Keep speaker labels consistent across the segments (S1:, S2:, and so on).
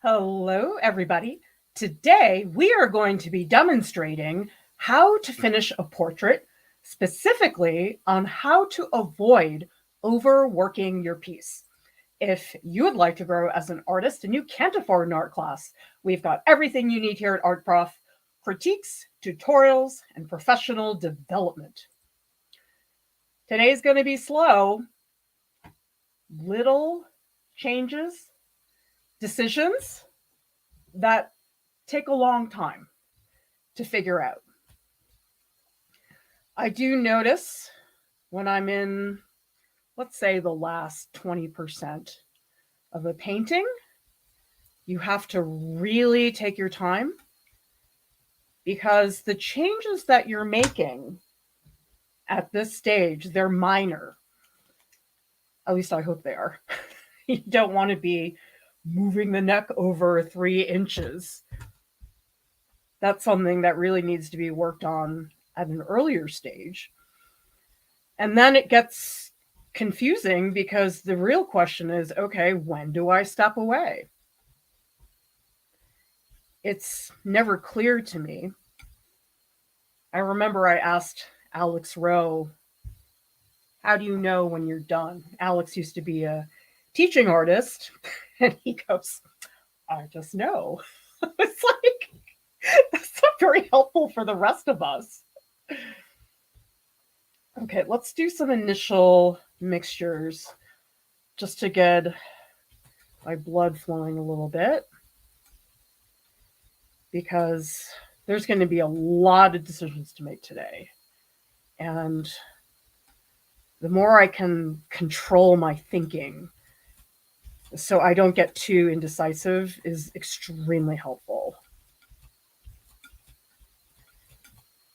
S1: Hello, everybody. Today, we are going to be demonstrating how to finish a portrait, specifically on how to avoid overworking your piece. If you would like to grow as an artist and you can't afford an art class, we've got everything you need here at Art Prof: critiques, tutorials, and professional development. Today's going to be slow. Little changes, decisions that take a long time to figure out. I do notice when I'm in, let's say, the last 20% of a painting, you have to really take your time because the changes that you're making at this stage, they're minor. At least I hope they are. You don't want to be moving the neck over 3 inches. That's something that really needs to be worked on at an earlier stage. And then it gets confusing because the real question is, okay, when do I step away? It's never clear to me. I remember I asked Alex Rowe, how do you know when you're done? Alex used to be a teaching artist, and he goes, I just know. It's like, that's not very helpful for the rest of us. Okay, let's do some initial mixtures just to get my blood flowing a little bit, because there's going to be a lot of decisions to make today. And the more I can control my thinking so I don't get too indecisive is extremely helpful.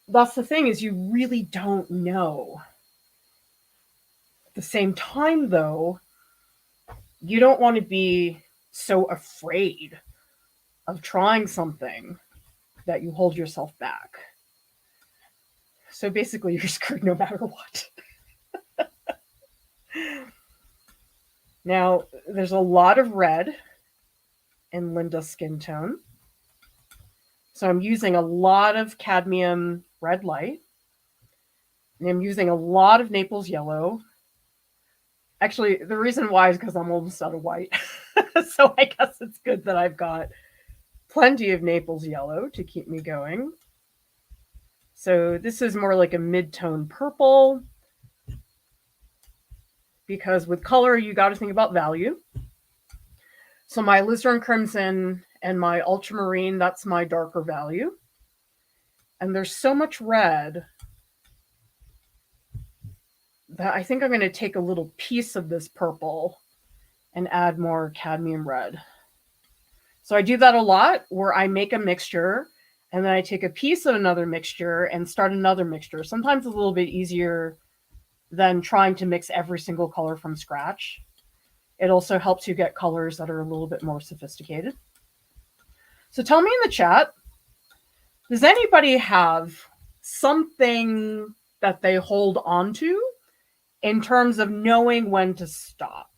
S1: That's the thing, is you really don't know. At the same time, though, you don't want to be so afraid of trying something that you hold yourself back. So basically, you're screwed no matter what. Now, there's a lot of red in Linda's skin tone. So I'm using a lot of cadmium red light. And I'm using a lot of Naples yellow. Actually, the reason why is because I'm almost out of white. So I guess it's good that I've got plenty of Naples yellow to keep me going. So this is more like a mid-tone purple, because with color, you got to think about value. So my alizarin crimson and my ultramarine, that's my darker value. And there's so much red that I think I'm going to take a little piece of this purple and add more cadmium red. So I do that a lot, where I make a mixture and then I take a piece of another mixture and start another mixture. Sometimes it's a little bit easier than trying to mix every single color from scratch. It also helps you get colors that are a little bit more sophisticated. So tell me in the chat, does anybody have something that they hold on to in terms of knowing when to stop?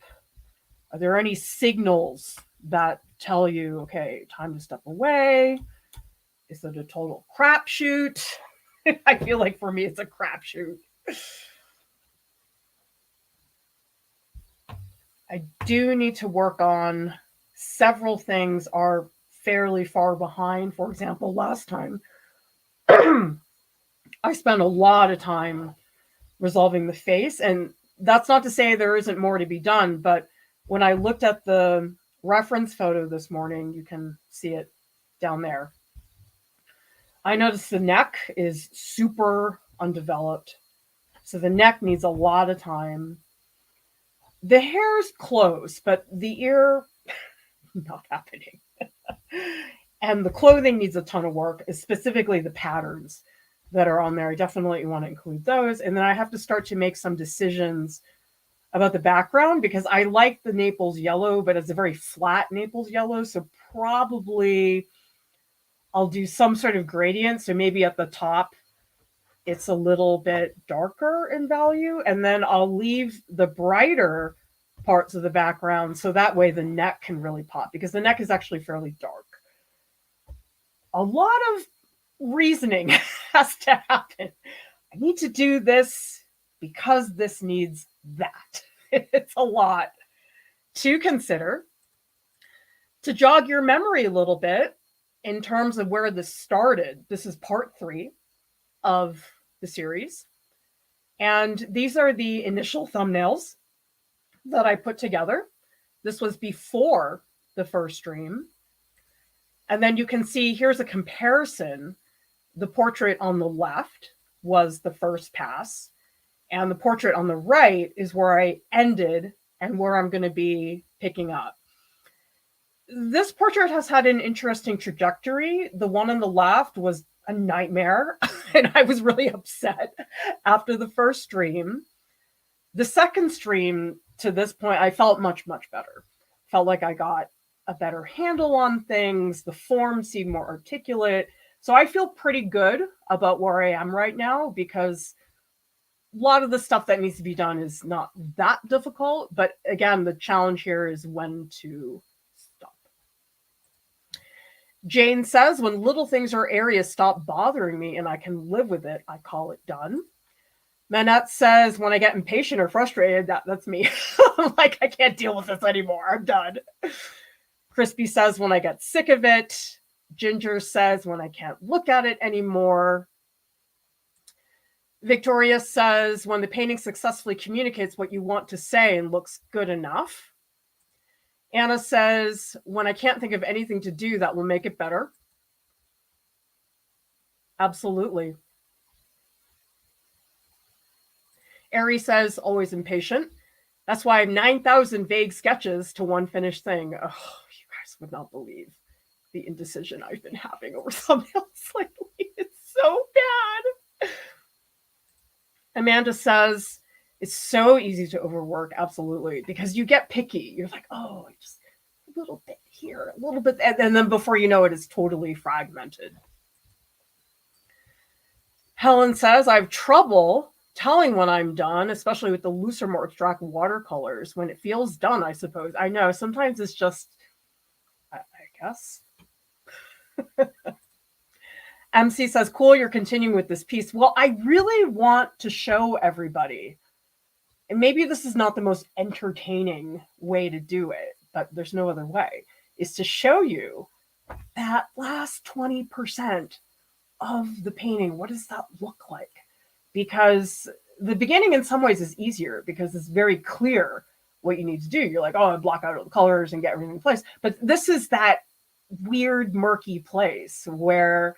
S1: Are there any signals that tell you, okay, time to step away? Is it a total crapshoot? I feel like for me, it's a crapshoot. I do need to work on several things are fairly far behind. For example, last time, I spent a lot of time resolving the face, and that's not to say there isn't more to be done, but when I looked at the reference photo this morning, you can see it down there. I noticed the neck is super undeveloped. So the neck needs a lot of time. The hair's close, but the ear, not happening. And the clothing needs a ton of work, specifically the patterns that are on there. I definitely want to include those. And then I have to start to make some decisions about the background, because I like the Naples yellow, but it's a very flat Naples yellow. So probably I'll do some sort of gradient. So maybe at the top, it's a little bit darker in value. And then I'll leave the brighter parts of the background, so that way the neck can really pop, because the neck is actually fairly dark. A lot of reasoning has to happen. I need to do this because this needs that. It's a lot to consider. To jog your memory a little bit in terms of where this started, this is part 3 of the series. And these are the initial thumbnails that I put together. This was before the first stream. And then you can see here's a comparison. The portrait on the left was the first pass, and the portrait on the right is where I ended and where I'm going to be picking up. This portrait has had an interesting trajectory. The one on the left was a nightmare, and I was really upset after the first stream. The second stream, to this point, I felt much, much better. Felt like I got a better handle on things. The form seemed more articulate. So I feel pretty good about where I am right now, because a lot of the stuff that needs to be done is not that difficult. But again, the challenge here is when to stop. Jane says, when little things or areas stop bothering me and I can live with it, I call it done. Manette says, when I get impatient or frustrated, that's me. I'm like, I can't deal with this anymore. I'm done. Crispy says, when I get sick of it. Ginger says, when I can't look at it anymore. Victoria says, when the painting successfully communicates what you want to say and looks good enough. Anna says, when I can't think of anything to do that will make it better. Absolutely. Ari says, always impatient. That's why I have 9,000 vague sketches to one finished thing. Oh, you guys would not believe the indecision I've been having over thumbnails lately. It's so bad. Amanda says, it's so easy to overwork. Absolutely. Because you get picky. You're like, oh, just a little bit here, a little bit. And then before you know it, it's totally fragmented. Helen says, I have trouble telling when I'm done, especially with the looser, more abstract watercolors. When it feels done, I suppose. I know. Sometimes it's just, I guess. MC says, cool, you're continuing with this piece. Well, I really want to show everybody, and maybe this is not the most entertaining way to do it, but there's no other way, is to show you that last 20% of the painting. What does that look like? Because the beginning in some ways is easier because it's very clear what you need to do. You're like, oh, I block out all the colors and get everything in place. But this is that weird, murky place where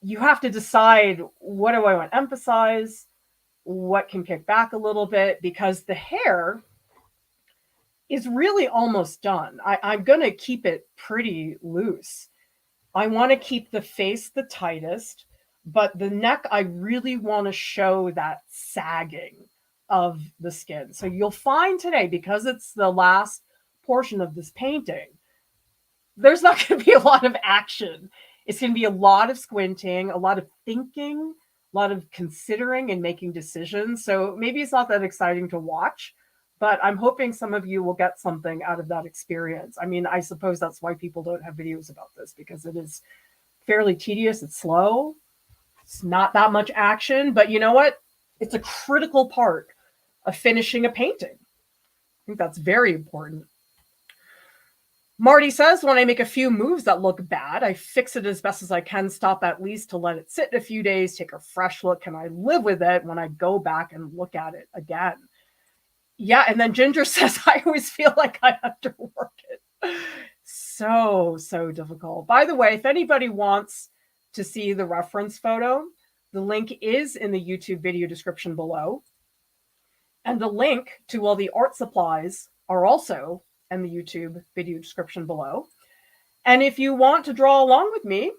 S1: you have to decide, what do I want to emphasize? What can kick back a little bit? Because the hair is really almost done. I'm going to keep it pretty loose. I want to keep the face the tightest, but the neck, I really want to show that sagging of the skin. So you'll find today, because it's the last portion of this painting, there's not going to be a lot of action. It's going to be a lot of squinting, a lot of thinking, a lot of considering and making decisions. So maybe it's not that exciting to watch, but I'm hoping some of you will get something out of that experience. I mean, I suppose that's why people don't have videos about this, because it is fairly tedious. It's slow. It's not that much action, but you know what? It's a critical part of finishing a painting. I think that's very important. Marty says, when I make a few moves that look bad, I fix it as best as I can, stop at least to let it sit a few days, take a fresh look. Can I live with it when I go back and look at it again? Yeah, and then Ginger says, I always feel like I have to work it. So difficult. By the way, if anybody wants to see the reference photo, the link is in the YouTube video description below. And the link to all the art supplies are also in the YouTube video description below. And if you want to draw along with me,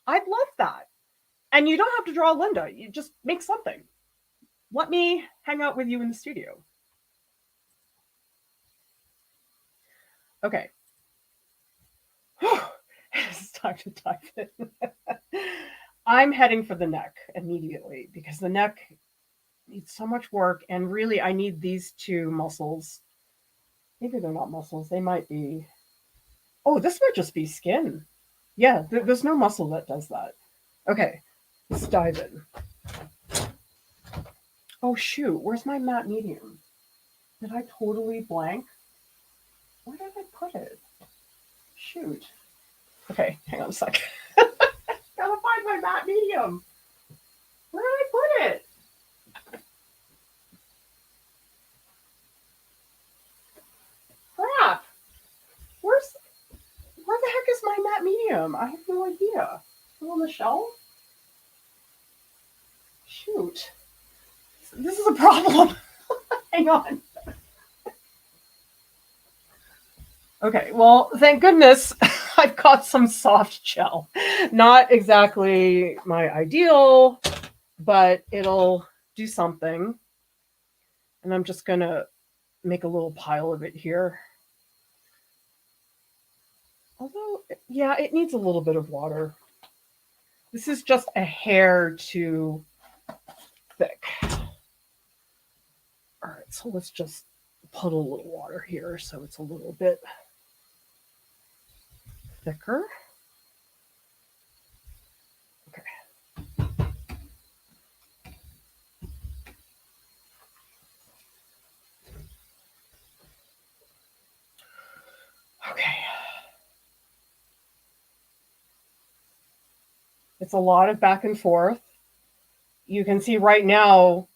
S1: I'd love that. And you don't have to draw Linda. You just make something. Let me hang out with you in the studio. Okay. It's time to dive in. I'm heading for the neck immediately, because the neck Needs so much work. And really, I need these two muscles. Maybe they're not muscles. They might be. Oh, this might just be skin. Yeah, there's no muscle that does that. Okay, let's dive in. Oh, shoot. Where's my matte medium? Did I totally blank? Where did I put it? Shoot. Okay, hang on a sec. Gotta find my matte medium. Where did I put it? Crap. Where the heck is my matte medium? I have no idea. Still on the shelf? Shoot. This is a problem. Hang on. Okay, well, thank goodness I've got some soft gel. Not exactly my ideal, but it'll do something. And I'm just going to make a little pile of it here. Although, yeah, it needs a little bit of water. This is just a hair too thick. All right, so let's just put a little water here so it's a little bit thicker. Okay. Okay. It's a lot of back and forth. You can see right now,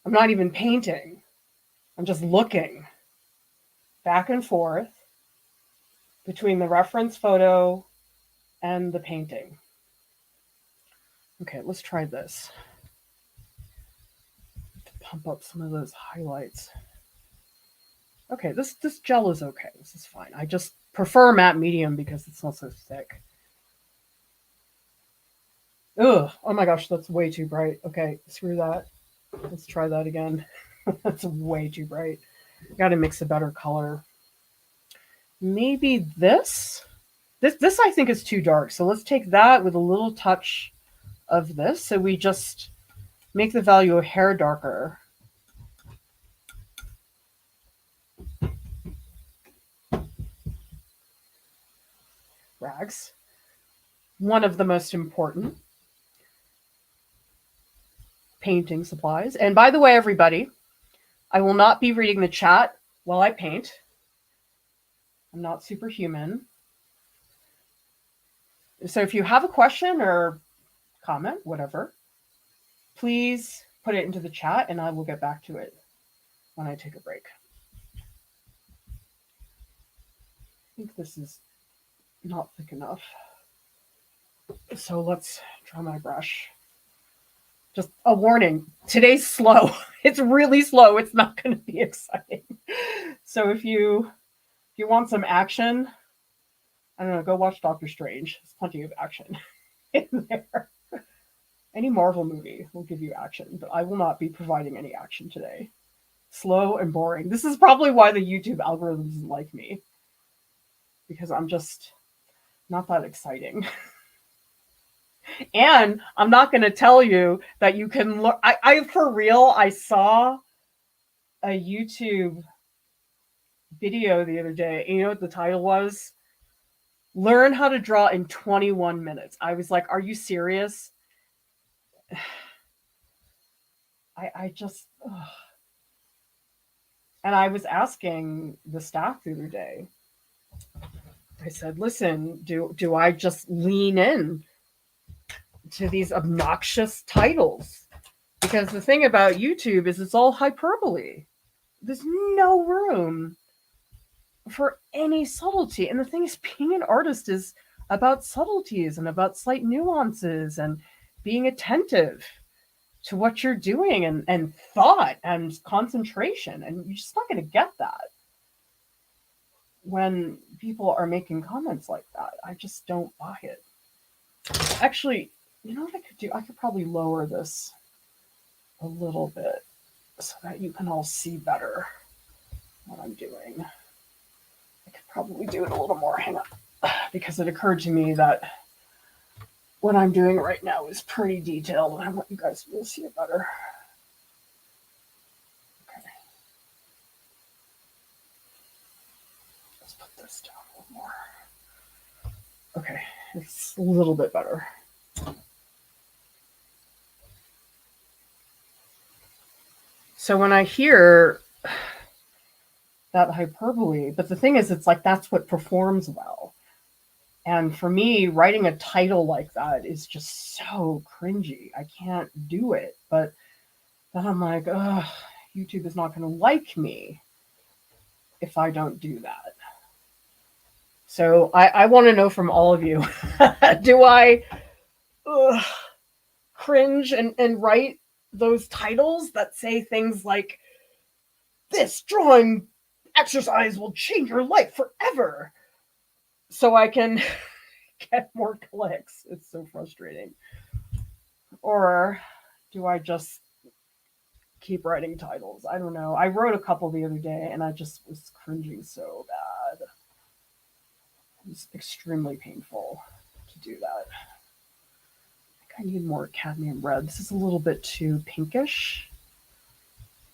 S1: I'm not even painting. I'm just looking back and forth between the reference photo and the painting. Okay, let's try this to pump up some of those highlights. Okay, this gel is okay. This is fine. I just prefer matte medium because it's not so thick. Ugh, oh my gosh, that's way too bright. Okay, screw that. Let's try that again. That's way too bright. Got to mix a better color. Maybe this I think is too dark. So let's take that with a little touch of this. So we just make the value of hair darker. Rags. One of the most important painting supplies. And by the way, everybody, I will not be reading the chat while I paint. I'm not superhuman. So if you have a question or comment, whatever, please put it into the chat and I will get back to it when I take a break. I think this is not thick enough. So let's draw my brush. Just a warning, today's slow. It's really slow. It's not going to be exciting. So if you want some action, I don't know, go watch Doctor Strange. There's plenty of action in there. Any Marvel movie will give you action, but I will not be providing any action today. Slow and boring. This is probably why the YouTube algorithm doesn't like me, because I'm just not that exciting. And I'm not going to tell you that you can look. I for real, I saw a YouTube video the other day. And you know what the title was? Learn how to draw in 21 minutes. I was like, are you serious? I just, ugh. And I was asking the staff the other day. I said, listen, do I just lean in to these obnoxious titles? Because the thing about YouTube is it's all hyperbole. There's no room for any subtlety. And the thing is, being an artist is about subtleties and about slight nuances and being attentive to what you're doing and thought and concentration. And you're just not going to get that when people are making comments like that. I just don't buy it. Actually, you know what I could do? I could probably lower this a little bit so that you can all see better what I'm doing. I could probably do it a little more. Hang on. Because it occurred to me that what I'm doing right now is pretty detailed and I want you guys to be able to see it better. this down a little more. Okay, it's a little bit better. So when I hear that hyperbole, but the thing is, it's like that's what performs well. And for me, writing a title like that is just so cringy. I can't do it. But then I'm like, ugh, YouTube is not going to like me if I don't do that. So I want to know from all of you, do I cringe and write those titles that say things like, this drawing exercise will change your life forever, so I can get more clicks? It's so frustrating. Or do I just keep writing titles? I don't know. I wrote a couple the other day and I just was cringing so bad. It was extremely painful to do that. I think I need more cadmium red. This is a little bit too pinkish.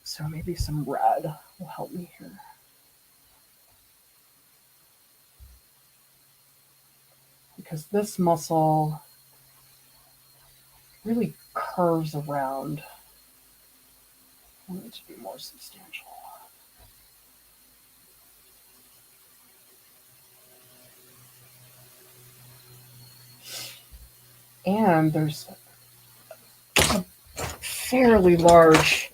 S1: So maybe some red will help me here. Because this muscle really curves around. I want it to be more substantial. And there's a fairly large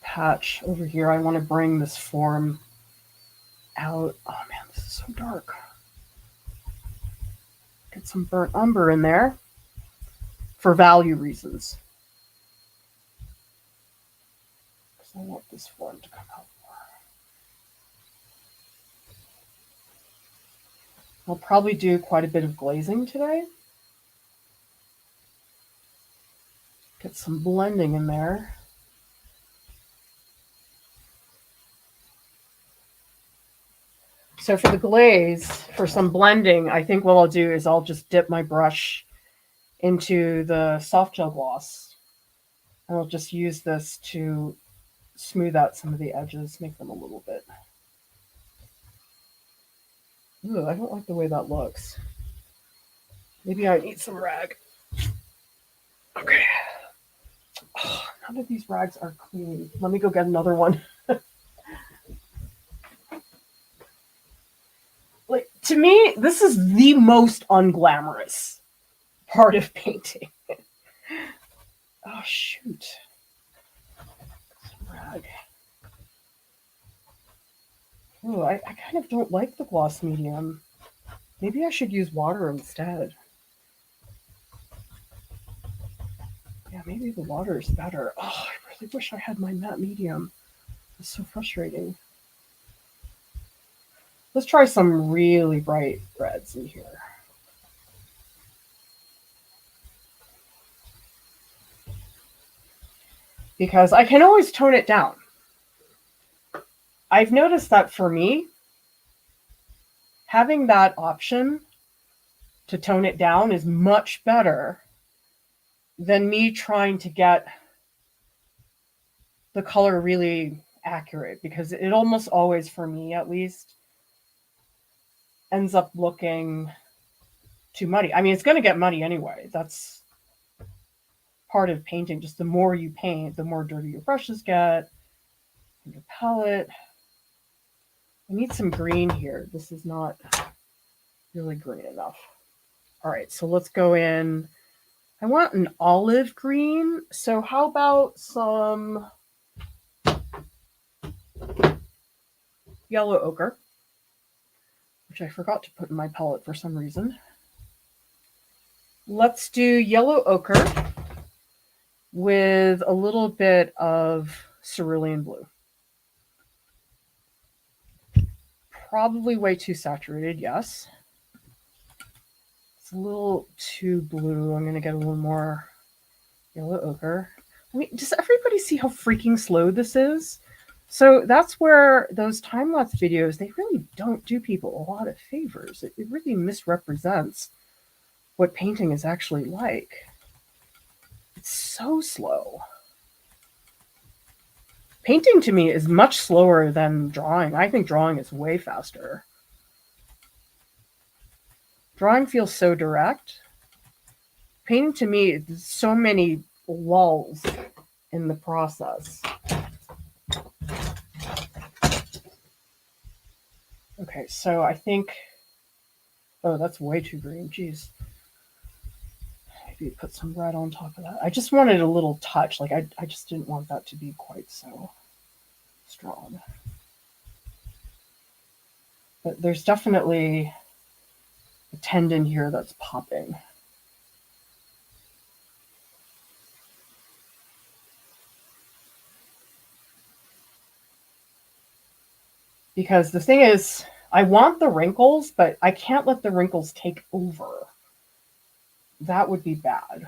S1: patch over here. I want to bring this form out. Oh man, this is so dark. Get some burnt umber in there for value reasons. Because I want this form to come out more. I'll probably do quite a bit of glazing today. Get some blending in there. So for the glaze, for some blending, I think what I'll do is I'll just dip my brush into the soft gel gloss. And I'll just use this to smooth out some of the edges, make them a little bit. Ooh, I don't like the way that looks. Maybe I need some rag. Okay. Oh, none of these rags are clean. Let me go get another one. Like, to me, this is the most unglamorous part of painting. Oh, shoot. Some rag. Oh, I kind of don't like the gloss medium. Maybe I should use water instead. Yeah, maybe the water is better. Oh, I really wish I had my matte medium. It's so frustrating. Let's try some really bright reds in here. Because I can always tone it down. I've noticed that for me, having that option to tone it down is much better than me trying to get the color really accurate, because it almost always, for me at least, ends up looking too muddy. I mean, it's going to get muddy anyway. That's part of painting. Just the more you paint, the more dirty your brushes get, and your palette. I need some green here. This is not really green enough. All right, so let's go in. I want an olive green. So how about some yellow ochre, which I forgot to put in my palette for some reason. Let's do yellow ochre with a little bit of cerulean blue. Probably way too saturated, yes. It's a little too blue. I'm going to get a little more yellow ochre. I mean, does everybody see how freaking slow this is? So that's where those time-lapse videos, they really don't do people a lot of favors. It really misrepresents what painting is actually like. It's so slow. Painting to me is much slower than drawing. I think drawing is way faster. Drawing feels so direct. Painting to me is so many lulls in the process. Okay, so I think, oh, that's way too green. Jeez. Maybe put some red on top of that. I just wanted a little touch. Like I just didn't want that to be quite so strong. But there's definitely a tendon here that's popping. Because the thing is, I want the wrinkles, but I can't let the wrinkles take over. That would be bad.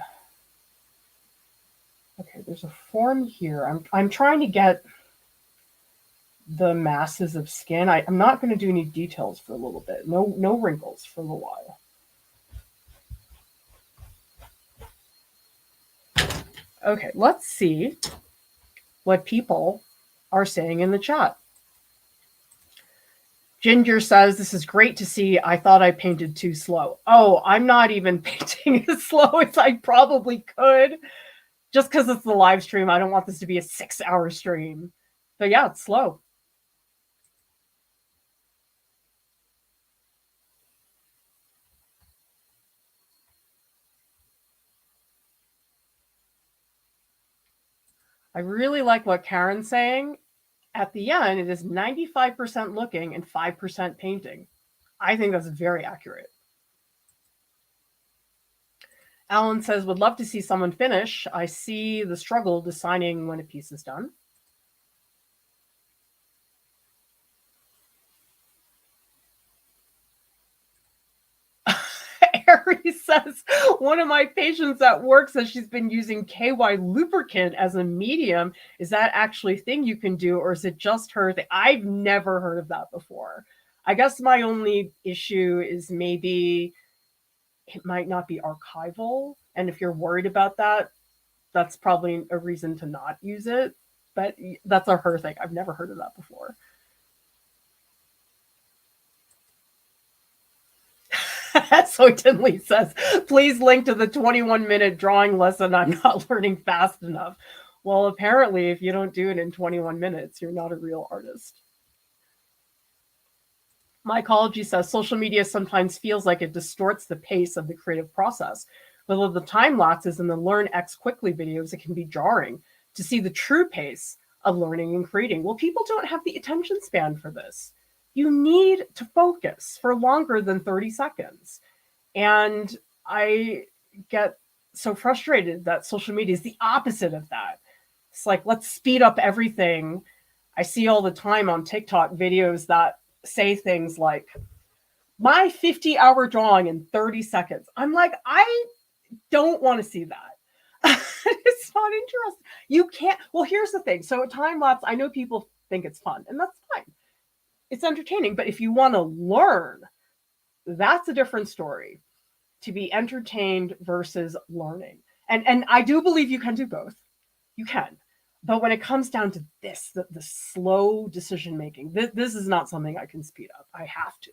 S1: Okay, there's a form here. I'm trying to get the masses of skin. I'm not going to do any details for a little bit. No wrinkles for a little while. Okay, let's see what people are saying in the chat. Ginger says, this is great to see. I thought I painted too slow. Oh, I'm not even painting as slow as I probably could. Just because it's the live stream, I don't want this to be a 6-hour stream. But yeah, it's slow. I really like what Karen's saying. At the end, it is 95% looking and 5% painting. I think that's very accurate. Alan says, would love to see someone finish. I see the struggle deciding when a piece is done. Harry says, one of my patients at work says she's been using KY lubricant as a medium. Is that actually a thing you can do, or is it just her thing? I've never heard of that before. I guess my only issue is maybe it might not be archival. And if you're worried about that, that's probably a reason to not use it. But that's a her thing. I've never heard of that before. So Tinley says, please link to the 21-minute drawing lesson. I'm not learning fast enough. Well, apparently, if you don't do it in 21 minutes, you're not a real artist. Mycology says, social media sometimes feels like it distorts the pace of the creative process. With the time lapses and the learn X quickly videos, it can be jarring to see the true pace of learning and creating. Well, people don't have the attention span for this. You need to focus for longer than 30 seconds. And I get so frustrated that social media is the opposite of that. It's like, let's speed up everything. I see all the time on TikTok videos that say things like, my 50-hour drawing in 30 seconds. I'm like, I don't want to see that. It's not interesting. You can't. Well, here's the thing. So a time lapse, I know people think it's fun, and that's fine. It's entertaining. But if you want to learn, that's a different story. To be entertained versus learning. And I do believe you can do both. You can. But when it comes down to this, the slow decision making, this is not something I can speed up. I have to.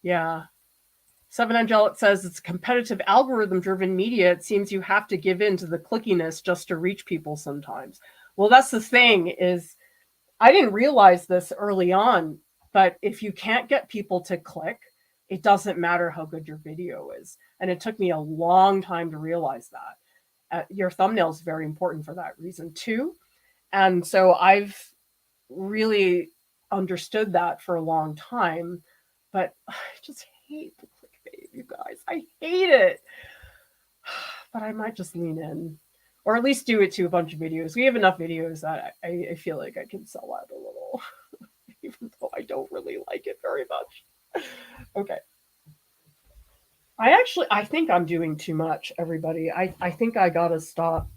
S1: Yeah. Seven Angelic says it's competitive algorithm driven media. It seems you have to give in to the clickiness just to reach people sometimes. Well, that's the thing is I didn't realize this early on, but if you can't get people to click, it doesn't matter how good your video is. And it took me a long time to realize that. Your thumbnail is very important for that reason too. And so I've really understood that for a long time, but I just hate the clickbait, you guys. I hate it. But I might just lean in, or at least do it to a bunch of videos. We have enough videos that I feel like I can sell out a little, even though I don't really like it very much. Okay. I think I'm doing too much, everybody. I think I gotta stop.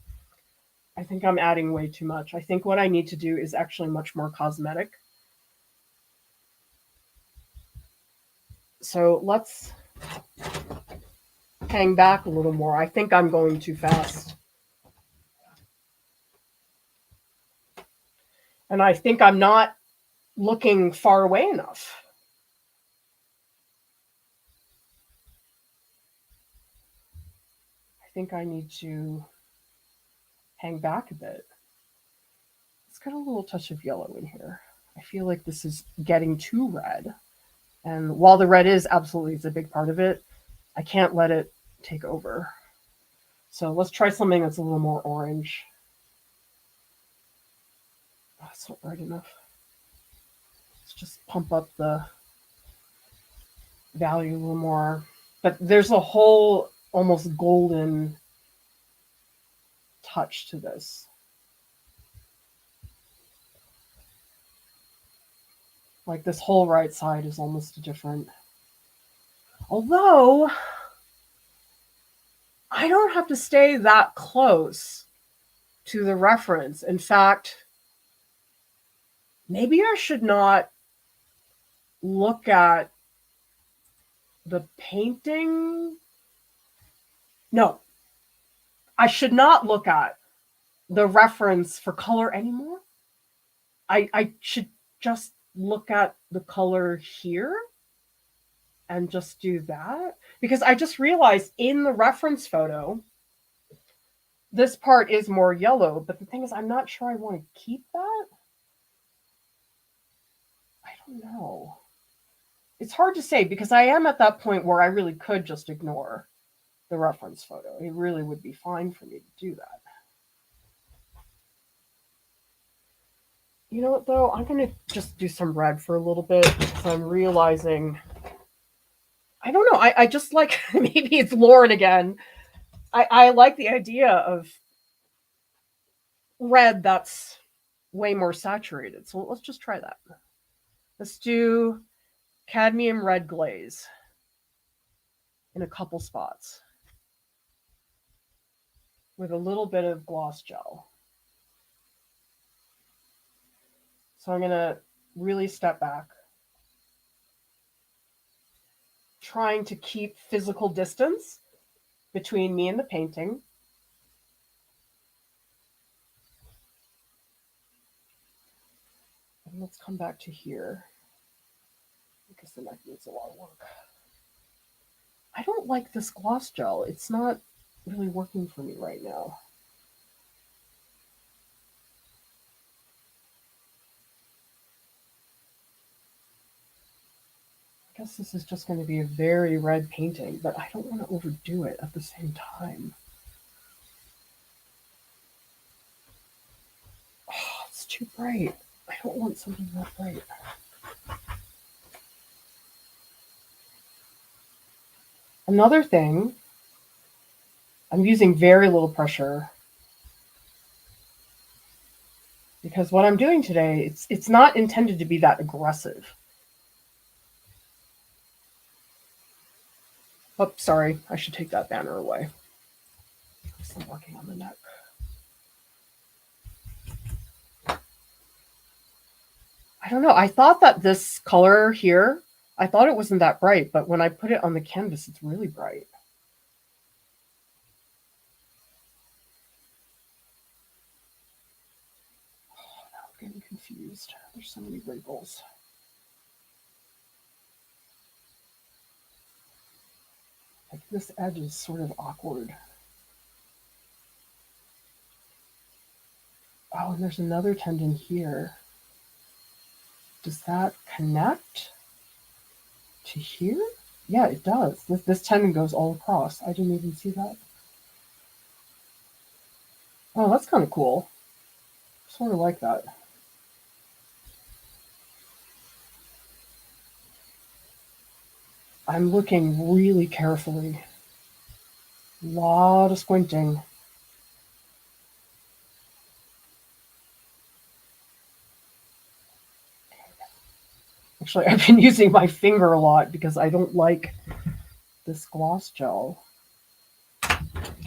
S1: I think I'm adding way too much. I think what I need to do is actually much more cosmetic. So let's hang back a little more. I think I'm going too fast. And I think I'm not looking far away enough. I think I need to hang back a bit. It's got a little touch of yellow in here. I feel like this is getting too red. And while the red is absolutely is a big part of it, I can't let it take over. So let's try something that's a little more orange. Oh, that's not bright enough. Let's just pump up the value a little more. But there's a whole almost golden touch to this. Like this whole right side is almost different. Although I don't have to stay that close to the reference. In fact, maybe I should not look at the painting. No, I should not look at the reference for color anymore. I should just look at the color here and just do that. Because I just realized in the reference photo, this part is more yellow, but the thing is, I'm not sure I want to keep that. I don't know. It's hard to say because I am at that point where I really could just ignore the reference photo. It really would be fine for me to do that. You know what, though? I'm going to just do some red for a little bit because I'm realizing, I don't know, I just like, maybe it's Lauren again. I like the idea of red that's way more saturated. So let's just try that. Let's do cadmium red glaze in a couple spots with a little bit of gloss gel. So I'm going to really step back, trying to keep physical distance between me and the painting. And let's come back to here because the neck needs a lot of work. I don't like this gloss gel. It's not really working for me right now. I guess this is just going to be a very red painting, but I don't want to overdo it at the same time. Oh, it's too bright. I don't want something that bright. Another thing, I'm using very little pressure because what I'm doing today, it's not intended to be that aggressive. Oh, sorry, I should take that banner away. I'm working on the neck. I don't know. I thought that this color here, I thought it wasn't that bright, but when I put it on the canvas, it's really bright. Oh, now I'm getting confused. There's so many wrinkles. Like this edge is sort of awkward. Oh, and there's another tendon here. Does that connect to here? Yeah, it does. This tendon goes all across. I didn't even see that. Oh, that's kind of cool. Sort of like that. I'm looking really carefully. A lot of squinting. Actually, I've been using my finger a lot because I don't like this gloss gel.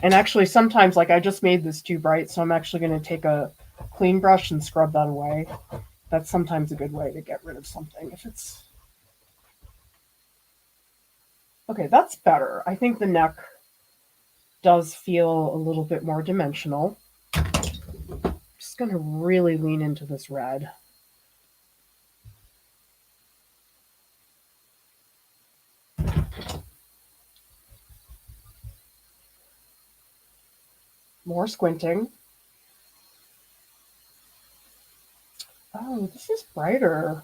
S1: And actually, sometimes, like, I just made this too bright, so I'm actually going to take a clean brush and scrub that away. That's sometimes a good way to get rid of something if it's... Okay, that's better. I think the neck does feel a little bit more dimensional. Just going to really lean into this red. More squinting. Oh, this is brighter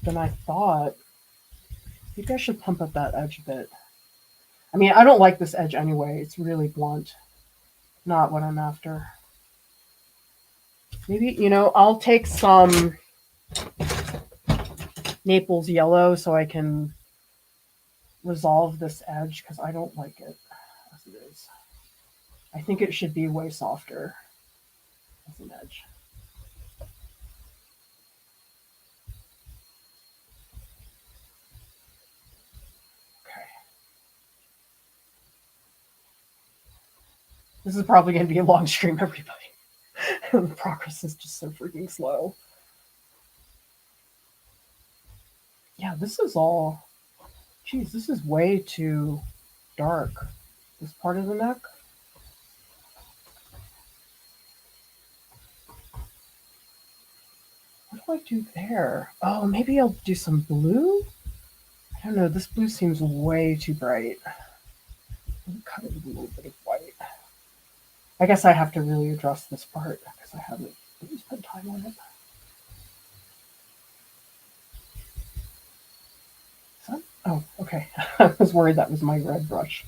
S1: than I thought. Maybe I should pump up that edge a bit. I mean, I don't like this edge anyway. It's really blunt. Not what I'm after. Maybe, I'll take some Naples yellow so I can resolve this edge because I don't like it as it is. I think it should be way softer as an edge. Okay. This is probably going to be a long stream, everybody. The progress is just so freaking slow. Yeah, this is all... Geez, this is way too dark. This part of the neck. What do I do there? Oh, maybe I'll do some blue? I don't know. This blue seems way too bright. I'll cut it with a little bit of white. I guess I have to really address this part because I haven't really spent time on it. Oh, okay. I was worried that was my red brush.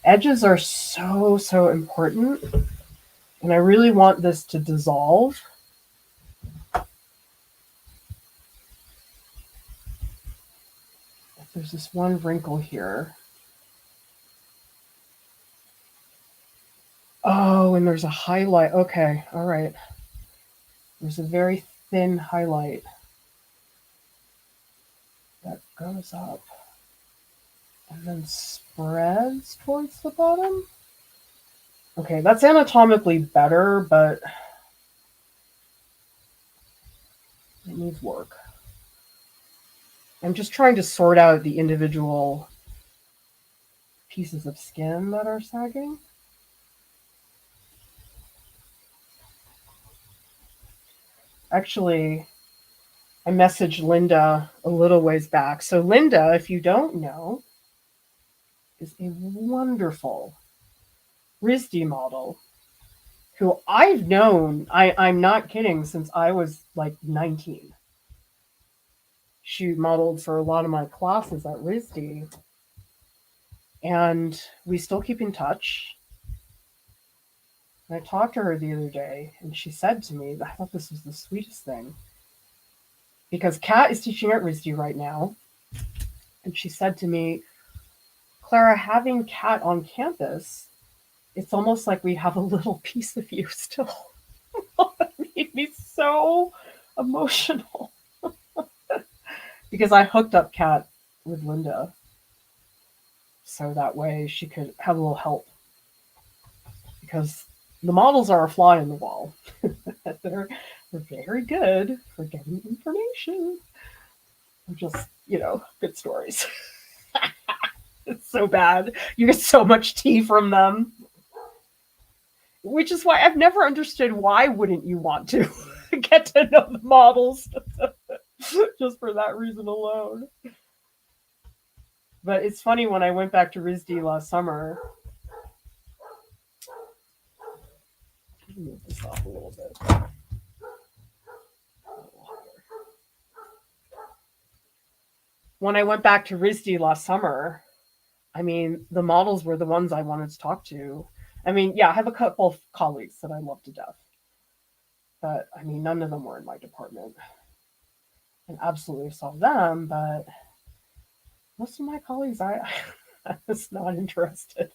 S1: Edges are so, so important. And I really want this to dissolve. There's this one wrinkle here. Oh, and there's a highlight. Okay, all right. There's a very thin highlight that goes up and then spreads towards the bottom. Okay, that's anatomically better, but it needs work. I'm just trying to sort out the individual pieces of skin that are sagging. Actually, I messaged Linda a little ways back. So Linda, if you don't know, is a wonderful RISD model who I've known, I'm not kidding, since I was like 19. She modeled for a lot of my classes at RISD. And we still keep in touch. And I talked to her the other day, and she said to me, I thought this was the sweetest thing. Because Kat is teaching at RISD right now. And she said to me, Clara, having Kat on campus, it's almost like we have a little piece of you still. That made me so emotional. Because I hooked up Kat with Linda. So that way she could have a little help. Because the models are a fly in the wall. They're very good for getting information. They're just, good stories. It's so bad. You get so much tea from them. Which is why I've never understood why wouldn't you want to get to know the models just for that reason alone. But it's funny, when I went back to RISD last summer, move this off a little bit. When I went back to RISD last summer, I mean, the models were the ones I wanted to talk to. I mean, yeah, I have a couple of colleagues that I love to death. But, I mean, none of them were in my department. And absolutely saw them, but most of my colleagues, I was not interested.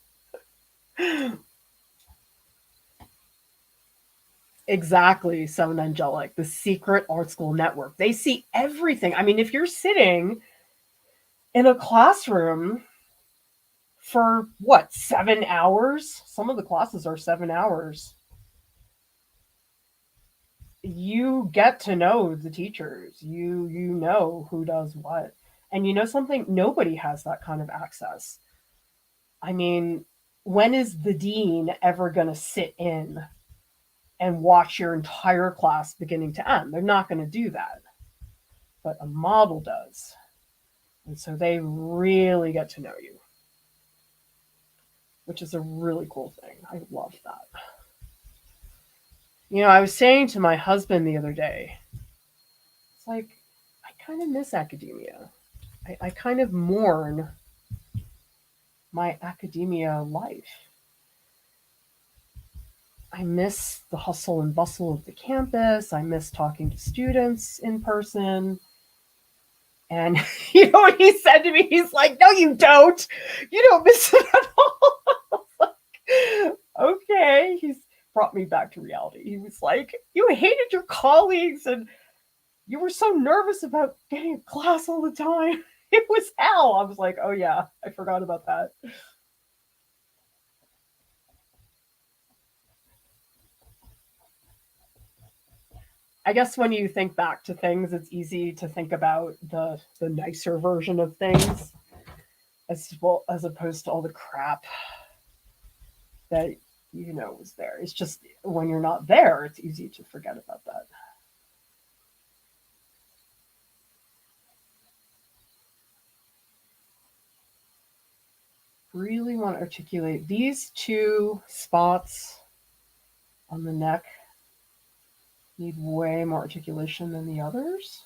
S1: Exactly, Seven Angelic, the secret art school network. They see everything. I mean, if you're sitting in a classroom for 7 hours? Some of the classes are 7 hours. You get to know the teachers. You know who does what. And you know something? Nobody has that kind of access. I mean, when is the dean ever going to sit in and watch your entire class beginning to end? They're not going to do that. But a model does. And so they really get to know you, which is a really cool thing. I love that. You know, I was saying to my husband the other day, it's like, I kind of miss academia. I kind of mourn my academia life. I miss the hustle and bustle of the campus. I miss talking to students in person. And you know what he said to me? He's like, no, you don't. You don't miss it at all. Like, okay. He's brought me back to reality. He was like, you hated your colleagues and you were so nervous about getting a class all the time. It was hell. I was like, oh yeah, I forgot about that. I guess when you think back to things, it's easy to think about the nicer version of things as well as opposed to all the crap that you know was there. It's just when you're not there, it's easy to forget about that. Really want to articulate these two spots on the neck need way more articulation than the others.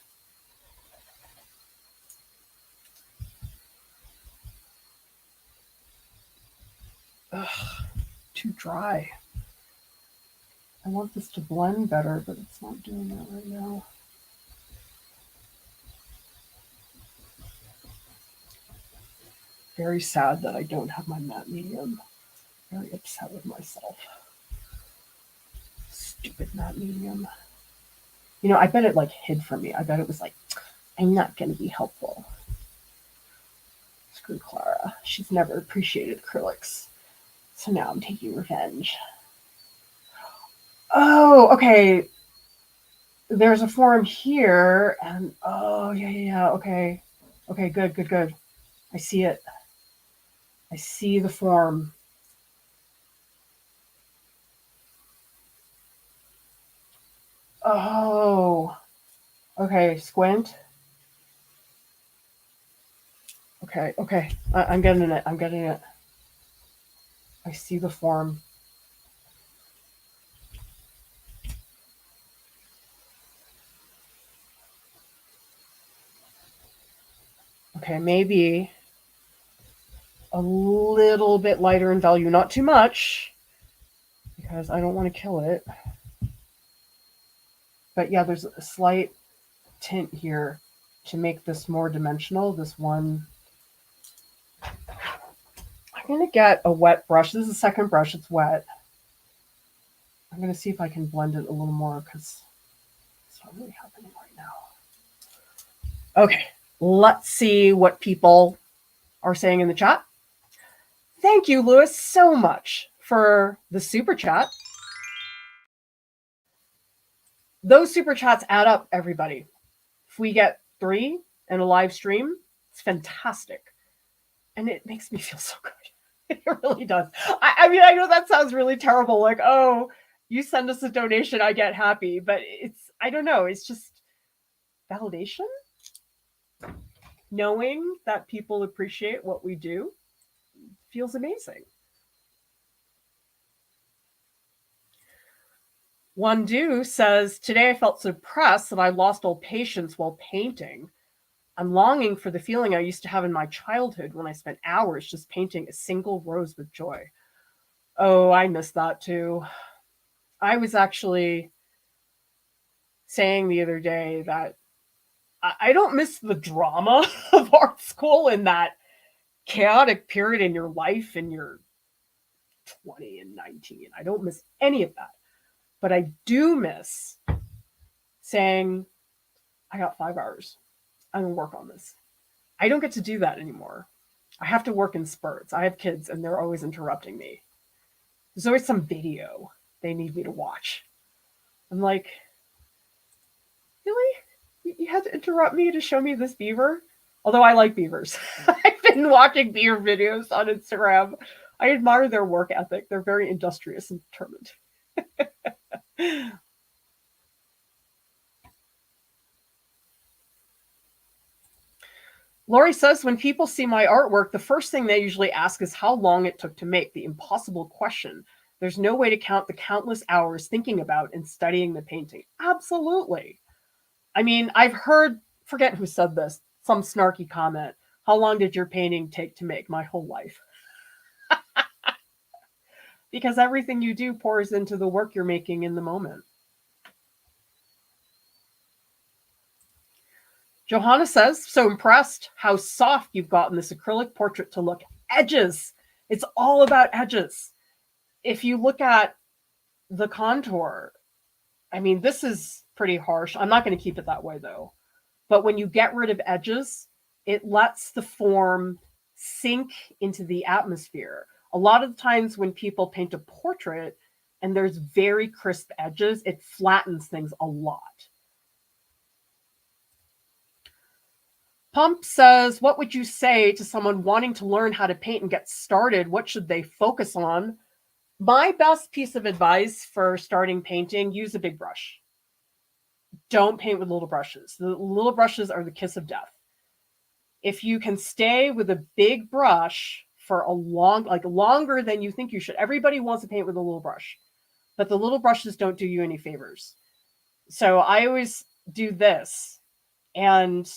S1: Ugh, too dry. I want this to blend better, but it's not doing that right now. Very sad that I don't have my matte medium. Very upset with myself. Stupid matte medium. You know, I bet it like hid from me. I bet it was like, I'm not going to be helpful. Screw Clara. She's never appreciated acrylics. So now I'm taking revenge. Oh, okay. There's a form here, and oh, yeah, okay. Okay, good. I see it. I see the form. Oh, okay, squint. Okay. I'm getting it. I see the form. Okay, maybe a little bit lighter in value, not too much, because I don't want to kill it. But yeah, there's a slight tint here to make this more dimensional. This one, I'm going to get a wet brush. This is the second brush. It's wet. I'm going to see if I can blend it a little more because it's not really happening right now. Okay, let's see what people are saying in the chat. Thank you, Lewis, so much for the super chat. Those super chats add up, everybody. If we get 3 in a live stream, it's fantastic. And it makes me feel so good. It really does. I mean, I know that sounds really terrible. Like, oh, you send us a donation, I get happy. But it's, I don't know, it's just validation. Knowing that people appreciate what we do feels amazing. One do says, today I felt so pressed that I lost all patience while painting. I'm longing for the feeling I used to have in my childhood when I spent hours just painting a single rose with joy. Oh, I miss that too. I was actually saying the other day that I don't miss the drama of art school in that chaotic period in your life in your 20 and 19. I don't miss any of that. But I do miss saying, I got 5 hours. I'm going to work on this. I don't get to do that anymore. I have to work in spurts. I have kids and they're always interrupting me. There's always some video they need me to watch. I'm like, really? You had to interrupt me to show me this beaver? Although I like beavers. I've been watching beaver videos on Instagram. I admire their work ethic. They're very industrious and determined. Lori says, when people see my artwork, the first thing they usually ask is how long it took to make, the impossible question. There's no way to count the countless hours thinking about and studying the painting. Absolutely. I mean, I've heard, forget who said this, some snarky comment. How long did your painting take to make? My whole life. Because everything you do pours into the work you're making in the moment. Johanna says, so impressed how soft you've gotten this acrylic portrait to look. Edges. It's all about edges. If you look at the contour, I mean, this is pretty harsh. I'm not going to keep it that way though. But when you get rid of edges, it lets the form sink into the atmosphere. A lot of the times when people paint a portrait and there's very crisp edges, it flattens things a lot. Pump says, what would you say to someone wanting to learn how to paint and get started? What should they focus on? My best piece of advice for starting painting, use a big brush. Don't paint with little brushes. The little brushes are the kiss of death. If you can stay with a big brush for a longer than you think you should. Everybody wants to paint with a little brush, but the little brushes don't do you any favors. So I always do this, and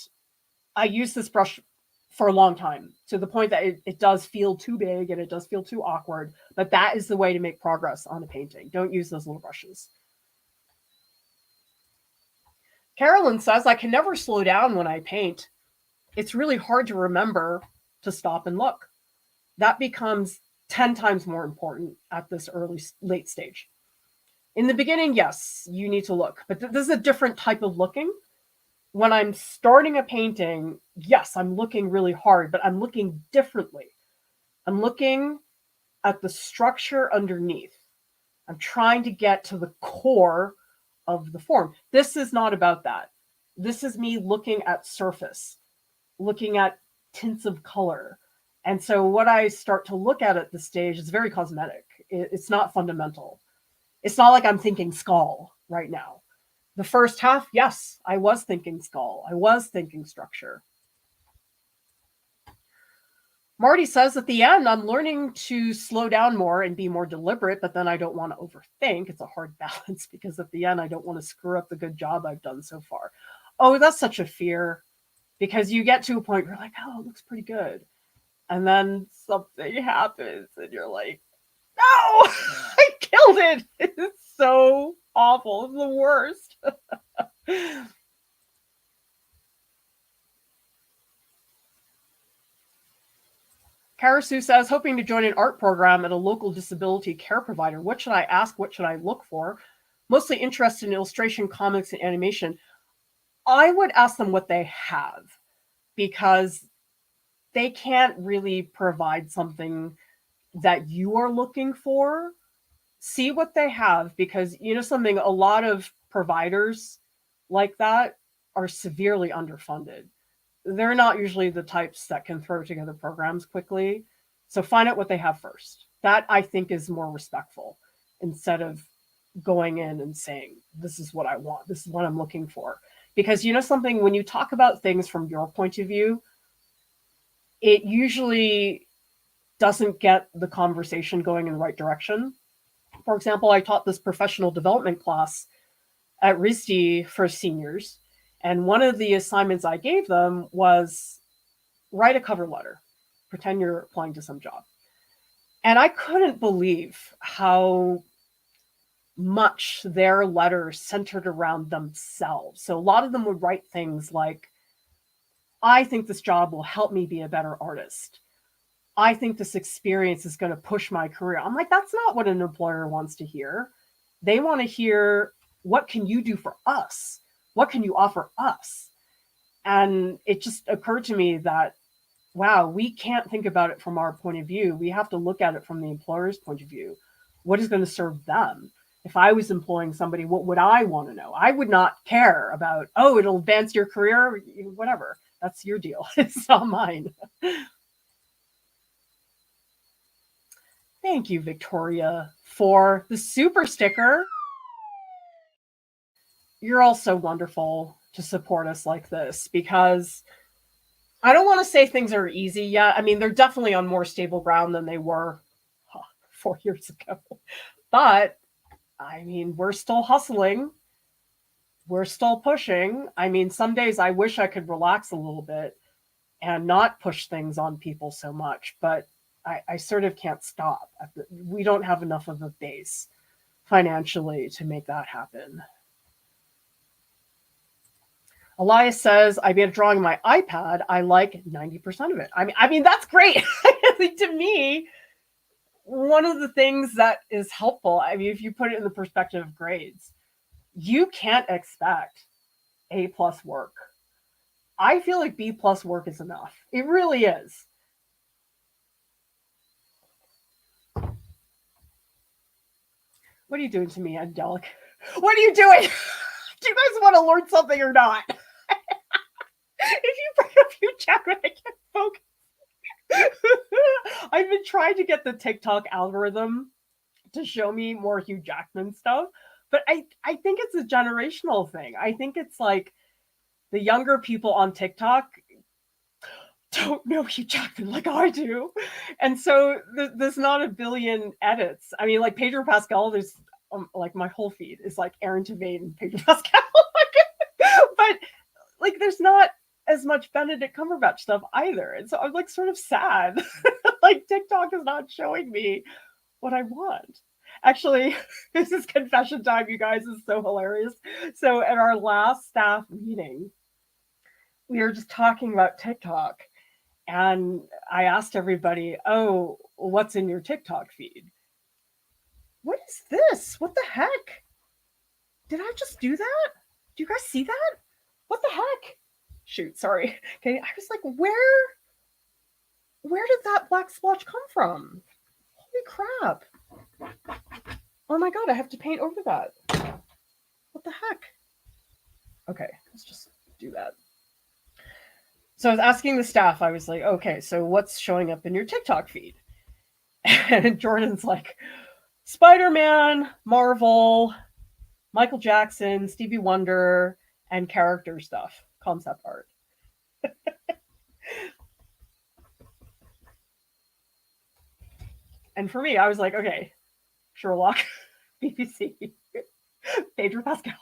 S1: I use this brush for a long time, to the point that it does feel too big and it does feel too awkward, but that is the way to make progress on a painting. Don't use those little brushes. Carolyn says, I can never slow down when I paint. It's really hard to remember to stop and look. That becomes 10 times more important at this late stage. In the beginning, yes, you need to look, but this is a different type of looking. When I'm starting a painting, yes, I'm looking really hard, but I'm looking differently. I'm looking at the structure underneath. I'm trying to get to the core of the form. This is not about that. This is me looking at surface, looking at tints of color. And so what I start to look at this stage is very cosmetic. It's not fundamental. It's not like I'm thinking skull right now. The first half, yes, I was thinking skull. I was thinking structure. Marty says, at the end, I'm learning to slow down more and be more deliberate, but then I don't want to overthink. It's a hard balance, because at the end, I don't want to screw up the good job I've done so far. Oh, that's such a fear, because you get to a point where you're like, oh, it looks pretty good. And then something happens and you're like, no, I killed it. It's so awful. It's the worst. Karasu says, hoping to join an art program at a local disability care provider. What should I ask? What should I look for? Mostly interested in illustration, comics, and animation. I would ask them what they have, because they can't really provide something that you are looking for. See what they have, because you know something, a lot of providers like that are severely underfunded. They're not usually the types that can throw together programs quickly. So find out what they have first. That, I think, is more respectful, instead of going in and saying, this is what I want, this is what I'm looking for. Because you know something, when you talk about things from your point of view, it usually doesn't get the conversation going in the right direction. For example, I taught this professional development class at RISD for seniors, and one of the assignments I gave them was write a cover letter, pretend you're applying to some job. And I couldn't believe how much their letters centered around themselves. So a lot of them would write things like, I think this job will help me be a better artist. I think this experience is going to push my career. I'm like, that's not what an employer wants to hear. They want to hear, what can you do for us? What can you offer us? And it just occurred to me that, wow, we can't think about it from our point of view. We have to look at it from the employer's point of view. What is going to serve them? If I was employing somebody, what would I want to know? I would not care about, oh, it'll advance your career, whatever. That's your deal. It's not mine. Thank you, Victoria, for the super sticker. You're all so wonderful to support us like this, because I don't want to say things are easy yet. I mean, they're definitely on more stable ground than they were 4 years ago. But I mean, we're still hustling. We're still pushing. I mean, some days I wish I could relax a little bit and not push things on people so much, but I sort of can't stop. We don't have enough of a base financially to make that happen. Elias says, I made a drawing on my iPad. I like 90% of it. I mean, that's great. To me, one of the things that is helpful, I mean, if you put it in the perspective of grades, you can't expect A+ work. I feel like B+ work is enough. It really is. What are you doing to me, Angelic? What are you doing? Do you guys want to learn something or not? If you bring up Hugh Jackman, I can't focus. I've been trying to get the TikTok algorithm to show me more Hugh Jackman stuff, but I think it's a generational thing. I think it's like the younger people on TikTok don't know Hugh Jackman like I do. And so there's not a billion edits. I mean, like Pedro Pascal, there's like my whole feed is like Aaron Tveit and Pedro Pascal. But like there's not as much Benedict Cumberbatch stuff either. And so I'm like sort of sad. Like TikTok is not showing me what I want. Actually, this is confession time, you guys. This is so hilarious. So at our last staff meeting, we were just talking about TikTok. And I asked everybody, oh, what's in your TikTok feed? What is this? What the heck? Did I just do that? Do you guys see that? What the heck? Shoot, sorry. Okay, I was like, where did that black splotch come from? Holy crap. Oh my god, I have to paint over that. What the heck? Okay, let's just do that. So I was asking the staff, I was like, okay, so what's showing up in your TikTok feed? And Jordan's like, Spider-Man, Marvel, Michael Jackson, Stevie Wonder, and character stuff, concept art. And for me, I was like, okay, Sherlock, BBC, Pedro Pascal.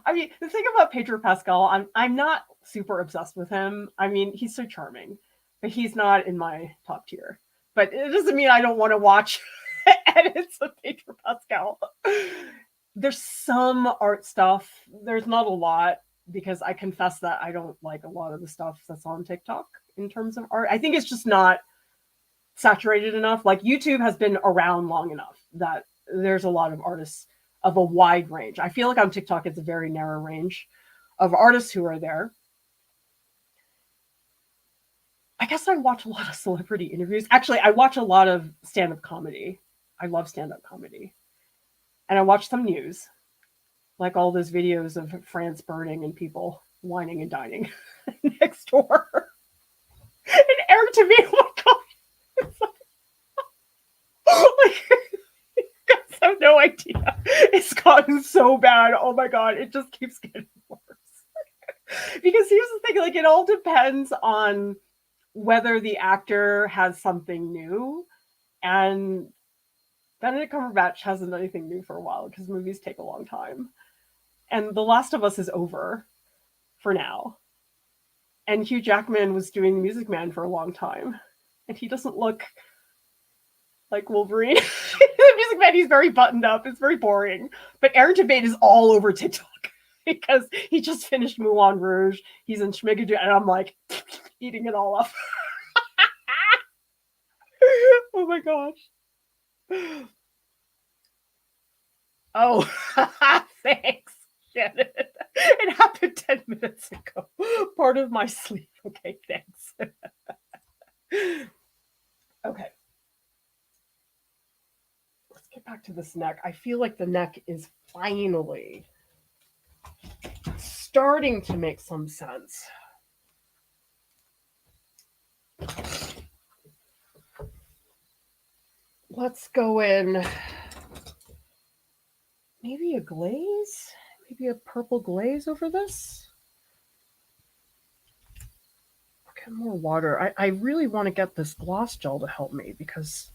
S1: I mean, the thing about Pedro Pascal, I'm not super obsessed with him. I mean, he's so charming, but he's not in my top tier. But it doesn't mean I don't want to watch edits of Pedro Pascal. There's some art stuff. There's not a lot, because I confess that I don't like a lot of the stuff that's on TikTok in terms of art. I think it's just not saturated enough. Like YouTube has been around long enough that there's a lot of artists of a wide range. I feel like on TikTok, it's a very narrow range of artists who are there. I guess I watch a lot of celebrity interviews. Actually, I watch a lot of stand-up comedy. I love stand-up comedy. And I watch some news, like all those videos of France burning and people whining and dining next door. And Eric to me, oh my god. It's like, you guys have no idea. It's gotten so bad. Oh my god, it just keeps getting worse. Because here's the thing, like it all depends on whether the actor has something new. And Benedict Cumberbatch hasn't done anything new for a while because movies take a long time. And The Last of Us is over for now. And Hugh Jackman was doing Music Man for a long time. And he doesn't look like Wolverine. Music Man, he's very buttoned up. It's very boring. But Aaron Tveit is all over TikTok because he just finished Moulin Rouge. He's in Schmigadoon, and I'm like eating it all up. Oh my gosh. Oh, thanks, Shannon. It happened 10 minutes ago. Part of my sleep. Okay, thanks. Okay. Let's get back to this neck. I feel like the neck is finally starting to make some sense. let's go in maybe a glaze, maybe a purple glaze over this. Get more water. I really want to get this gloss gel to help me because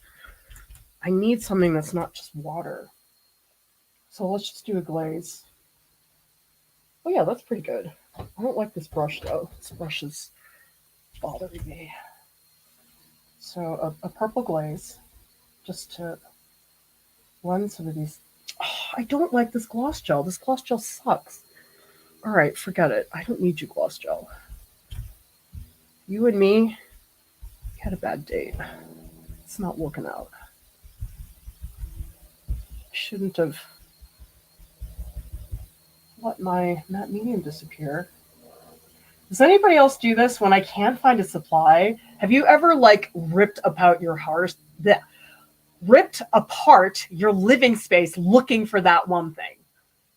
S1: I need something that's not just water. So let's just do a glaze. Oh yeah, that's pretty good. I don't like this brush though. This brush is bothering me. So a purple glaze, just to blend some of these. Oh, I don't like this gloss gel. This gloss gel sucks. All right, forget it. I don't need you, gloss gel. You and me had a bad date. It's not working out. I shouldn't have let my matte medium disappear. Does anybody else do this when I can't find a supply? Have you ever like ripped apart your heart, ripped apart your living space looking for that one thing?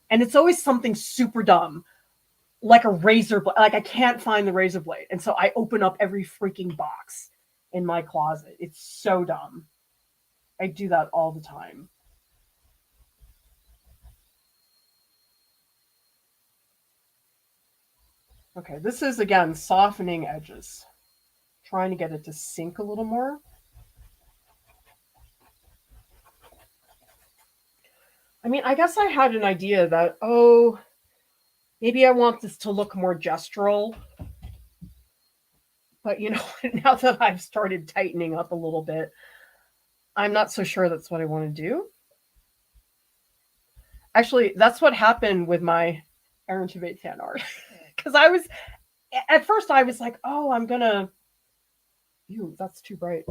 S1: And it's always something super dumb, like a razor blade. Like I can't find the razor blade. And so I open up every freaking box in my closet. It's so dumb. I do that all the time. Okay, this is, again, softening edges. Trying to get it to sink a little more. I mean, I guess I had an idea that, oh, maybe I want this to look more gestural. But, you know, now that I've started tightening up a little bit, I'm not so sure that's what I want to do. Actually, that's what happened with my Aaron Tveit fan art. Because at first I was like, oh, I'm going to, ew, that's too bright.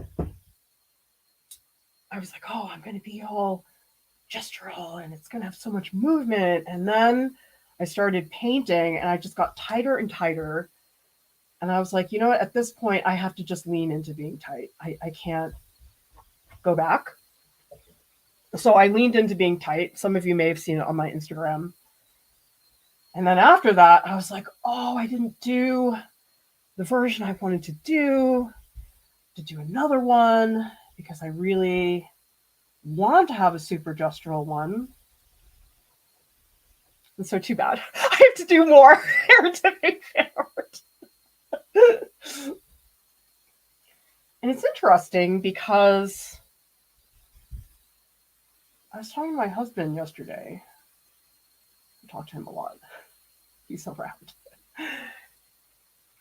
S1: I was like, oh, I'm going to be all gestural and it's going to have so much movement. And then I started painting and I just got tighter and tighter. And I was like, you know what? At this point, I have to just lean into being tight. I can't go back. So I leaned into being tight. Some of you may have seen it on my Instagram. And then after that, I was like, oh, I didn't do the version I wanted to do another one because I really want to have a super gestural one. And so too bad. I have to do more Aaron Tveit fan art. And it's interesting because I was talking to my husband yesterday. I talk to him a lot. He's around.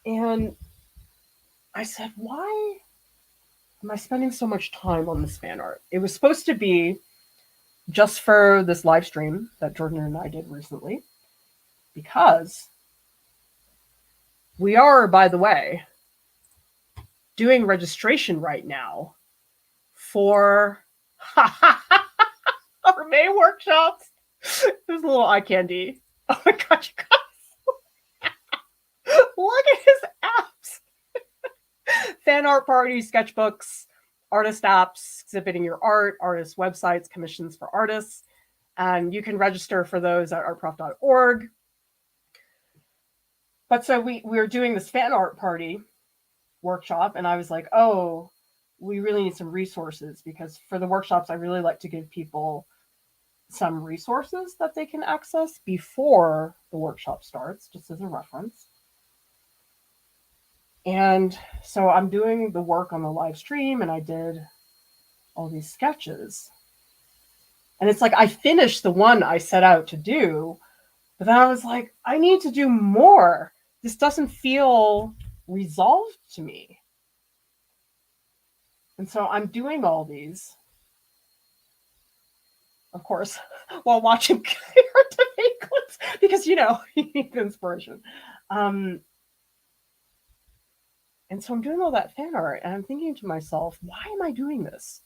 S1: And I said, why am I spending so much time on this fan art? It was supposed to be just for this live stream that Jordan and I did recently, because we are, by the way, doing registration right now for our May workshops. There's a little eye candy. Oh my god, you guys. Look at his apps. Fan art parties, sketchbooks, artist apps, exhibiting your art, artist websites, commissions for artists. And you can register for those at artprof.org. But so we were doing this fan art party workshop, and I was like, oh, we really need some resources, because for the workshops, I really like to give people some resources that they can access before the workshop starts, just as a reference. And so I'm doing the work on the live stream, and I did all these sketches. And it's like I finished the one I set out to do, but then I was like, I need to do more. This doesn't feel resolved to me. And so I'm doing all these, of course, while watching Art Tveit clips, because, you know, you need inspiration. And so I'm doing all that fan art, and I'm thinking to myself, why am I doing this?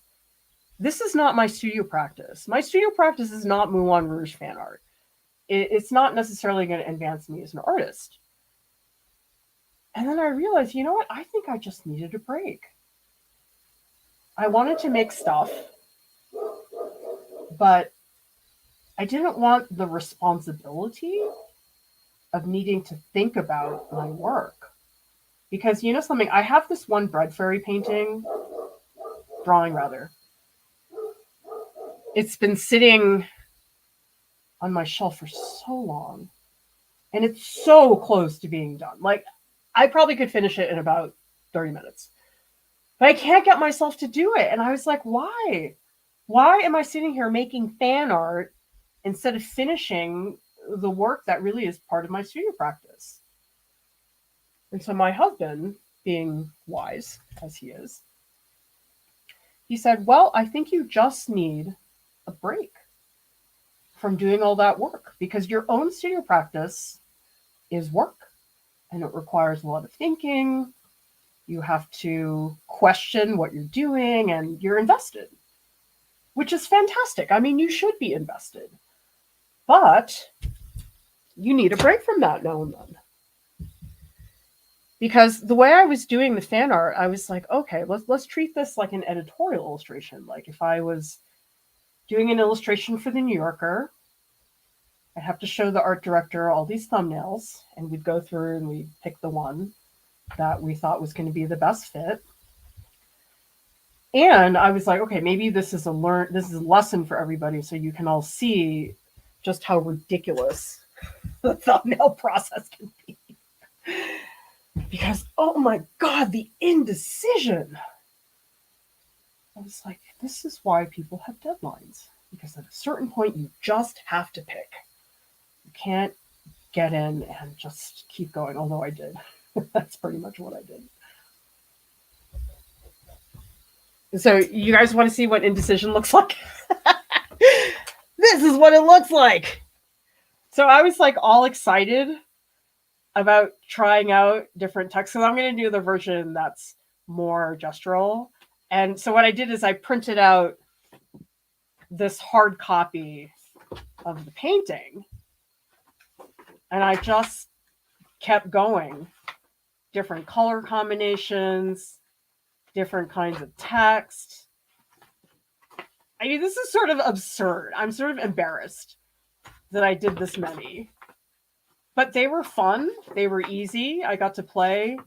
S1: This is not my studio practice. My studio practice is not Moulin Rouge fan art. It's not necessarily going to advance me as an artist. And then I realized, you know what? I think I just needed a break. I wanted to make stuff, but I didn't want the responsibility of needing to think about my work. Because, you know something, I have this one bread fairy drawing rather. it's been sitting on my shelf for so long, and it's so close to being done. Like, I probably could finish it in about 30 minutes, but I can't get myself to do it. And I was like, why? Why am I sitting here making fan art instead of finishing the work that really is part of my studio practice? And so my husband, being wise as he is, he said, well, I think you just need a break from doing all that work, because your own studio practice is work and it requires a lot of thinking. You have to question what you're doing and you're invested, which is fantastic. I mean, you should be invested, but you need a break from that now and then. Because the way I was doing the fan art, I was like, okay, let's treat this like an editorial illustration. Like if I was doing an illustration for the New Yorker, I'd have to show the art director all these thumbnails, and we'd go through and we'd pick the one that we thought was going to be the best fit. And I was like, okay, maybe this is a lesson for everybody, so you can all see just how ridiculous the thumbnail process can be. Because, oh my God, the indecision. I was like, this is why people have deadlines. Because at a certain point, you just have to pick. You can't get in and just keep going, although I did. That's pretty much what I did. So you guys want to see what indecision looks like? This is what it looks like. So I was like all excited about trying out different texts. So I'm going to do the version that's more gestural. And so what I did is I printed out this hard copy of the painting, and I just kept going. Different color combinations, different kinds of text. I mean, this is sort of absurd. I'm sort of embarrassed that I did this many. But they were fun. They were easy. I got to play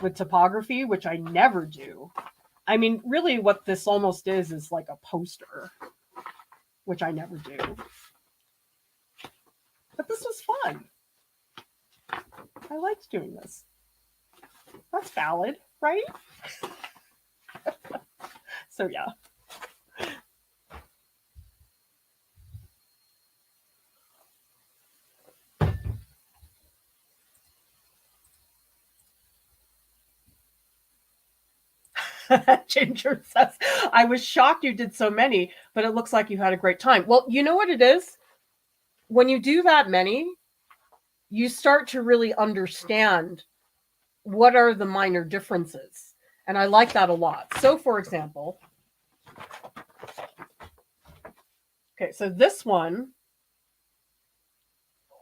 S1: with typography, which I never do. I mean, really what this almost is like a poster, which I never do. But this was fun. I liked doing this. That's valid, right? So yeah. Ginger says, I was shocked you did so many, but it looks like you had a great time. Well, you know what it is? When you do that many, you start to really understand what are the minor differences. And I like that a lot. So for example, okay, so this one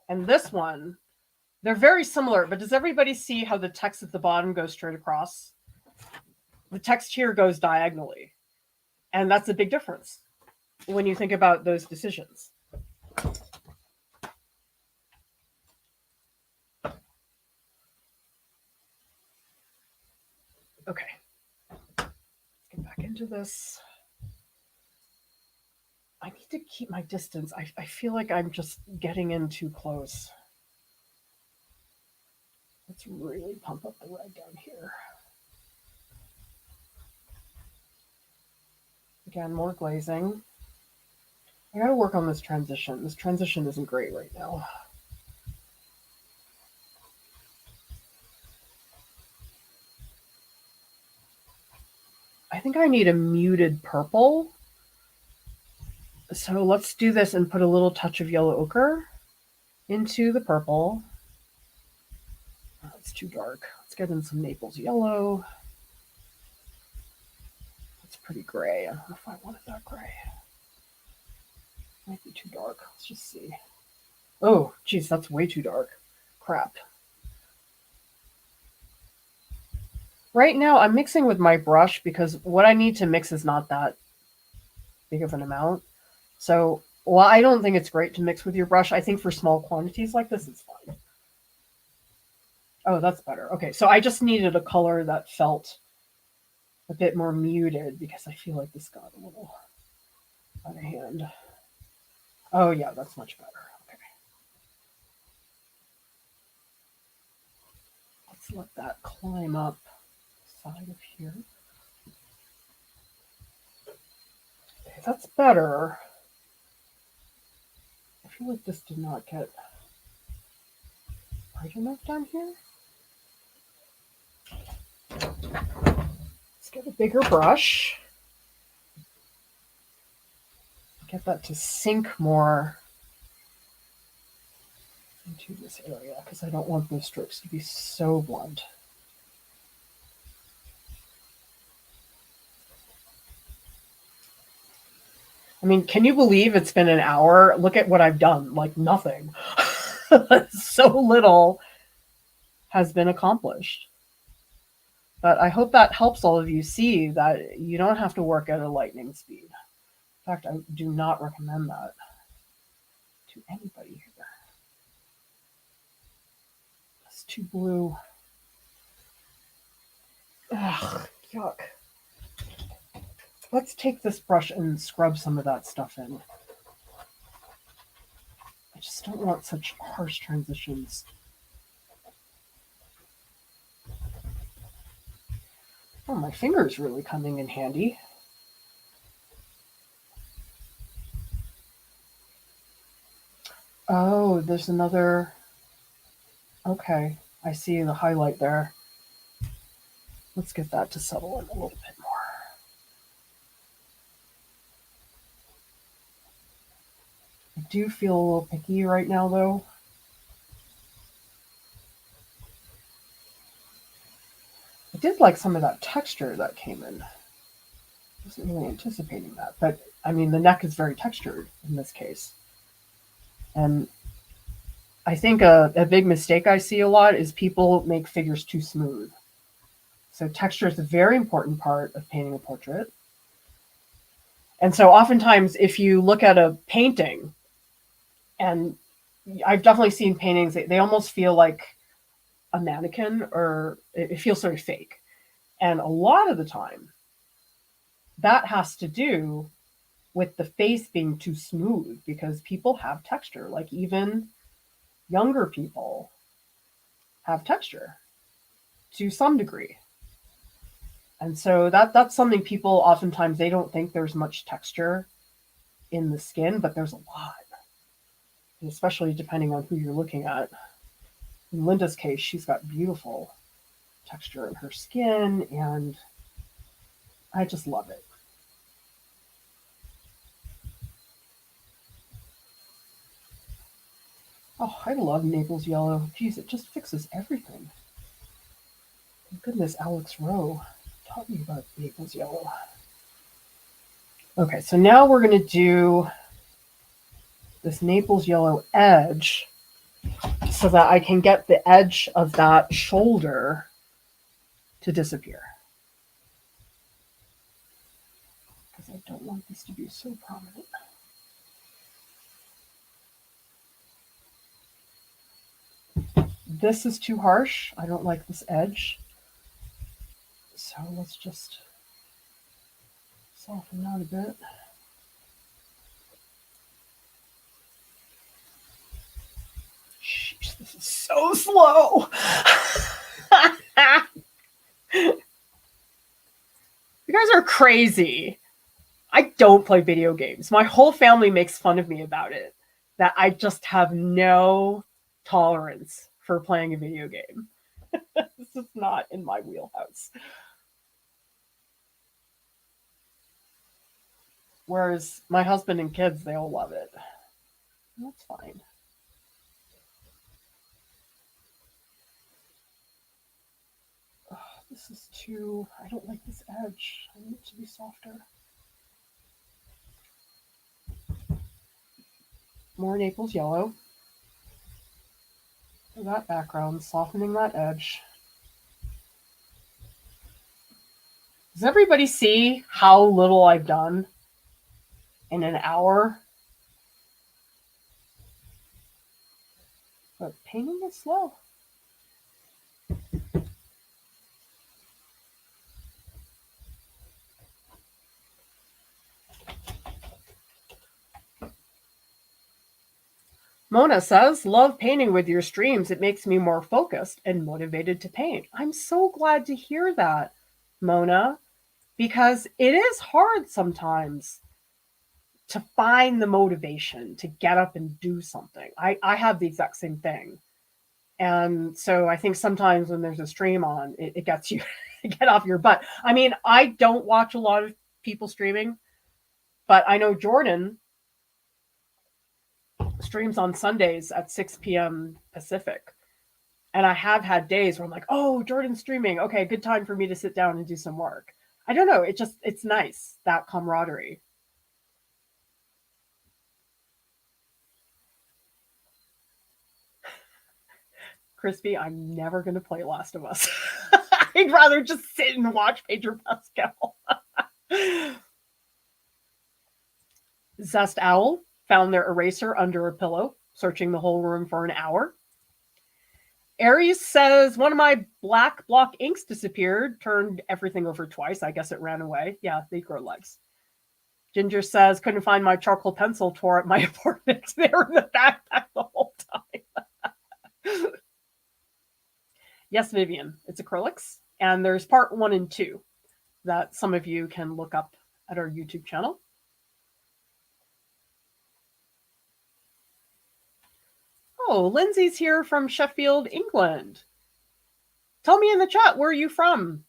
S1: and this one, they're very similar, but does everybody see how the text at the bottom goes straight across? The text here goes diagonally. And that's a big difference when you think about those decisions. Okay, let's get back into this. I need to keep my distance. I feel like I'm just getting in too close. Let's really pump up the red down here. Again, more glazing. I gotta work on this transition. This transition isn't great right now. I think I need a muted purple. So let's do this and put a little touch of yellow ochre into the purple. Oh, it's too dark. Let's get in some Naples yellow. That's pretty gray. I don't know if I wanted that gray. Might be too dark. Let's just see. Oh, geez, that's way too dark. Crap. Right now, I'm mixing with my brush because what I need to mix is not that big of an amount. So, while I don't think it's great to mix with your brush, I think for small quantities like this, it's fine. Oh, that's better. Okay, so I just needed a color that felt a bit more muted because I feel like this got a little out of hand. Oh yeah, that's much better. Okay. Let's let that climb up the side of here. Okay, that's better. I feel like this did not get bright enough down here. Let's get a bigger brush. Get that to sink more into this area because I don't want those strokes to be so blunt. I mean, can you believe it's been an hour? Look at what I've done, like nothing. So little has been accomplished. But I hope that helps all of you see that you don't have to work at a lightning speed. In fact, I do not recommend that to anybody here. It's too blue. Ugh, yuck. Let's take this brush and scrub some of that stuff in. I just don't want such harsh transitions. Oh, my finger's really coming in handy. Oh, there's another. Okay, I see the highlight there. Let's get that to settle in a little bit more. I do feel a little picky right now, though. I did like some of that texture that came in. I wasn't really anticipating that, but I mean, the neck is very textured in this case. And I think a big mistake I see a lot is people make figures too smooth. So texture is a very important part of painting a portrait. And so oftentimes if you look at a painting, and I've definitely seen paintings, they almost feel like a mannequin, or it feels sort of fake. And a lot of the time, that has to do with the face being too smooth because people have texture. Like even younger people have texture to some degree. And so that's something people oftentimes, they don't think there's much texture in the skin, but there's a lot. And especially depending on who you're looking at. In Linda's case, she's got beautiful texture in her skin, and I just love it. Oh, I love Naples yellow. Geez, it just fixes everything. Thank goodness Alex Rowe taught me about Naples yellow. Okay, so now we're going to do this Naples yellow edge so that I can get the edge of that shoulder to disappear. Because I don't want this to be so prominent. This is too harsh. I don't like this edge. So let's just soften that a bit. Sheesh, this is so slow. You guys are crazy. I don't play video games. My whole family makes fun of me about it, that I just have no tolerance for playing a video game. This is not in my wheelhouse. Whereas my husband and kids, they all love it. That's fine. Oh, this is too, I don't like this edge. I need it to be softer. More Naples yellow. For that background, softening that edge. Does everybody see how little I've done in an hour? But painting is slow. Mona says, love painting with your streams. It makes me more focused and motivated to paint. I'm so glad to hear that, Mona, because it is hard sometimes to find the motivation to get up and do something. I have the exact same thing. And so I think sometimes when there's a stream on, it gets you get off your butt. I mean, I don't watch a lot of people streaming, but I know Jordan streams on Sundays at 6 p.m. Pacific. And I have had days where I'm like, oh, Jordan's streaming. Okay, good time for me to sit down and do some work. I don't know. It's nice, that camaraderie. Crispy, I'm never going to play Last of Us. I'd rather just sit and watch Pedro Pascal. Zest Owl found their eraser under a pillow, searching the whole room for an hour. Aries says, one of my black block inks disappeared, turned everything over twice. I guess it ran away. Yeah, they grow legs. Ginger says, couldn't find my charcoal pencil, tore up my apartment. They were in the backpack the whole time. Yes, Vivian, it's acrylics. And there's part 1 and 2 that some of you can look up at our YouTube channel. Oh, Lindsay's here from Sheffield, England. Tell me in the chat, where are you from?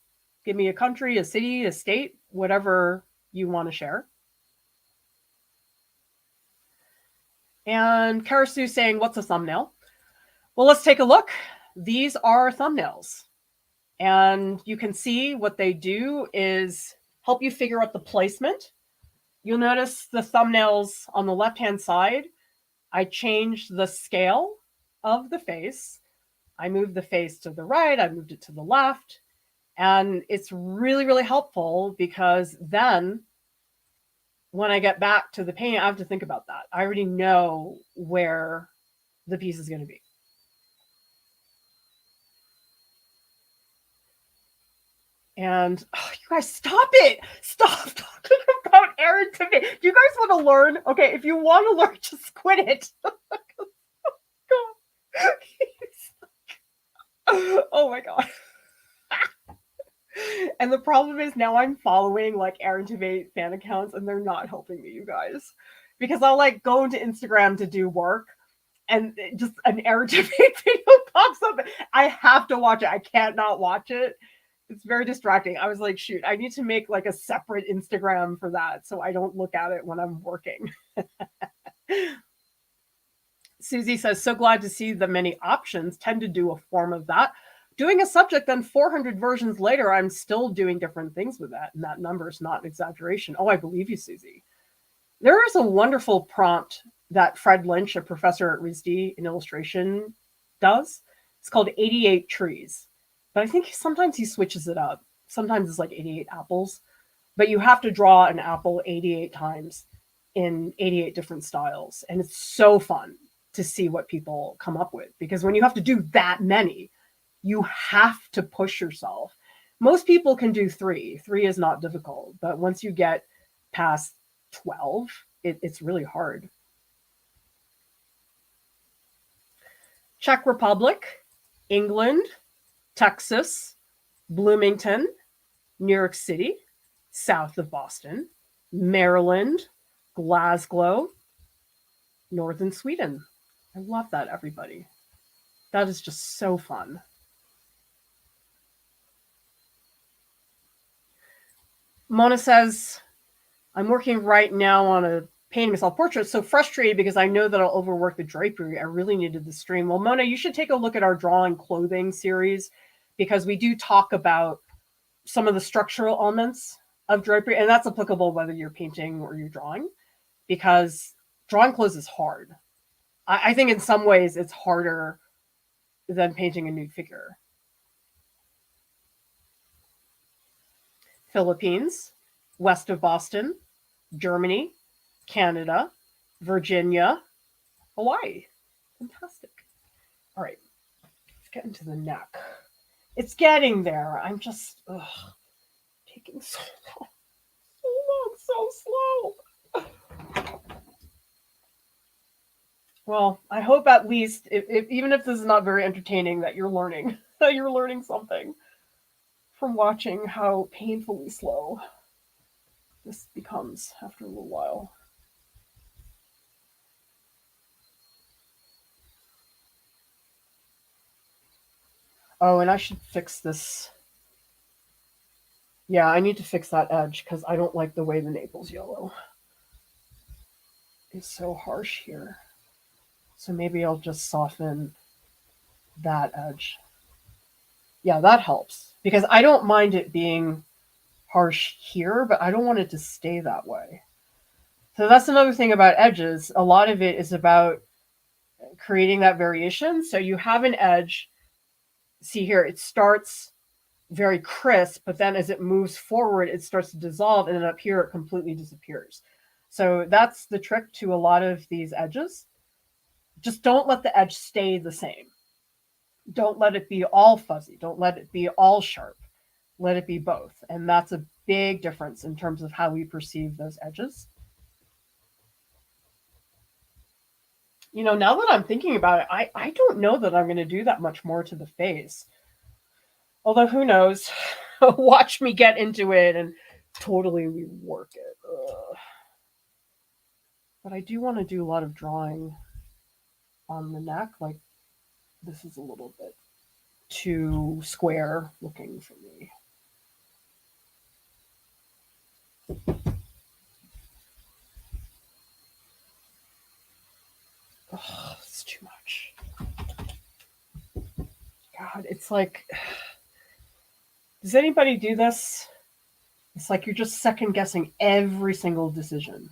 S1: Give me a country, a city, a state, whatever you want to share. And Karasu saying, what's a thumbnail? Well, let's take a look. These are thumbnails. And you can see what they do is help you figure out the placement. You'll notice the thumbnails on the left-hand side. I changed the scale of the face. I moved the face to the right. I moved it to the left. And it's really, really helpful because then when I get back to the painting, I have to think about that. I already know where the piece is going to be. And you guys, stop it. Stop talking about Aaron to me. Do you guys want to learn? Okay, if you want to learn, just quit it. Oh my God. And the problem is now I'm following like Aaron Tveit fan accounts and they're not helping me, you guys. Because I'll like go into Instagram to do work and just an Aaron Tveit video pops up. I have to watch it. I can't not watch it. It's very distracting. I was like, shoot, I need to make like a separate Instagram for that so I don't look at it when I'm working. Susie says, so glad to see the many options. Tend to do a form of that. Doing a subject, then 400 versions later, I'm still doing different things with that. And that number is not an exaggeration. Oh, I believe you, Susie. There is a wonderful prompt that Fred Lynch, a professor at RISD in illustration, does. It's called 88 trees. But I think sometimes he switches it up. Sometimes it's like 88 apples. But you have to draw an apple 88 times in 88 different styles. And it's so fun to see what people come up with. Because when you have to do that many, you have to push yourself. Most people can do 3. 3 is not difficult. But once you get past 12, it's really hard. Czech Republic, England, Texas, Bloomington, New York City, south of Boston, Maryland, Glasgow, northern Sweden. I love that, everybody. That is just so fun. Mona says, I'm working right now on a painting a self-portrait. So frustrated because I know that I'll overwork the drapery. I really needed the stream. Well, Mona, you should take a look at our drawing clothing series because we do talk about some of the structural elements of drapery, and that's applicable whether you're painting or you're drawing, because drawing clothes is hard. I think in some ways it's harder than painting a nude figure. Philippines, west of Boston, Germany, Canada, Virginia, Hawaii. Fantastic. All right, let's get into the neck. It's getting there. I'm just taking so long, so slow. Well, I hope at least, even if this is not very entertaining, that you're learning, that you're learning something from watching how painfully slow this becomes after a little while. Oh, and I should fix this. Yeah, I need to fix that edge because I don't like the way the Naples yellow is so harsh here. So maybe I'll just soften that edge. Yeah, that helps because I don't mind it being harsh here, but I don't want it to stay that way. So that's another thing about edges. A lot of it is about creating that variation. So you have an edge. See here, it starts very crisp, but then as it moves forward, it starts to dissolve, and then up here, it completely disappears. So that's the trick to a lot of these edges. Just don't let the edge stay the same. Don't let it be all fuzzy. Don't let it be all sharp. Let it be both. And that's a big difference in terms of how we perceive those edges. You know, now that I'm thinking about it, I don't know that I'm going to do that much more to the face. Although, who knows? Watch me get into it and totally rework it. Ugh. But I do want to do a lot of drawing on the neck. Like, this is a little bit too square looking for me. Oh, it's too much. God, it's like, does anybody do this? It's like you're just second guessing every single decision.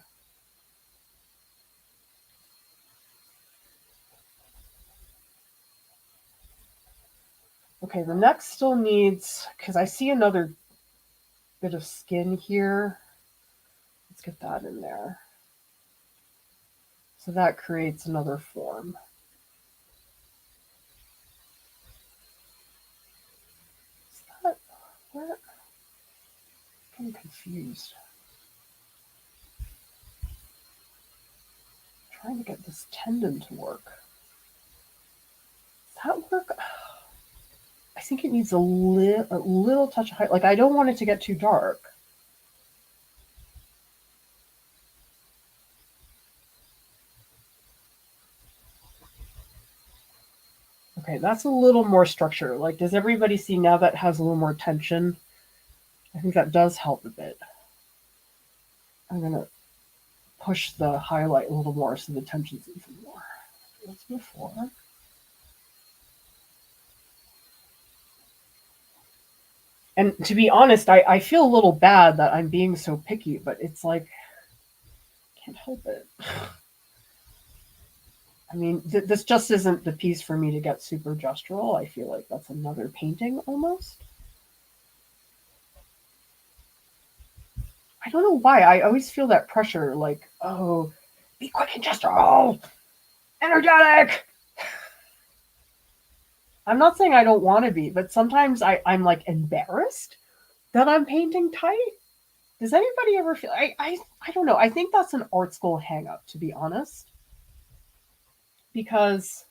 S1: Okay, the neck still needs, because I see another bit of skin here. Let's get that in there. So that creates another form. Is that where? I'm confused. I'm trying to get this tendon to work. Does that work? I think it needs a little touch of height. Like, I don't want it to get too dark. Okay, that's a little more structure. Like, does everybody see now that has a little more tension? I think that does help a bit. I'm going to push the highlight a little more so the tension's even more. That's before. And to be honest, I feel a little bad that I'm being so picky, but it's like, I can't help it. I mean, this just isn't the piece for me to get super gestural. I feel like that's another painting almost. I don't know why. I always feel that pressure, like, oh, be quick and gestural, energetic. I'm not saying I don't want to be, but sometimes I'm like embarrassed that I'm painting tight. Does anybody ever feel? I don't know. I think that's an art school hang up, to be honest, because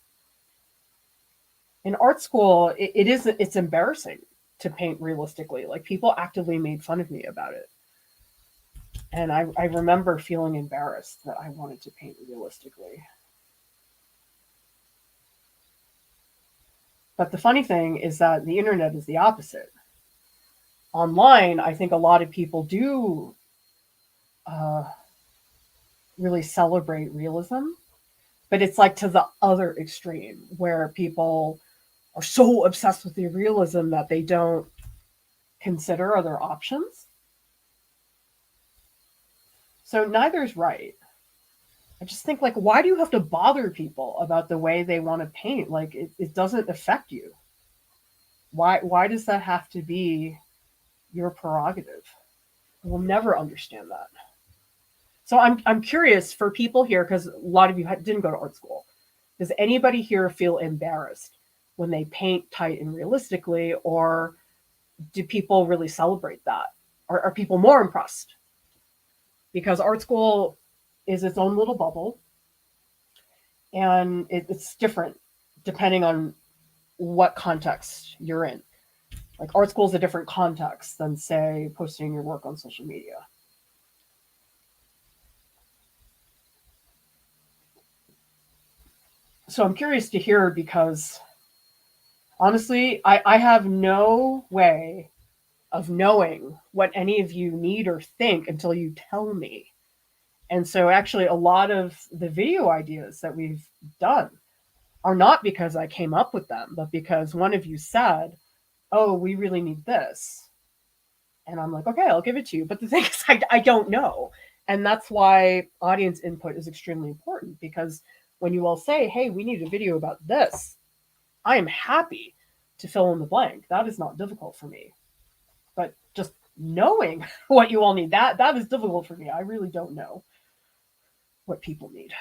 S1: in art school it's embarrassing to paint realistically. Like, people actively made fun of me about it, and I remember feeling embarrassed that I wanted to paint realistically. But the funny thing is that the internet is the opposite. Online, I think a lot of people do uh, really celebrate realism, but it's like to the other extreme where people are so obsessed with the realism that they don't consider other options. So neither is right. I just think, like, why do you have to bother people about the way they want to paint? Like, it doesn't affect you. Why does that have to be your prerogative? We'll never understand that. So I'm curious for people here, because a lot of you didn't go to art school. Does anybody here feel embarrassed when they paint tight and realistically, or do people really celebrate that? Or are people more impressed? Because art school is its own little bubble. And it's different depending on what context you're in. Like art school is a different context than, say, posting your work on social media. So I'm curious to hear, because honestly, I have no way of knowing what any of you need or think until you tell me. And so actually a lot of the video ideas that we've done are not because I came up with them, but because one of you said, oh, we really need this. And I'm like, okay, I'll give it to you. But the thing is, I don't know. And that's why audience input is extremely important, because when you all say, hey, we need a video about this, I am happy to fill in the blank. That is not difficult for me. But just knowing what you all need, that is difficult for me. I really don't know what people need.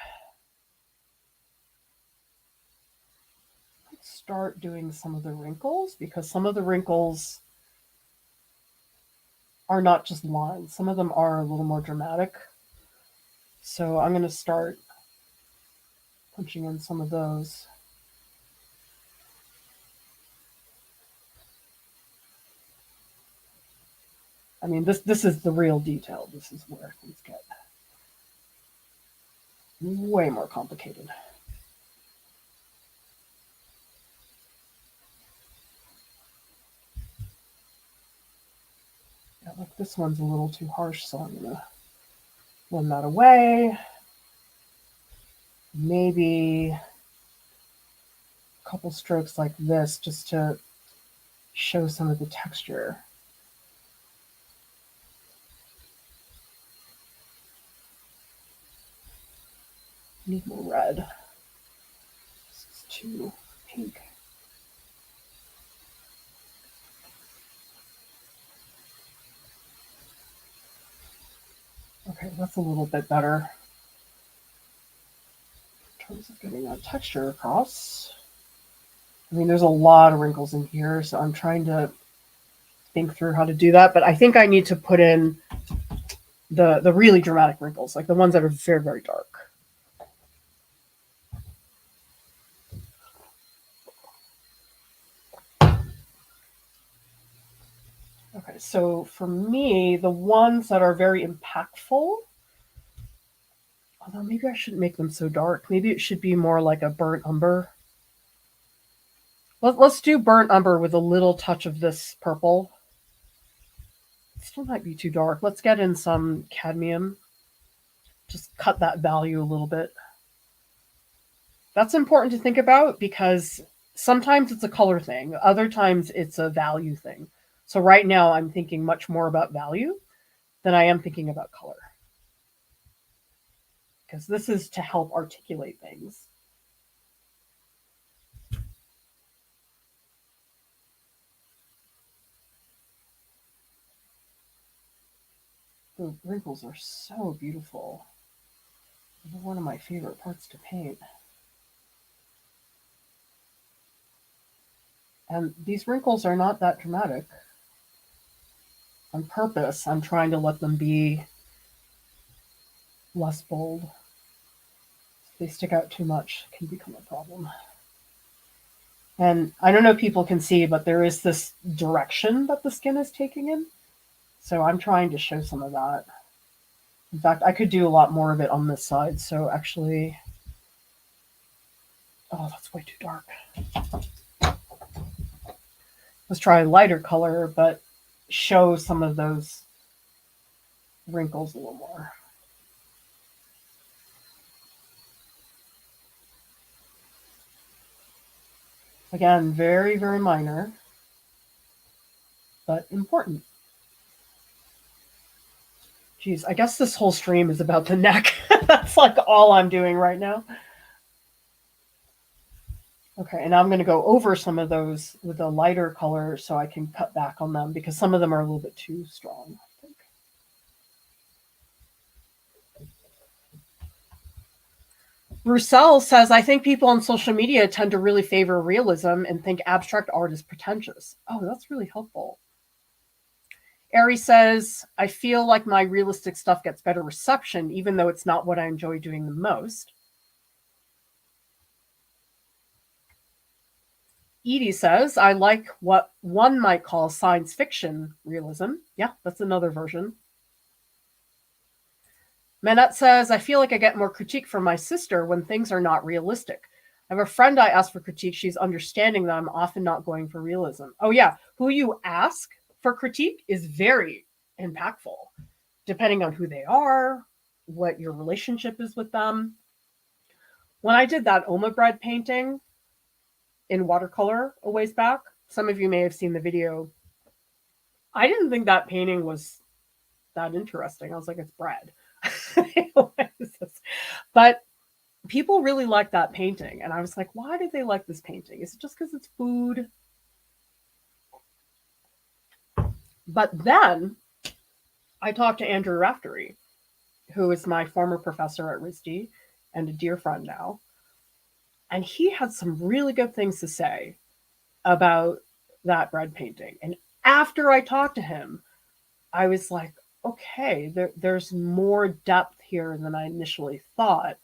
S1: Let's start doing some of the wrinkles, because some of the wrinkles are not just lines. Some of them are a little more dramatic. So I'm going to start punching in some of those. I mean, this is the real detail. This is where things get way more complicated. Yeah, look, this one's a little too harsh, so I'm going to blend that away. Maybe a couple strokes like this just to show some of the texture. Need more red. This is too pink. Okay, that's a little bit better in terms of getting that texture across. I mean, there's a lot of wrinkles in here, so I'm trying to think through how to do that. But I think I need to put in the really dramatic wrinkles, like the ones that are very, very dark. Okay, so for me, the ones that are very impactful, although maybe I shouldn't make them so dark. Maybe it should be more like a burnt umber. Let's do burnt umber with a little touch of this purple. It still might be too dark. Let's get in some cadmium. Just cut that value a little bit. That's important to think about, because sometimes it's a color thing. Other times it's a value thing. So right now I'm thinking much more about value than I am thinking about color, because this is to help articulate things. The wrinkles are so beautiful. They're one of my favorite parts to paint. And these wrinkles are not that dramatic. On purpose, I'm trying to let them be less bold. If they stick out too much, it can become a problem. And I don't know if people can see, but there is this direction that the skin is taking in. So I'm trying to show some of that. In fact, I could do a lot more of it on this side. So actually, oh, that's way too dark. Let's try a lighter color, but show some of those wrinkles a little more. Again, very, very minor, but important. Geez, I guess this whole stream is about the neck. That's like all I'm doing right now. Okay, and I'm going to go over some of those with a lighter color so I can cut back on them, because some of them are a little bit too strong, I think. Roussel says, I think people on social media tend to really favor realism and think abstract art is pretentious. Oh, that's really helpful. Ari says, I feel like my realistic stuff gets better reception, even though it's not what I enjoy doing the most. Edie says, I like what one might call science fiction realism. Yeah, that's another version. Manette says, I feel like I get more critique from my sister when things are not realistic. I have a friend I ask for critique. She's understanding that I'm often not going for realism. Oh, yeah. Who you ask for critique is very impactful, depending on who they are, what your relationship is with them. When I did that Oma bread painting in watercolor a ways back, some of you may have seen the video. I didn't think that painting was that interesting. I was like, it's bread. But people really like that painting. And I was like, why did they like this painting? Is it just because it's food? But then I talked to Andrew Raftery, who is my former professor at RISD and a dear friend now. And he had some really good things to say about that bread painting. And after I talked to him, I was like, okay, there's more depth here than I initially thought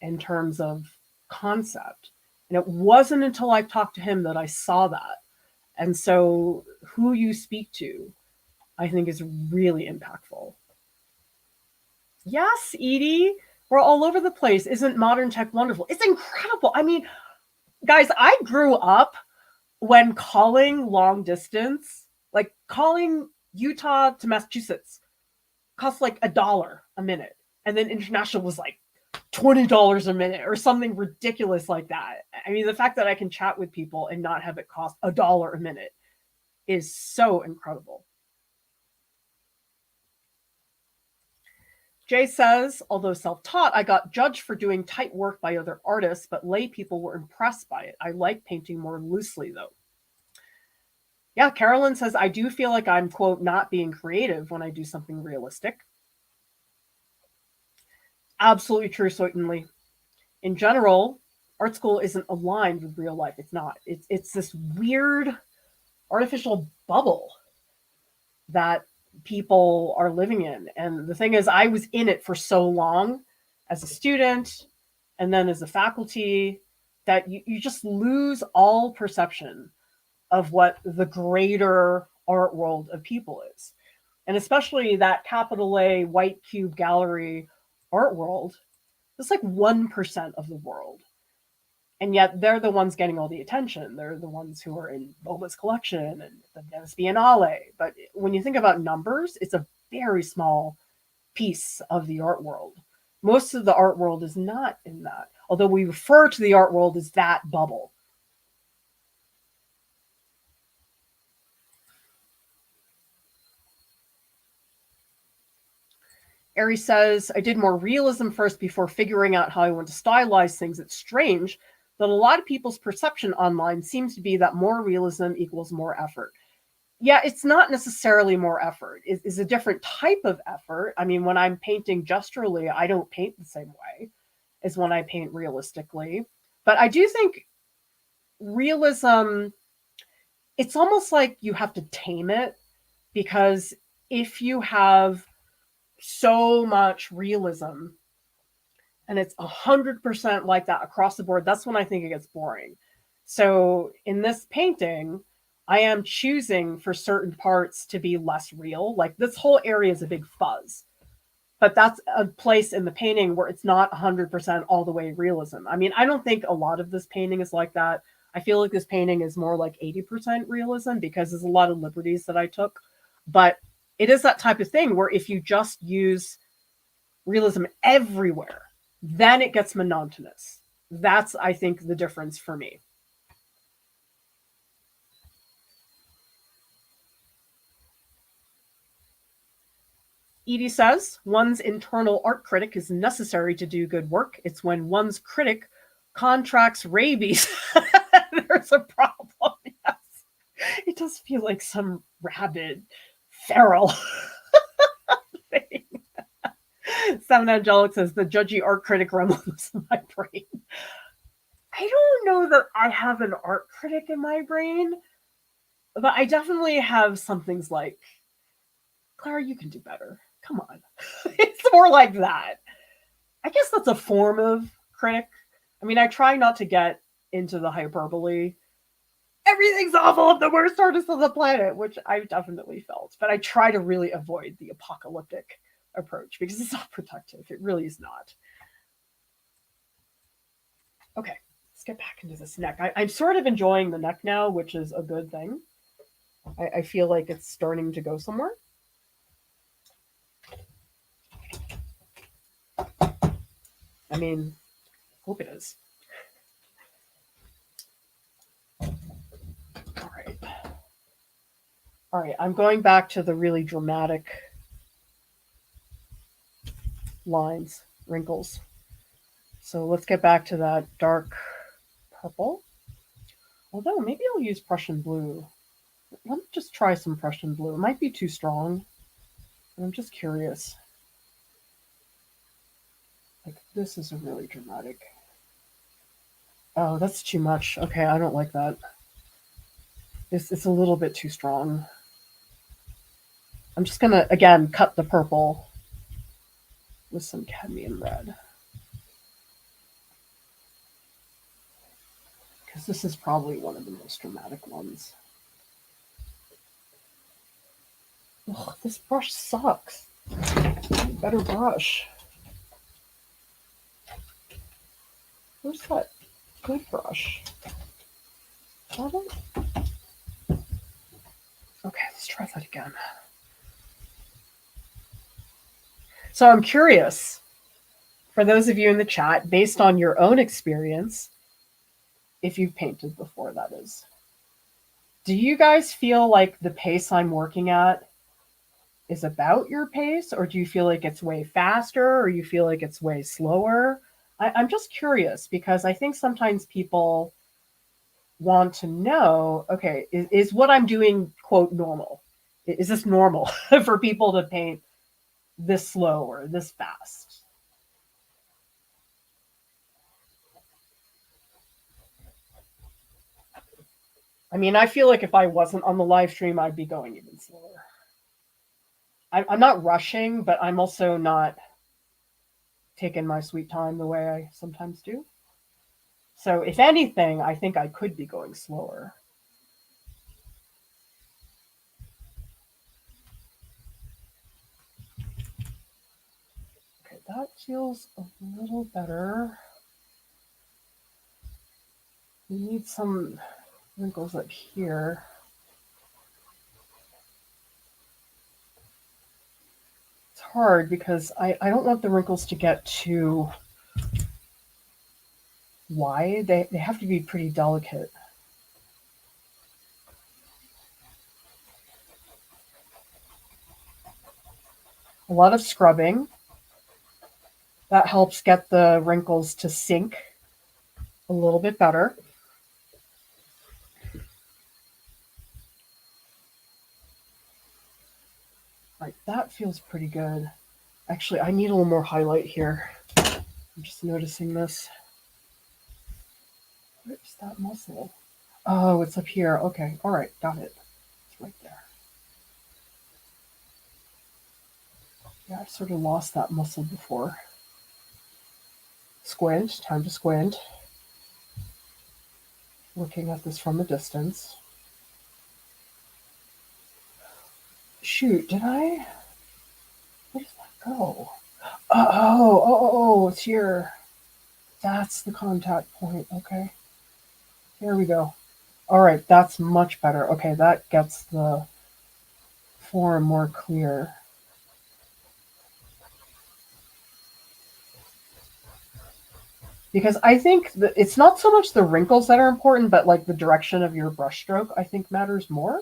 S1: in terms of concept. And it wasn't until I talked to him that I saw that. And so who you speak to, I think, is really impactful. Yes, Edie, we're all over the place. Isn't modern tech wonderful? It's incredible. I mean, guys, I grew up when calling long distance, like calling Utah to Massachusetts, cost like $1 a minute. And then international was like $20 a minute or something ridiculous like that. I mean, the fact that I can chat with people and not have it cost $1 a minute is so incredible. Jay says, although self-taught, I got judged for doing tight work by other artists, but lay people were impressed by it. I like painting more loosely, though. Yeah, Carolyn says, I do feel like I'm, quote, not being creative when I do something realistic. Absolutely true, certainly. In general, art school isn't aligned with real life. It's not. It's this weird artificial bubble that people are living in. And the thing is, I was in it for so long as a student and then as a faculty that you just lose all perception of what the greater art world of people is. And especially that capital A white cube gallery art world, it's like 1% of the world. And yet they're the ones getting all the attention. They're the ones who are in Boba's collection and the Venice Biennale. But when you think about numbers, it's a very small piece of the art world. Most of the art world is not in that, although we refer to the art world as that bubble. Ari says, I did more realism first before figuring out how I want to stylize things. It's strange that a lot of people's perception online seems to be that more realism equals more effort. Yeah, it's not necessarily more effort. It's a different type of effort. I mean, when I'm painting gesturally, I don't paint the same way as when I paint realistically. But I do think realism, it's almost like you have to tame it, because if you have so much realism and it's 100% like that across the board, that's when I think it gets boring. So in this painting, I am choosing for certain parts to be less real. Like this whole area is a big fuzz, but that's a place in the painting where it's not 100% all the way realism. I mean, I don't think a lot of this painting is like that. I feel like this painting is more like 80% realism because there's a lot of liberties that I took. But it is that type of thing where if you just use realism everywhere, then it gets monotonous. That's, I think, the difference for me. Edie says, one's internal art critic is necessary to do good work. It's when one's critic contracts rabies. There's a problem. Yes. It does feel like some rabid, feral thing. Seven Angelic says, the judgy art critic rumbles in my brain. I don't know that I have an art critic in my brain, but I definitely have some things like, Clara, you can do better. Come on. It's more like that. I guess that's a form of critic. I mean, I try not to get into the hyperbole, everything's awful. I'm the worst artist on the planet, which I've definitely felt. But I try to really avoid the apocalyptic approach because it's not productive. It really is not. Okay, let's get back into this neck. I'm sort of enjoying the neck now, which is a good thing. I feel like it's starting to go somewhere. I mean, hope it is. All right. All right, I'm going back to the really dramatic lines, wrinkles. So let's get back to that dark purple. Although maybe I'll use Prussian blue. Let me just try some Prussian blue. It might be too strong. I'm just curious. Like, this is a really dramatic. Oh, that's too much. Okay, I don't like that. It's a little bit too strong. I'm just gonna, again, cut the purple with some cadmium red. Because this is probably one of the most dramatic ones. Ugh, this brush sucks. Better brush. Where's that good brush? Got it? Okay, let's try that again. So I'm curious, for those of you in the chat, based on your own experience, if you've painted before, that is. Do you guys feel like the pace I'm working at is about your pace, or do you feel like it's way faster, or you feel like it's way slower? I'm just curious because I think sometimes people want to know, okay, is what I'm doing, quote, normal? Is this normal for people to paint this slow or this fast? I mean, I feel like if I wasn't on the live stream, I'd be going even slower. I'm not rushing, but I'm also not taking my sweet time the way I sometimes do. So if anything, I think I could be going slower. Okay, that feels a little better. We need some wrinkles up here. It's hard because I don't want the wrinkles to get too wide. They have to be pretty delicate. A lot of scrubbing. That helps get the wrinkles to sink a little bit better. Right, that feels pretty good. Actually, I need a little more highlight here. I'm just noticing this. Where's that muscle? Oh, it's up here. Okay, all right, got it. It's right there. Yeah, I sort of lost that muscle before. Squint, time to squint. Looking at this from a distance. Shoot, did I? Where does that go? Oh, it's here. That's the contact point. Okay. Here we go. All right, that's much better. Okay, that gets the form more clear. Because I think that it's not so much the wrinkles that are important, but like the direction of your brush stroke, I think matters more.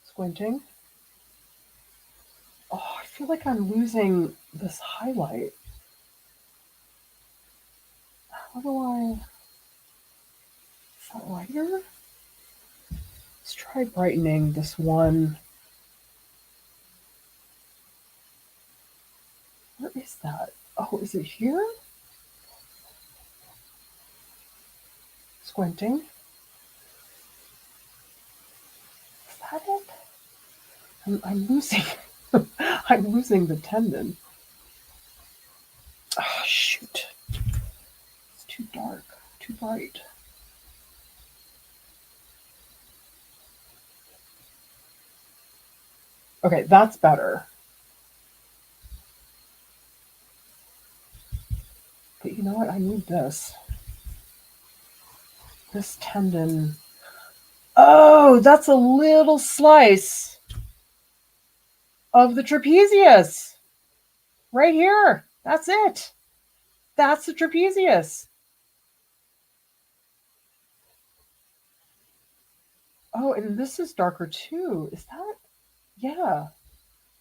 S1: Squinting. Oh, I feel like I'm losing this highlight. How do I... Is that lighter? Let's try brightening this one. Where is that? Oh, is it here? Squinting. Is that it? I'm losing. I'm losing the tendon. Oh, shoot. It's too dark, too bright. Okay, that's better. But you know what? I need this. This tendon. Oh, that's a little slice of the trapezius. Right here. That's it. That's the trapezius. Oh, and this is darker too. Is that? Yeah.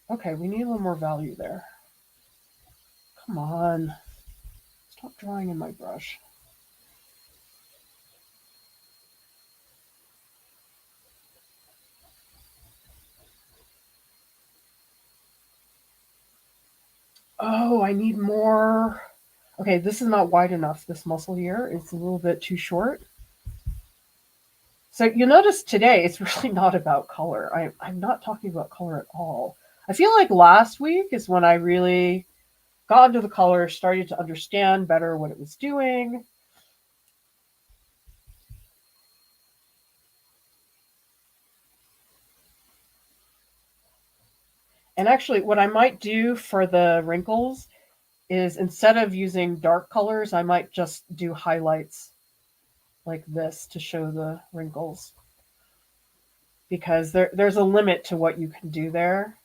S1: Okay, we need a little more value there. Come on. Stop drawing in my brush. Oh, I need more. Okay, this is not wide enough. This muscle here is a little bit too short. So you'll notice today it's really not about color. I'm not talking about color at all. I feel like last week is when I really got into the color, started to understand better what it was doing. And actually, what I might do for the wrinkles is instead of using dark colors, I might just do highlights like this to show the wrinkles. Because there's a limit to what you can do there.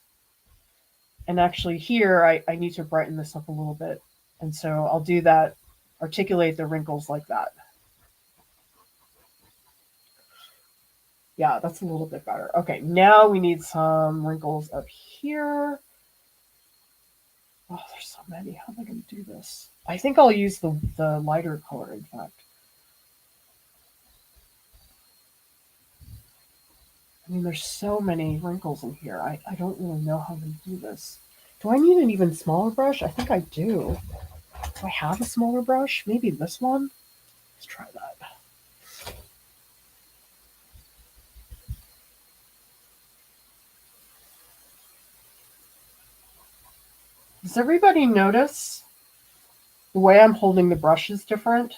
S1: And actually here, I need to brighten this up a little bit. And so I'll do that, articulate the wrinkles like that. Yeah, that's a little bit better. Okay, now we need some wrinkles up here. Oh, there's so many. How am I going to do this? I think I'll use the lighter color, in fact. I mean, there's so many wrinkles in here. I don't really know how to do this. Do I need an even smaller brush? I think I do. Do I have a smaller brush? Maybe this one? Let's try that. Does everybody notice the way I'm holding the brush is different?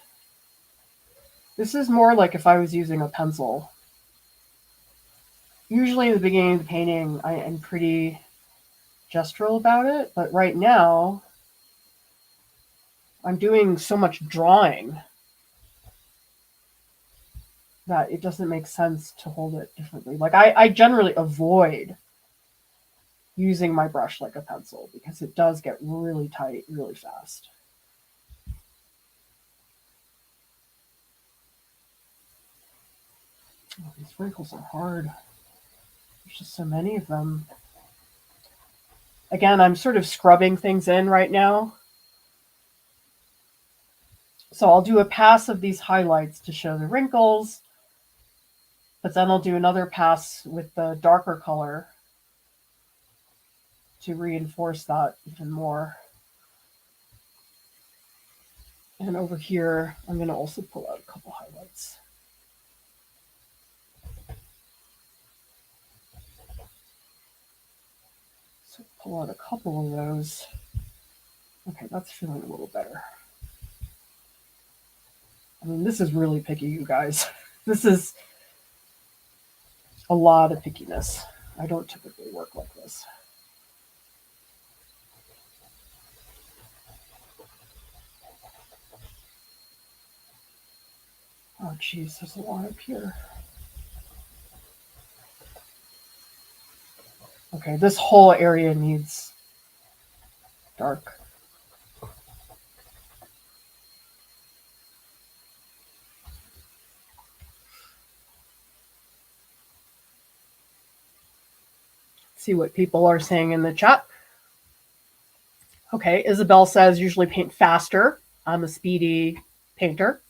S1: This is more like if I was using a pencil. Usually in the beginning of the painting, I am pretty gestural about it, but right now, I'm doing so much drawing that it doesn't make sense to hold it differently. Like I generally avoid using my brush like a pencil because it does get really tight really fast. Oh, these wrinkles are hard. There's just so many of them. Again, I'm sort of scrubbing things in right now. So I'll do a pass of these highlights to show the wrinkles, but then I'll do another pass with the darker color to reinforce that even more. And over here, I'm going to also pull out a couple highlights. So pull out a couple of those. Okay, that's feeling a little better. I mean, this is really picky, you guys. This is a lot of pickiness. I don't typically work like this. Oh, geez, there's a lot up here. Okay, this whole area needs dark. See what people are saying in the chat. Okay, Isabel says usually paint faster. I'm a speedy painter.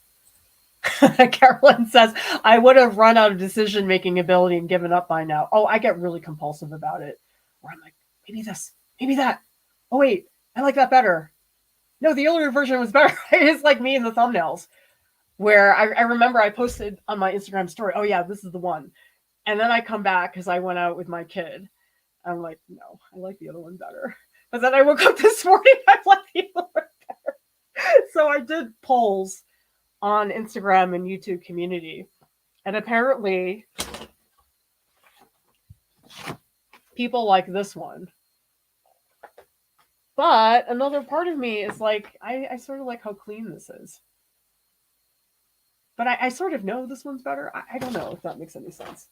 S1: Carolyn says I would have run out of decision-making ability and given up by now. Oh, I get really compulsive about it. Where I'm like, maybe this, maybe that. Oh wait, I like that better. No, the earlier version was better. It's like me in the thumbnails, where I remember I posted on my Instagram story, oh yeah, this is the one. And then I come back because I went out with my kid I'm like, no, I like the other one better. But then I woke up this morning, I like the other one better. So I did polls on Instagram and YouTube community. And apparently people like this one. But another part of me is like, I sort of like how clean this is. But I sort of know this one's better. I don't know if that makes any sense.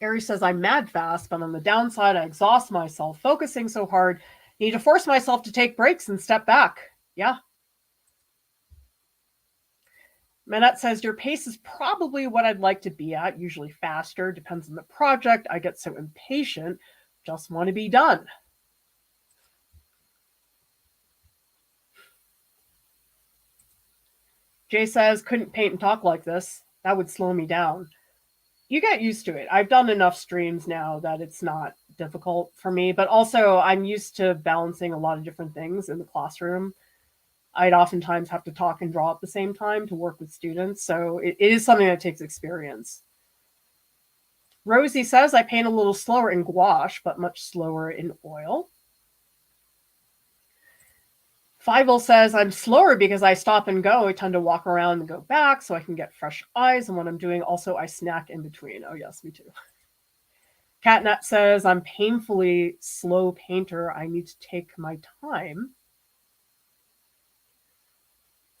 S1: Aries says, I'm mad fast, but on the downside, I exhaust myself focusing so hard. Need to force myself to take breaks and step back. Yeah. Manette says, your pace is probably what I'd like to be at, usually faster, depends on the project. I get so impatient, just want to be done. Jay says, couldn't paint and talk like this. That would slow me down. You get used to it. I've done enough streams now that it's not difficult for me, but also I'm used to balancing a lot of different things in the classroom. I'd oftentimes have to talk and draw at the same time to work with students. So it is something that takes experience. Rosie says, I paint a little slower in gouache, but much slower in oil. Fievel says, I'm slower because I stop and go. I tend to walk around and go back so I can get fresh eyes. And what I'm doing, also, I snack in between. Oh, yes, me too. Catnut says, I'm painfully slow painter. I need to take my time.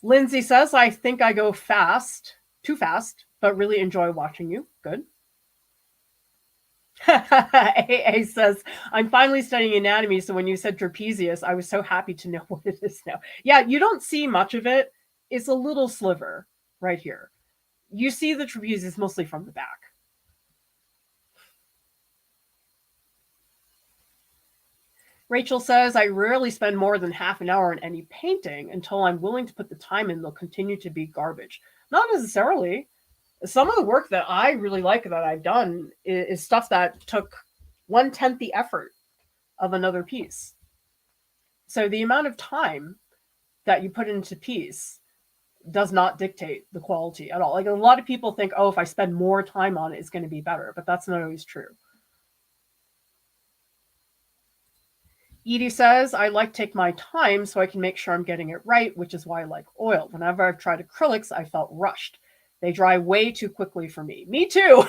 S1: Lindsay says, I think I go fast, too fast, but really enjoy watching you. Good. AA says, I'm finally studying anatomy, so when you said trapezius, I was so happy to know what it is now. Yeah, you don't see much of it. It's a little sliver right here. You see the trapezius mostly from the back. Rachel says, I rarely spend more than half an hour on any painting. Until I'm willing to put the time in, they'll continue to be garbage. Not necessarily. Some of the work that I really like that I've done is stuff that took 1/10 the effort of another piece. So the amount of time that you put into piece does not dictate the quality at all. Like a lot of people think, oh, if I spend more time on it, it's going to be better, but that's not always true. Edie says, I like to take my time so I can make sure I'm getting it right, which is why I like oil. Whenever I've tried acrylics, I felt rushed. They dry way too quickly for me. Me too.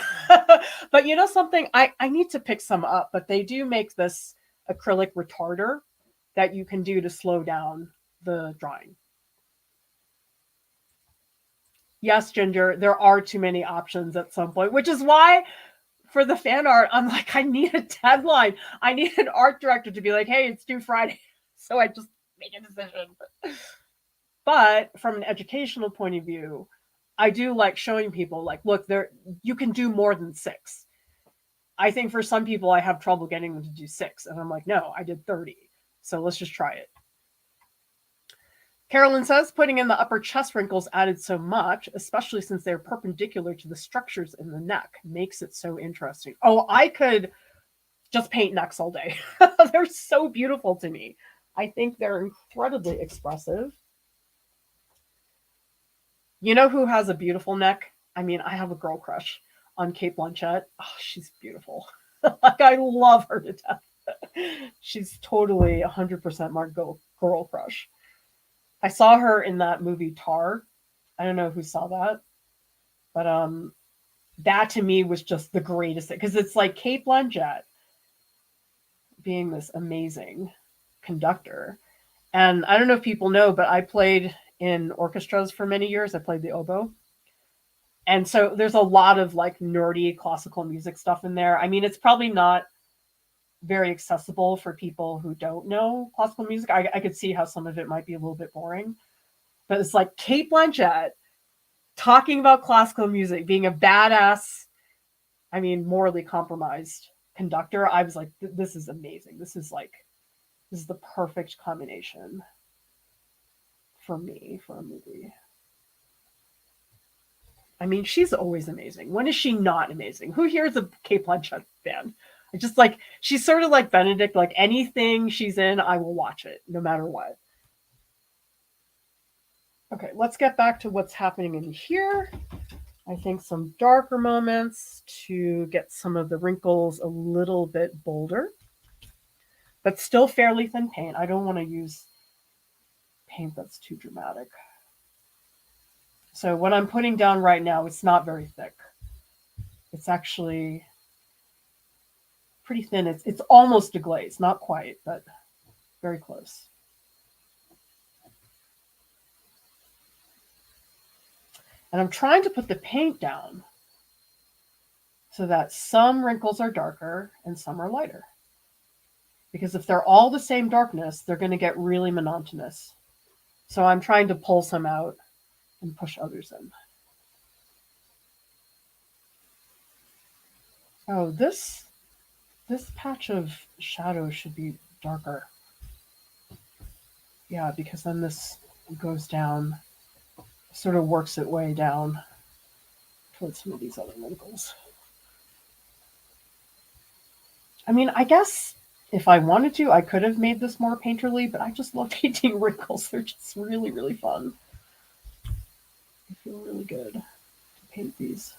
S1: But you know something? I need to pick some up, but they do make this acrylic retarder that you can do to slow down the drying. Yes, Ginger, there are too many options at some point, which is why for the fan art, I'm like, I need a deadline. I need an art director to be like, hey, it's due Friday. So I just make a decision. But from an educational point of view, I do like showing people like, look, you can do more than 6. I think for some people, I have trouble getting them to do 6. And I'm like, no, I did 30. So let's just try it. Carolyn says, putting in the upper chest wrinkles added so much, especially since they're perpendicular to the structures in the neck. Makes it so interesting. Oh, I could just paint necks all day. They're so beautiful to me. I think they're incredibly expressive. You know who has a beautiful neck? I mean, I have a girl crush on Cate Blanchett. Oh, she's beautiful. Like, I love her to death. She's totally 100% my girl crush. I saw her in that movie Tar. I don't know who saw that, but that to me was just the greatest thing because it's like Cate Blanchett being this amazing conductor. And I don't know if people know, but I played in orchestras for many years. I played the oboe. And so there's a lot of like nerdy classical music stuff in there. I mean, it's probably not very accessible for people who don't know classical music. I could see how some of it might be a little bit boring, but it's like Cate Blanchett talking about classical music, being a badass, I mean, morally compromised conductor. I was like, this is amazing. This is the perfect combination for me for a movie. I mean, she's always amazing. When is she not amazing? Who here is a Cate Blanchett fan? Just like, she's sort of like Benedict, like anything she's in, I will watch it no matter what. Okay, let's get back to what's happening in here. I think some darker moments to get some of the wrinkles a little bit bolder, but still fairly thin paint. I don't want to use paint that's too dramatic. So what I'm putting down right now, it's not very thick. It's actually pretty thin. It's almost a glaze, not quite, but very close. And I'm trying to put the paint down so that some wrinkles are darker and some are lighter. Because if they're all the same darkness, they're going to get really monotonous. So I'm trying to pull some out and push others in. Oh, this patch of shadow should be darker. Yeah, because then this goes down, sort of works its way down towards some of these other wrinkles. I mean, I guess if I wanted to, I could have made this more painterly, but I just love painting wrinkles. They're just really, really fun. I feel really good to paint these.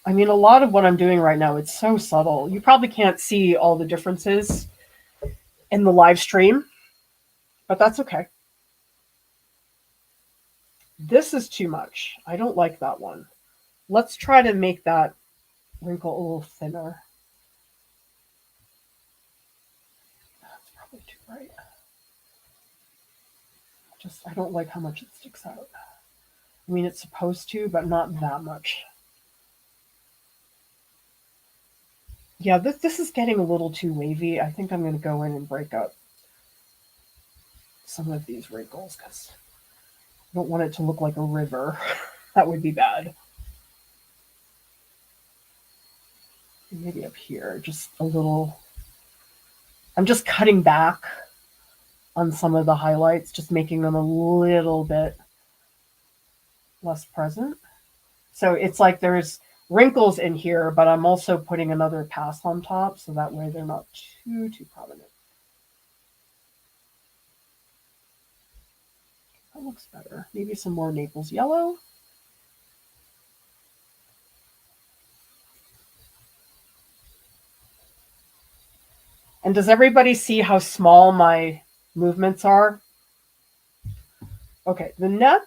S1: I mean, a lot of what I'm doing right now, it's so subtle. You probably can't see all the differences in the live stream, but that's okay. This is too much. I don't like that one. Let's try to make that wrinkle a little thinner. That's probably too bright. I don't like how much it sticks out. I mean, it's supposed to, but not that much. Yeah, this is getting a little too wavy. I think I'm going to go in and break up some of these wrinkles because I don't want it to look like a river. That would be bad. Maybe up here, just a little. I'm just cutting back on some of the highlights, just making them a little bit less present. So it's like there's wrinkles in here, but I'm also putting another pass on top, so that way they're not too prominent. That looks better. Maybe some more Naples yellow. And does everybody see how small my movements are? Okay, the neck.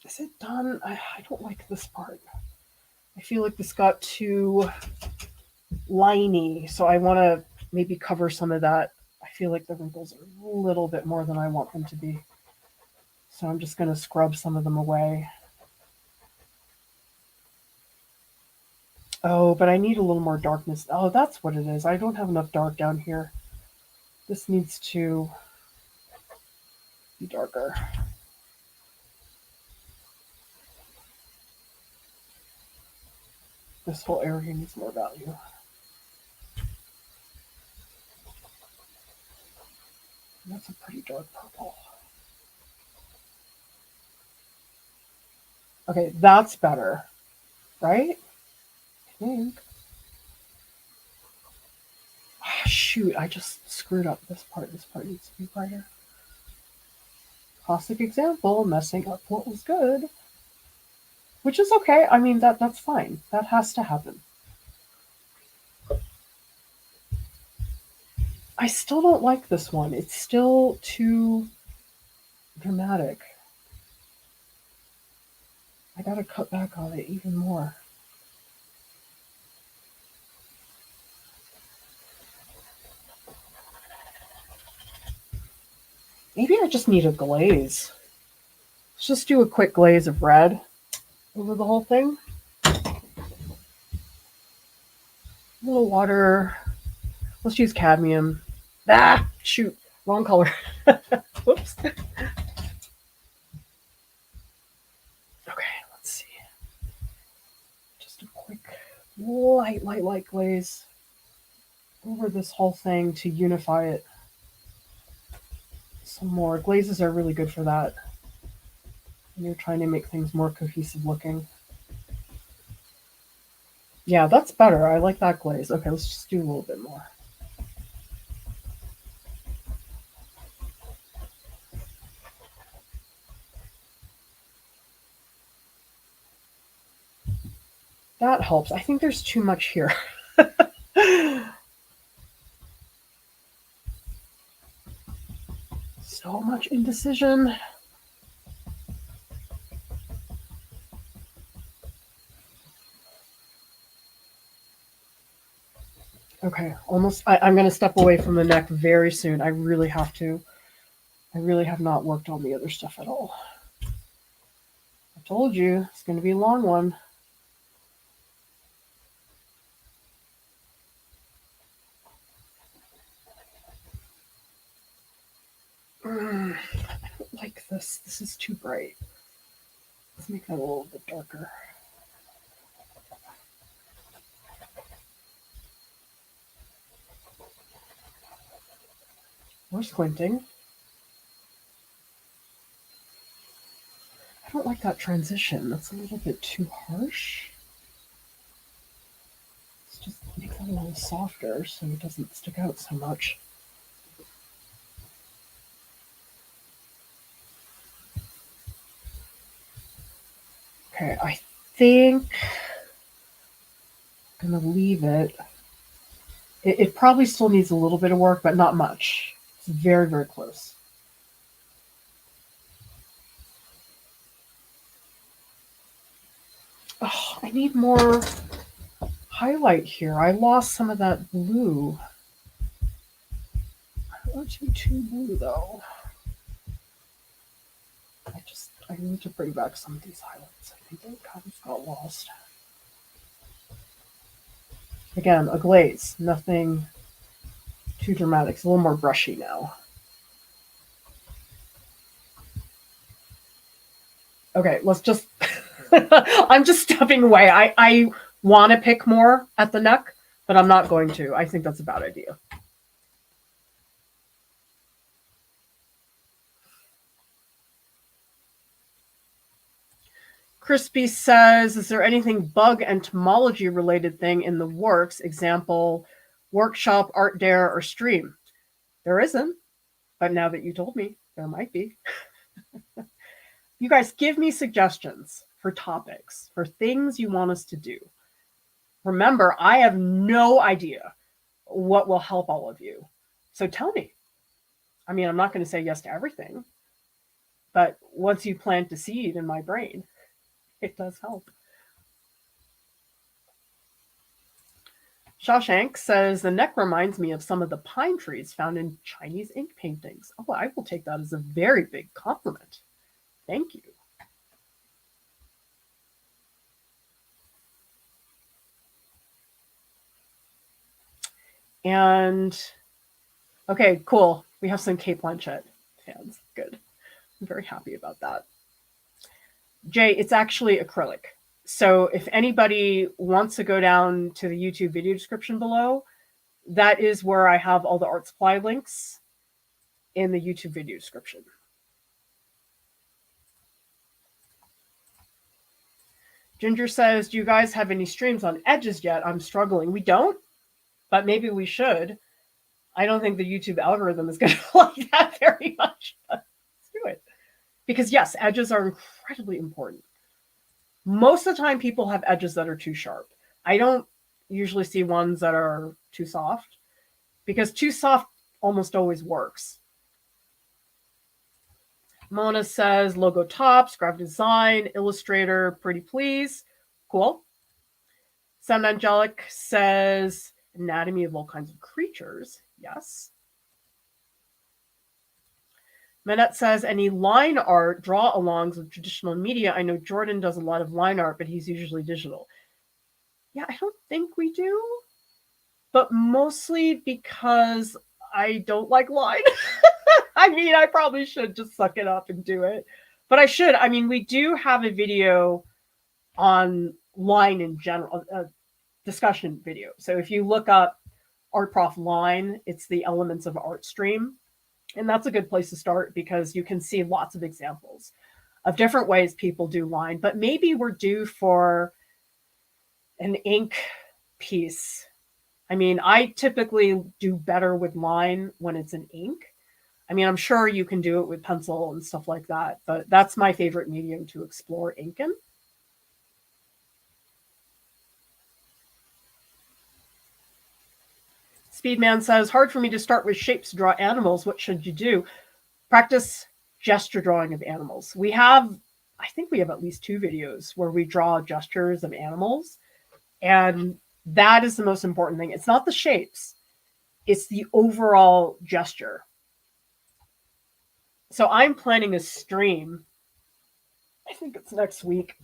S1: Is it done? I don't like this part. I feel like this got too liney, so I want to maybe cover some of that. I feel like the wrinkles are a little bit more than I want them to be. So I'm just going to scrub some of them away. Oh, but I need a little more darkness. Oh, that's what it is. I don't have enough dark down here. This needs to be darker. This whole area needs more value. And that's a pretty dark purple. Okay, that's better, right? I think. Oh, shoot, I just screwed up this part. This part needs to be brighter. Classic example, messing up what was good. Which is okay. I mean, that's fine. That has to happen. I still don't like this one. It's still too dramatic. I gotta cut back on it even more. Maybe I just need a glaze. Let's just do a quick glaze of red over the whole thing. A little water. Let's use cadmium. Ah, shoot, wrong color. Whoops. Okay, let's see. Just a quick light glaze over this whole thing to unify it. Some more. Glazes are really good for that. And you're trying to make things more cohesive looking. Yeah, that's better. I like that glaze. Okay, let's just do a little bit more. That helps. I think there's too much here. So much indecision. Okay, almost. I'm going to step away from the neck very soon. I really have to. I really have not worked on the other stuff at all. I told you, it's going to be a long one. I don't like this. This is too bright. Let's make that a little bit darker. We're squinting. I don't like that transition. That's a little bit too harsh. Let's just make that a little softer so it doesn't stick out so much. Okay, I think I'm gonna leave it. It probably still needs a little bit of work, but not much. It's very, very close. Oh, I need more highlight here. I lost some of that blue. I don't want to be too blue though. I need to bring back some of these highlights. I think they kind of got lost. Again, a glaze, nothing too dramatic. It's a little more brushy now. Okay, let's just, I'm just stepping away. I want to pick more at the neck, but I'm not going to. I think that's a bad idea. Crispy says, is there anything bug entomology related thing in the works? Example, workshop, art dare, or stream? There isn't, but now that you told me, there might be. You guys give me suggestions for topics, for things you want us to do. Remember, I have no idea what will help all of you. So tell me. I mean, I'm not going to say yes to everything, but once you plant a seed in my brain, it does help. Shawshank says, the neck reminds me of some of the pine trees found in Chinese ink paintings. Oh, I will take that as a very big compliment. Thank you. And, okay, cool. We have some Kate Blanchett fans. Good. I'm very happy about that. Jay, it's actually acrylic. So if anybody wants to go down to the YouTube video description below, that is where I have all the art supply links in the YouTube video description. Ginger says, do you guys have any streams on edges yet? I'm struggling. We don't, but maybe we should. I don't think the YouTube algorithm is going to like that very much, but let's do it. Because yes, edges are incredibly important. Most of the time, people have edges that are too sharp. I don't usually see ones that are too soft, because too soft almost always works. Mona says, logo tops, graphic design, illustrator, pretty please. Cool. Sound Angelic says, anatomy of all kinds of creatures. Yes. Manette says, any line art, draw alongs with traditional media? I know Jordan does a lot of line art, but he's usually digital. Yeah, I don't think we do, but mostly because I don't like line. I mean, I probably should just suck it up and do it, but I should. I mean, we do have a video on line in general, a discussion video. So if you look up Art Prof Line, it's the Elements of Art stream. And that's a good place to start because you can see lots of examples of different ways people do line. But maybe we're due for an ink piece. I mean, I typically do better with line when it's an ink. I mean, I'm sure you can do it with pencil and stuff like that, but that's my favorite medium to explore ink in. Speedman says, hard for me to start with shapes to draw animals. What should you do? Practice gesture drawing of animals. I think we have at least 2 videos where we draw gestures of animals. And that is the most important thing. It's not the shapes, it's the overall gesture. So I'm planning a stream, I think it's next week,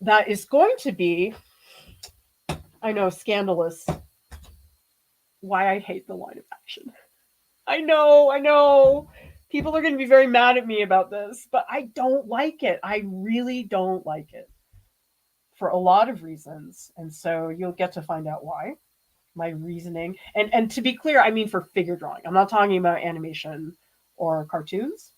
S1: that is going to be, I know, scandalous, why I hate the line of action. I know. People are going to be very mad at me about this, but I don't like it. I really don't like it for a lot of reasons. And so you'll get to find out why. My reasoning. And to be clear, I mean for figure drawing. I'm not talking about animation or cartoons.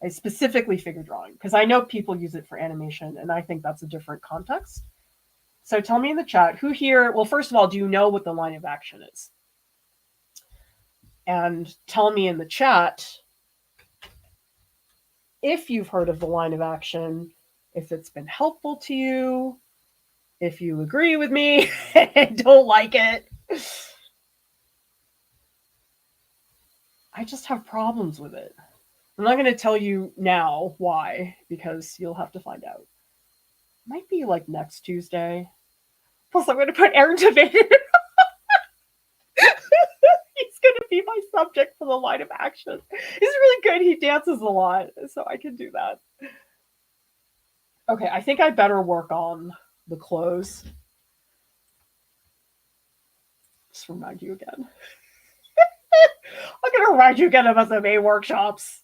S1: I specifically figure drawing because I know people use it for animation and I think that's a different context. So tell me in the chat who here, well, first of all, do you know what the line of action is? And tell me in the chat if you've heard of the line of action, if it's been helpful to you, if you agree with me and don't like it. I just have problems with it. I'm not going to tell you now why, because you'll have to find out. Might be like next Tuesday. Plus, I'm going to put Aaron Devader. He's going to be my subject for the line of action. He's really good. He dances a lot, so I can do that. Okay, I think I better work on the clothes. Just remind you again. I'm going to remind you again about the May workshops.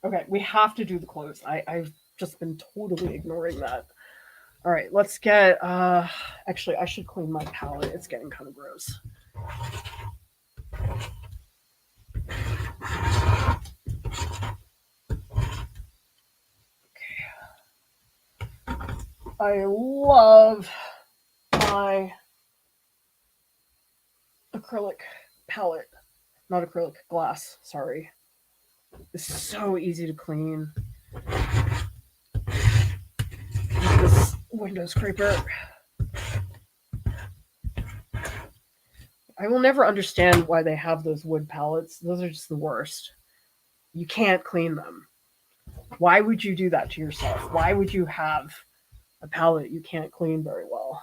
S1: Okay, we have to do the clothes. I've just been totally ignoring that. All right, let's get, actually, I should clean my palette. It's getting kind of gross. I love my acrylic palette. Not acrylic, glass, sorry. It's so easy to clean. This window scraper. I will never understand why they have those wood palettes. Those are just the worst. You can't clean them. Why would you do that to yourself? Why would you have a palette you can't clean very well?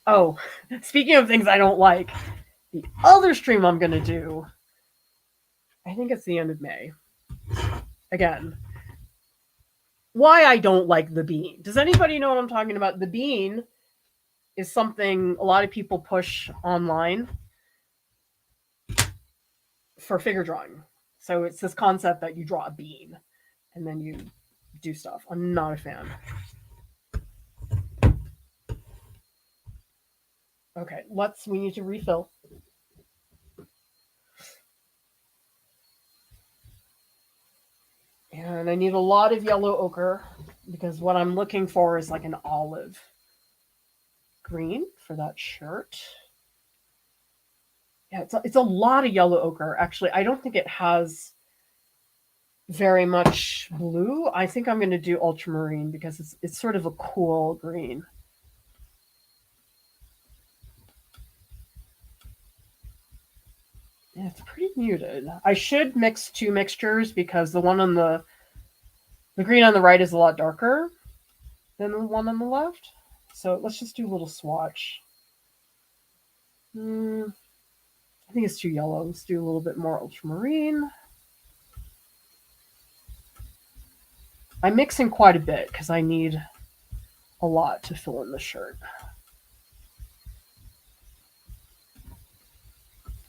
S1: Oh, speaking of things I don't like, the other stream I'm going to do, I think it's the end of May. Again, why I don't like the bean. Does anybody know what I'm talking about? The bean is something a lot of people push online for figure drawing. So it's this concept that you draw a bean and then you do stuff. I'm not a fan. Okay, we need to refill. And I need a lot of yellow ochre because what I'm looking for is like an olive green for that shirt. Yeah, it's a lot of yellow ochre. Actually, I don't think it has very much blue. I think I'm going to do ultramarine because it's sort of a cool green. Yeah, it's pretty muted. I should mix 2 mixtures because the one on the green on the right is a lot darker than the one on the left. So let's just do a little swatch. I think it's too yellow. Let's do a little bit more ultramarine. I'm mixing quite a bit because I need a lot to fill in the shirt.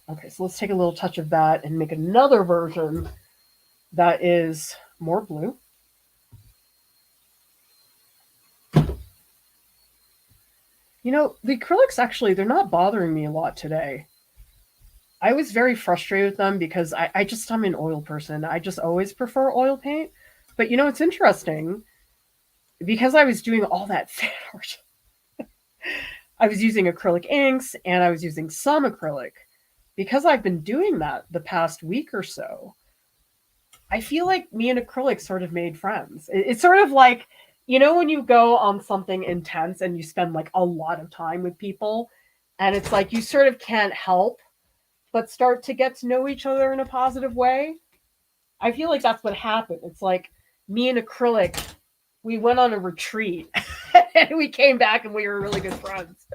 S1: Okay, so let's take a little touch of that and make another version that is more blue. You know, the acrylics actually, they're not bothering me a lot today. I was very frustrated with them because I'm an oil person. I just always prefer oil paint. But you know, it's interesting because I was doing all that fan art. I was using acrylic inks and I was using some acrylic. Because I've been doing that the past week or so, I feel like me and acrylic sort of made friends. It's sort of like, you know, when you go on something intense and you spend like a lot of time with people, and it's like you sort of can't help but start to get to know each other in a positive way. I feel like that's what happened. It's like me and acrylic, we went on a retreat and we came back and we were really good friends.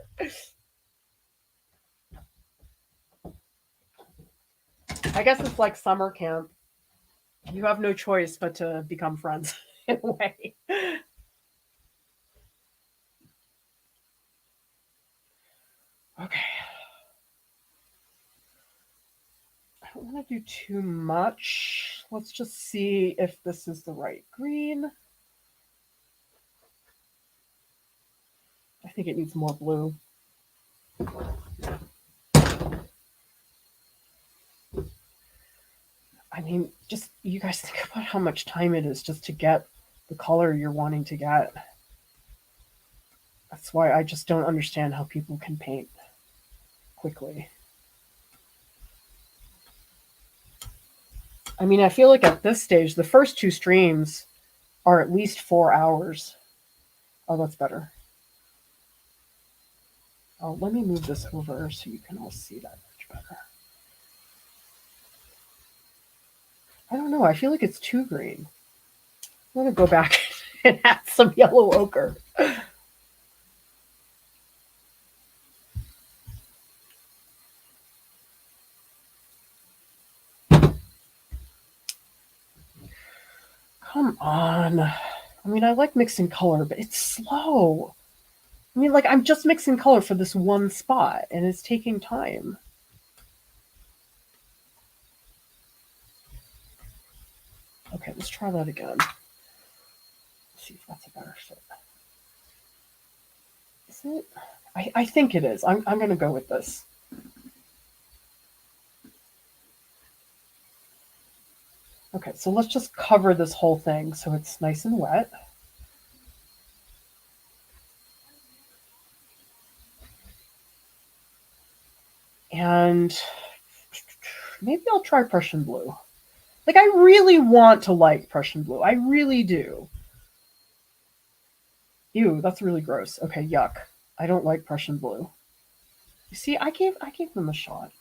S1: I guess it's like summer camp. You have no choice but to become friends in a way. Okay. I don't want to do too much. Let's just see if this is the right green. I think it needs more blue. I mean, just you guys think about how much time it is just to get the color you're wanting to get. That's why I just don't understand how people can paint quickly. I mean, I feel like at this stage, the first two streams are at least 4 hours. Oh, that's better. Oh, let me move this over so you can all see that much better. I don't know. I feel like it's too green. I'm going to go back and add some yellow ochre. Come on. I mean, I like mixing color, but it's slow. I mean, like, I'm just mixing color for this one spot, and it's taking time. Okay, let's try that again. Let's see if that's a better fit. Is it? I think it is. I'm going to go with this. Okay, so let's just cover this whole thing so it's nice and wet. And maybe I'll try Prussian blue. Like, I really want to like Prussian blue. I really do. Ew, that's really gross. Okay, yuck. I don't like Prussian blue. You see, I gave them a shot.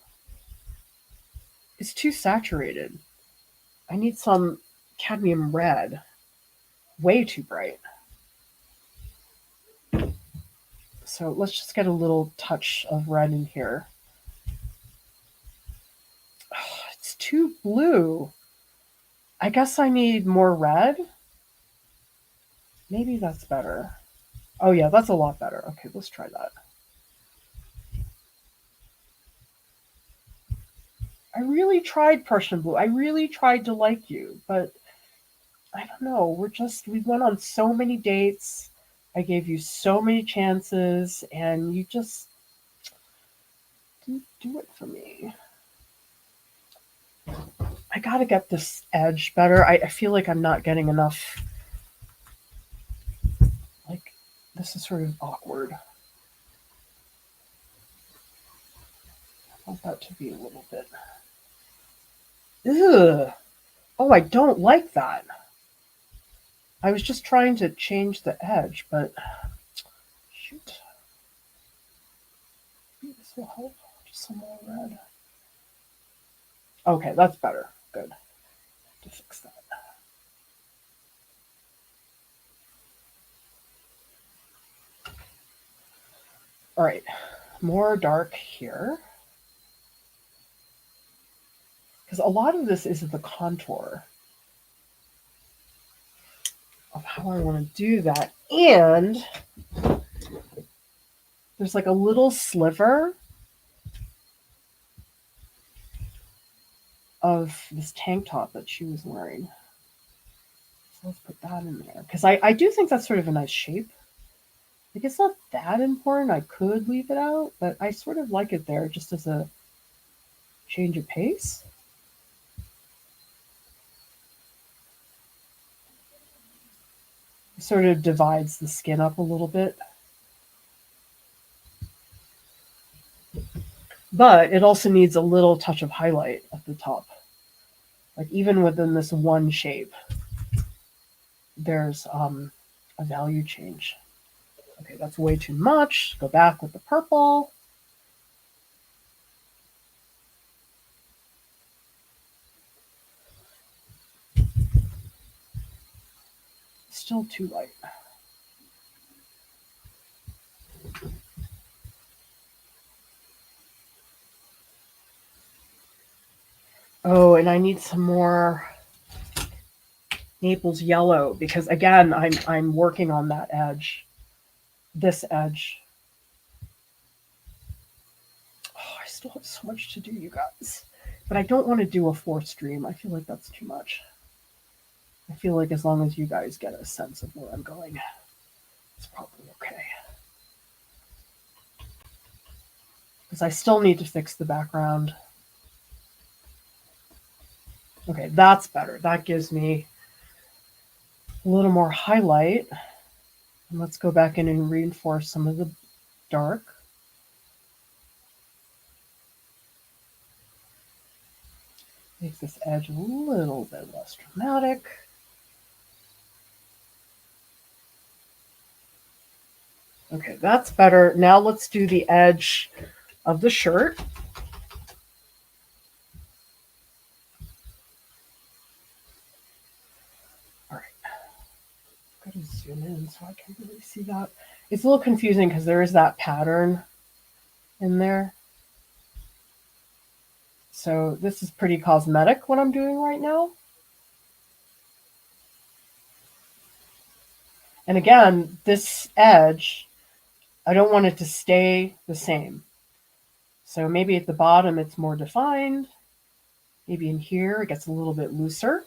S1: It's too saturated. I need some cadmium red. Way too bright. So let's just get a little touch of red in here. Oh, it's too blue. I guess I need more red. Maybe that's better. Oh yeah, that's a lot better. Okay, let's try that. I really tried Prussian blue. I really tried to like you, but I don't know. We went on so many dates. I gave you so many chances, and you just didn't do it for me. I gotta get this edge better. I feel like I'm not getting enough. Like, this is sort of awkward. I want that to be a little bit. Ugh. Oh, I don't like that. I was just trying to change the edge, but shoot. Maybe this will help. Just some more red. Okay, that's better. Good. To fix that. All right, more dark here. Because a lot of this is the contour of how I want to do that. And there's like a little sliver of this tank top that she was wearing. So let's put that in there. Because I do think that's sort of a nice shape. Like, it's not that important. I could leave it out, but I sort of like it there just as a change of pace. It sort of divides the skin up a little bit. But it also needs a little touch of highlight at the top. Like, even within this one shape, there's a value change. Okay, that's way too much. Go back with the purple. Still too light. Oh, and I need some more Naples yellow because again, I'm working on that edge. This edge. Oh, I still have so much to do, you guys. But I don't want to do a fourth stream. I feel like that's too much. I feel like as long as you guys get a sense of where I'm going, it's probably okay. Because I still need to fix the background. Okay, that's better. That gives me a little more highlight. And let's go back in and reinforce some of the dark. Make this edge a little bit less dramatic. Okay, that's better. Now let's do the edge of the shirt. All right. I've got to zoom in so I can really see that. It's a little confusing because there is that pattern in there. So this is pretty cosmetic what I'm doing right now. And again, this edge, I don't want it to stay the same. So maybe at the bottom it's more defined. Maybe in here it gets a little bit looser.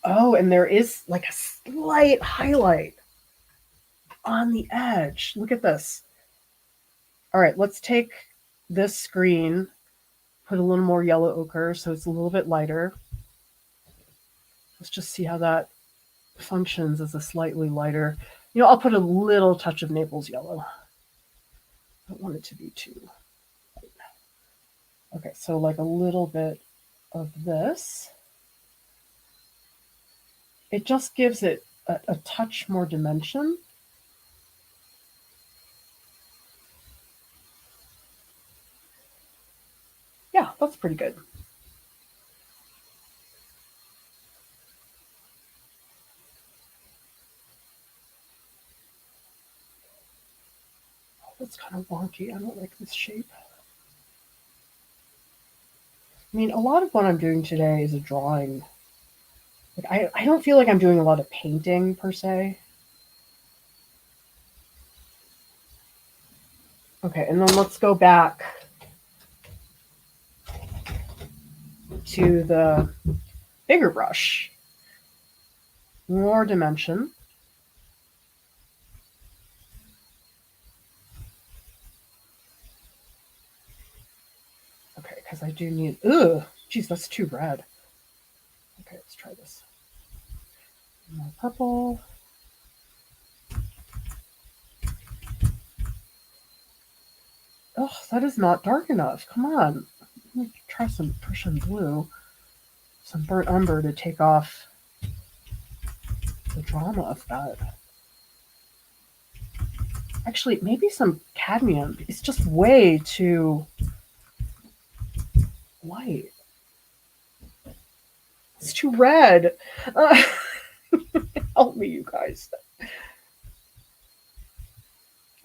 S1: Oh, and there is like a slight highlight on the edge. Look at this. All right, let's take this screen, put a little more yellow ochre so it's a little bit lighter. Let's just see how that functions as a slightly lighter. You know, I'll put a little touch of Naples yellow. I don't want it to be too light. Okay, so like a little bit of this. It just gives it a touch more dimension. Yeah, that's pretty good. Oh, that's kind of wonky. I don't like this shape. I mean, a lot of what I'm doing today is a drawing. Like, I don't feel like I'm doing a lot of painting per se. Okay, and then let's go back to the bigger brush. More dimension. Okay, because I do need, ugh, geez, that's too red. Okay, let's try this. More purple. Oh, that is not dark enough. Come on. Let me try some Prussian blue, some burnt umber to take off the drama of that. Actually, maybe some cadmium. It's just way too white. It's too red. Help me, you guys.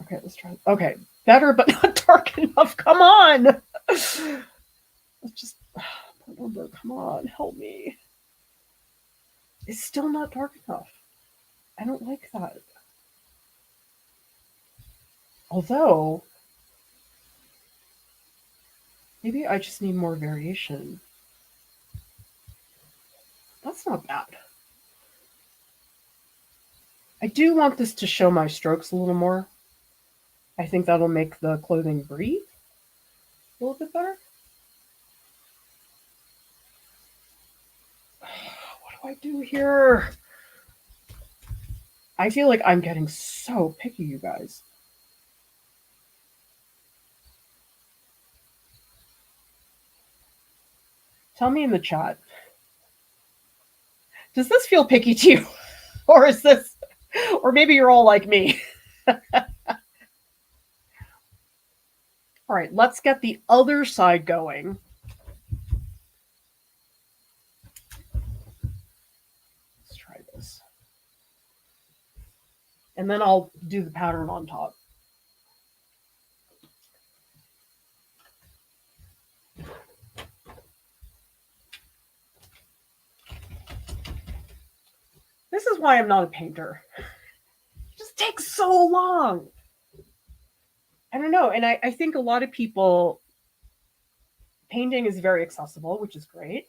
S1: Okay, let's try. Okay, better, but not dark enough. Come on. Let's just, umber, come on, help me. It's still not dark enough. I don't like that. Although, maybe I just need more variation. That's not bad. I do want this to show my strokes a little more. I think that'll make the clothing breathe a little bit better. What do I do here? I feel like I'm getting so picky, you guys. Tell me in the chat. Does this feel picky to you? Or is this, or maybe you're all like me. All right, let's get the other side going. Let's try this. And then I'll do the pattern on top. This is why I'm not a painter. It just takes so long. I don't know. And I think a lot of people, painting is very accessible, which is great.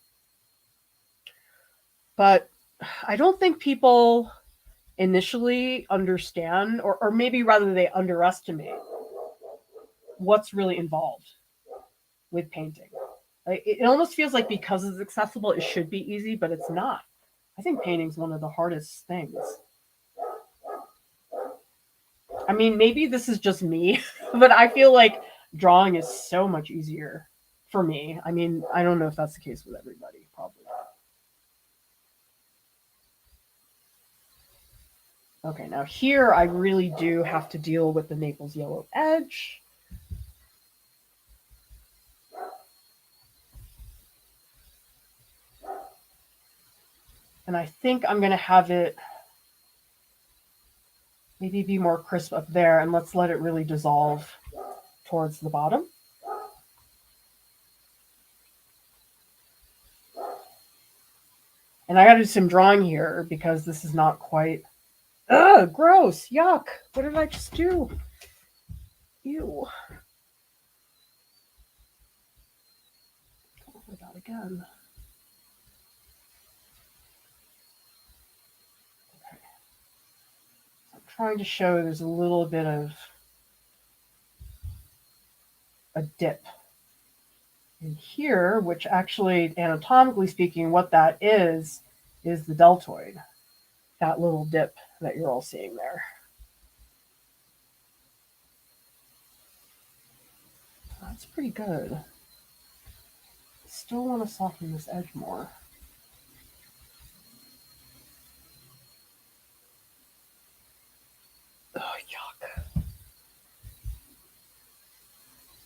S1: But I don't think people initially understand, or maybe rather they underestimate what's really involved with painting. Like, it almost feels like because it's accessible, it should be easy, but it's not. I think painting is one of the hardest things. I mean, maybe this is just me, but I feel like drawing is so much easier for me. I mean, I don't know if that's the case with everybody, probably not. Okay, now here I really do have to deal with the Naples yellow edge. And I think I'm going to have it maybe be more crisp up there, and let's let it really dissolve towards the bottom. And I got to do some drawing here because this is not quite, ugh, gross, yuck. What did I just do? Ew. Go over that again. Okay. I'm trying to show there's a little bit of a dip in here, which actually, anatomically speaking, what that is the deltoid, that little dip that you're all seeing there. That's pretty good. Still want to soften this edge more. Oh, yuck.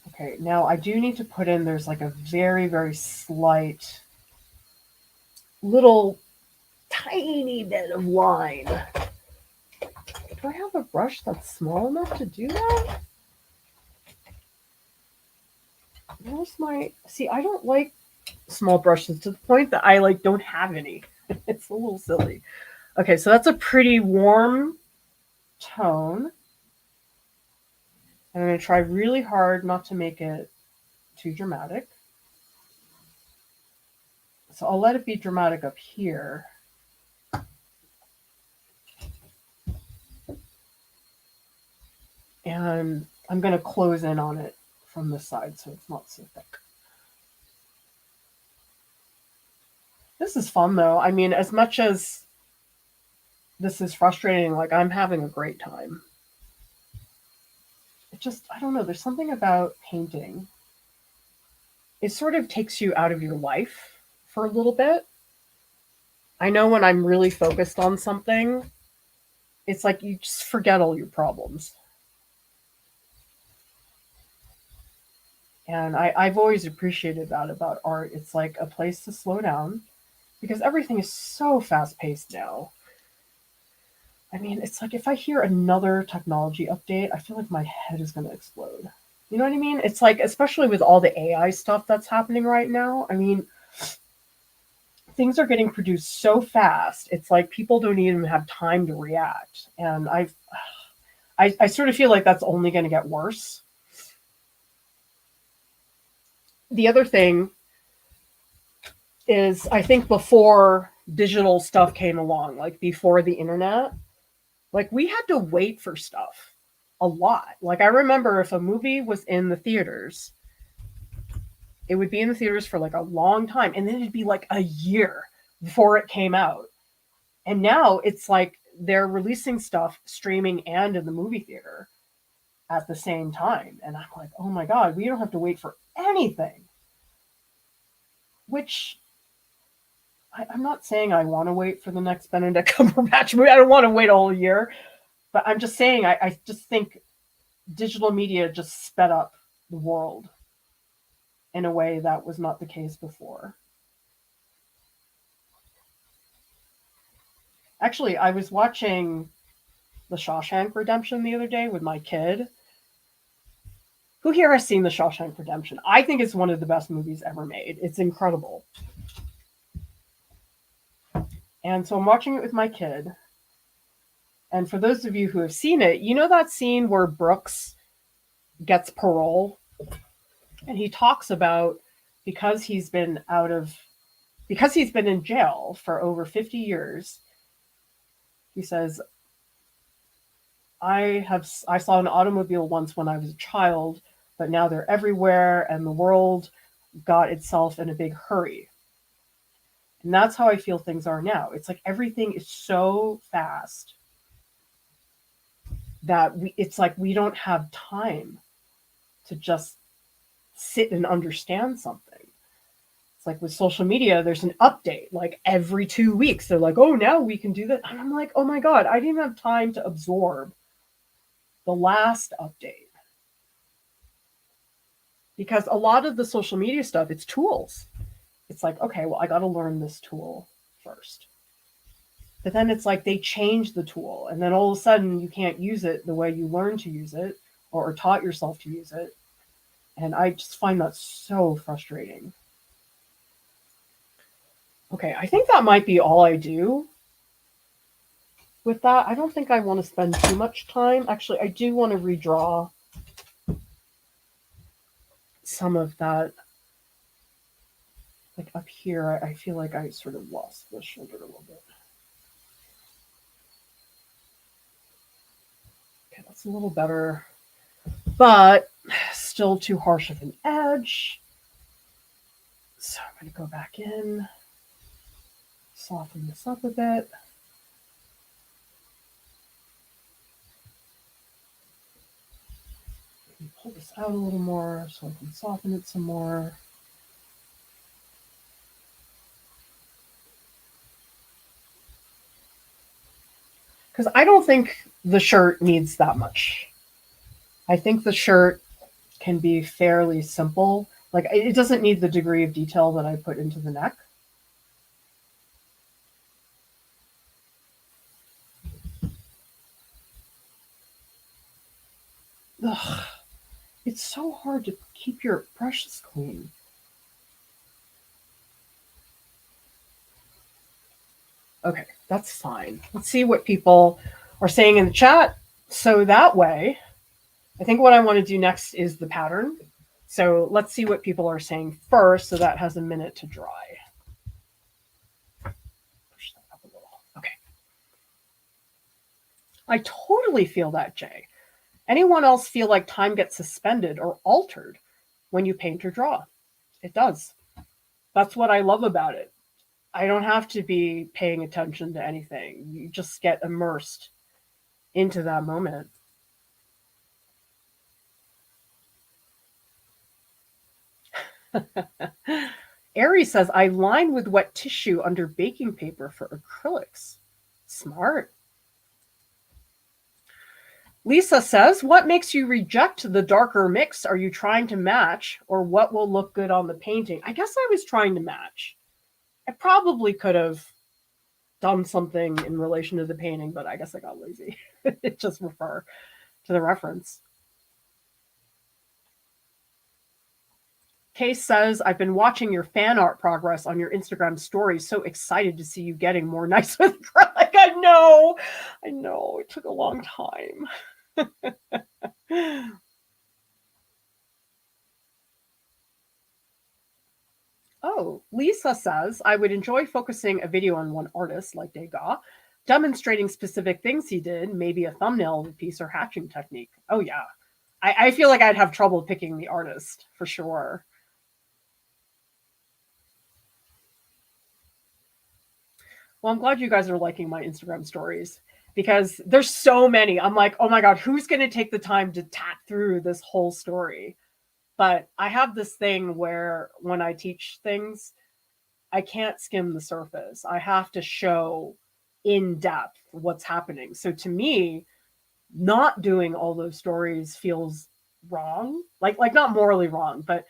S1: Okay, now I do need to put in, there's like a very, very slight little tiny bit of line. Do I have a brush that's small enough to do that? Where's my, see, I don't like small brushes to the point that I like don't have any. It's a little silly. Okay, so that's a pretty warm tone. I'm going to try really hard not to make it too dramatic. So I'll let it be dramatic up here. And I'm going to close in on it from this side so it's not so thick. This is fun though. I mean, as much as this is frustrating, like I'm having a great time. It just, I don't know, there's something about painting. It sort of takes you out of your life for a little bit. I know when I'm really focused on something, it's like you just forget all your problems. And I've always appreciated that about art. It's like a place to slow down because everything is so fast paced now. I mean, it's like if I hear another technology update, I feel like my head is going to explode. You know what I mean? It's like, especially with all the AI stuff that's happening right now. I mean, things are getting produced so fast. It's like people don't even have time to react. And I sort of feel like that's only going to get worse. The other thing is, I think before digital stuff came along, like before the internet, Like, we had to wait for stuff a lot. Like, I remember if a movie was in the theaters, it would be in the theaters for like a long time, and then it'd be like a year before it came out. And now it's like they're releasing stuff streaming and in the movie theater at the same time. And I'm like, oh my God, we don't have to wait for anything. Which I'm not saying I want to wait for the next Benedict Cumberbatch movie. I don't want to wait a whole year. But I'm just saying, I just think digital media just sped up the world in a way that was not the case before. Actually, I was watching The Shawshank Redemption the other day with my kid. Who here has seen The Shawshank Redemption? I think it's one of the best movies ever made. It's incredible. And so I'm watching it with my kid. And for those of you who have seen it, you know that scene where Brooks gets parole? And he talks about because he's been in jail for over 50 years, he says, I saw an automobile once when I was a child, but now they're everywhere and the world got itself in a big hurry. And that's how I feel things are now. It's like everything is so fast that it's like we don't have time to just sit and understand something. It's like with social media, there's an update like every 2 weeks. They're like, oh, now we can do that. And I'm like, oh my God, I didn't have time to absorb the last update. Because a lot of the social media stuff, it's tools. It's like, okay, well, I got to learn this tool first. But then it's like they change the tool. And then all of a sudden you can't use it the way you learned to use it or taught yourself to use it. And I just find that so frustrating. Okay, I think that might be all I do with that. I don't think I want to spend too much time. Actually, I do want to redraw some of that. Like up here, I feel like I sort of lost the shoulder a little bit. Okay, that's a little better, but still too harsh of an edge. So I'm going to go back in, soften this up a bit. Pull this out a little more so I can soften it some more. Because I don't think the shirt needs that much. I think the shirt can be fairly simple. Like, it doesn't need the degree of detail that I put into the neck. Ugh, it's so hard to keep your brushes clean. Okay, that's fine. Let's see what people are saying in the chat. So that way, I think what I want to do next is the pattern. So let's see what people are saying first. So that has a minute to dry. Push that up a little. Okay. I totally feel that, Jay. Anyone else feel like time gets suspended or altered when you paint or draw? It does. That's what I love about it. I don't have to be paying attention to anything. You just get immersed into that moment. Aries says, I line with wet tissue under baking paper for acrylics. Smart. Lisa says, what makes you reject the darker mix? Are you trying to match, or what will look good on the painting? I guess I was trying to match. I probably could have done something in relation to the painting, but I guess I got lazy. Just refer to the reference. Case says, I've been watching your fan art progress on your Instagram stories. So excited to see you getting more nice with acrylic. I know. It took a long time. Oh, Lisa says, I would enjoy focusing a video on one artist like Degas, demonstrating specific things he did, maybe a thumbnail of a piece or hatching technique. Oh yeah. I feel like I'd have trouble picking the artist for sure. Well, I'm glad you guys are liking my Instagram stories because there's so many. I'm like, oh my God, who's going to take the time to tat through this whole story? But I have this thing where when I teach things, I can't skim the surface. I have to show in depth what's happening. So to me, not doing all those stories feels wrong. Like not morally wrong, but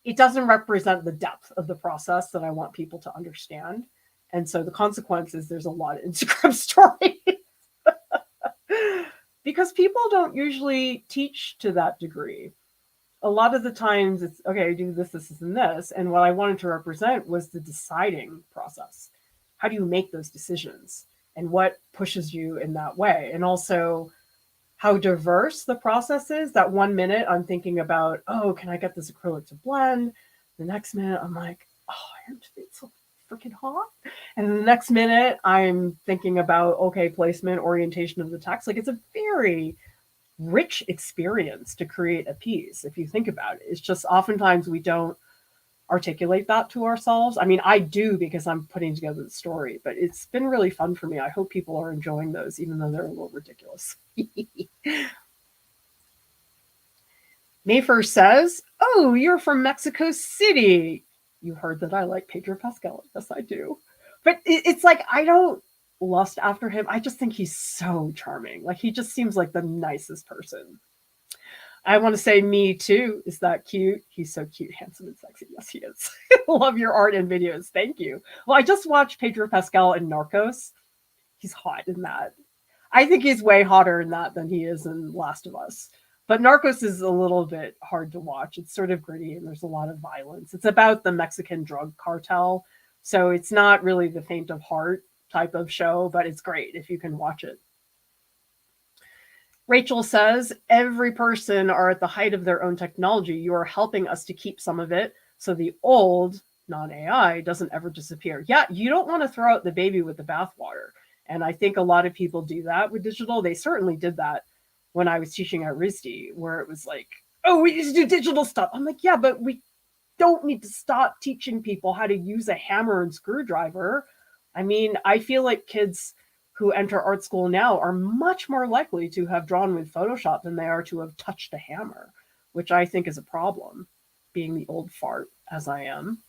S1: it doesn't represent the depth of the process that I want people to understand. And so the consequence is there's a lot of Instagram stories because people don't usually teach to that degree. A lot of the times it's okay, do this, this, and this. And what I wanted to represent was the deciding process. How do you make those decisions? And what pushes you in that way? And also how diverse the process is. That 1 minute I'm thinking about, oh, can I get this acrylic to blend? The next minute I'm like, oh, it's so freaking hot. And then the next minute I'm thinking about, okay, placement, orientation of the text. Like it's a very rich experience to create a piece if you think about it. It's just oftentimes we don't articulate that to ourselves. I mean, I do because I'm putting together the story, but it's been really fun for me. I hope people are enjoying those, even though they're a little ridiculous. May 1st says, oh, you're from Mexico City. You heard that I like Pedro Pascal. Yes, I do. But it's like, I don't lust after him. I just think he's so charming. Like, he just seems like the nicest person. I want to say me too. Is that cute? He's so cute, handsome, and sexy. Yes, he is. Love your art and videos. Thank you. Well, I just watched Pedro Pascal in Narcos. He's hot in that. I think he's way hotter in that than he is in Last of Us. But Narcos is a little bit hard to watch. It's sort of gritty and there's a lot of violence. It's about the Mexican drug cartel. So it's not really the faint of heart type of show, but it's great if you can watch it. Rachel says, every person are at the height of their own technology. You are helping us to keep some of it so the old non-AI doesn't ever disappear. Yeah, you don't want to throw out the baby with the bathwater. And I think a lot of people do that with digital. They certainly did that when I was teaching at RISD, where it was like, oh, we need to do digital stuff. I'm like, yeah, but we don't need to stop teaching people how to use a hammer and screwdriver. I mean, I feel like kids who enter art school now are much more likely to have drawn with Photoshop than they are to have touched a hammer, which I think is a problem, being the old fart as I am.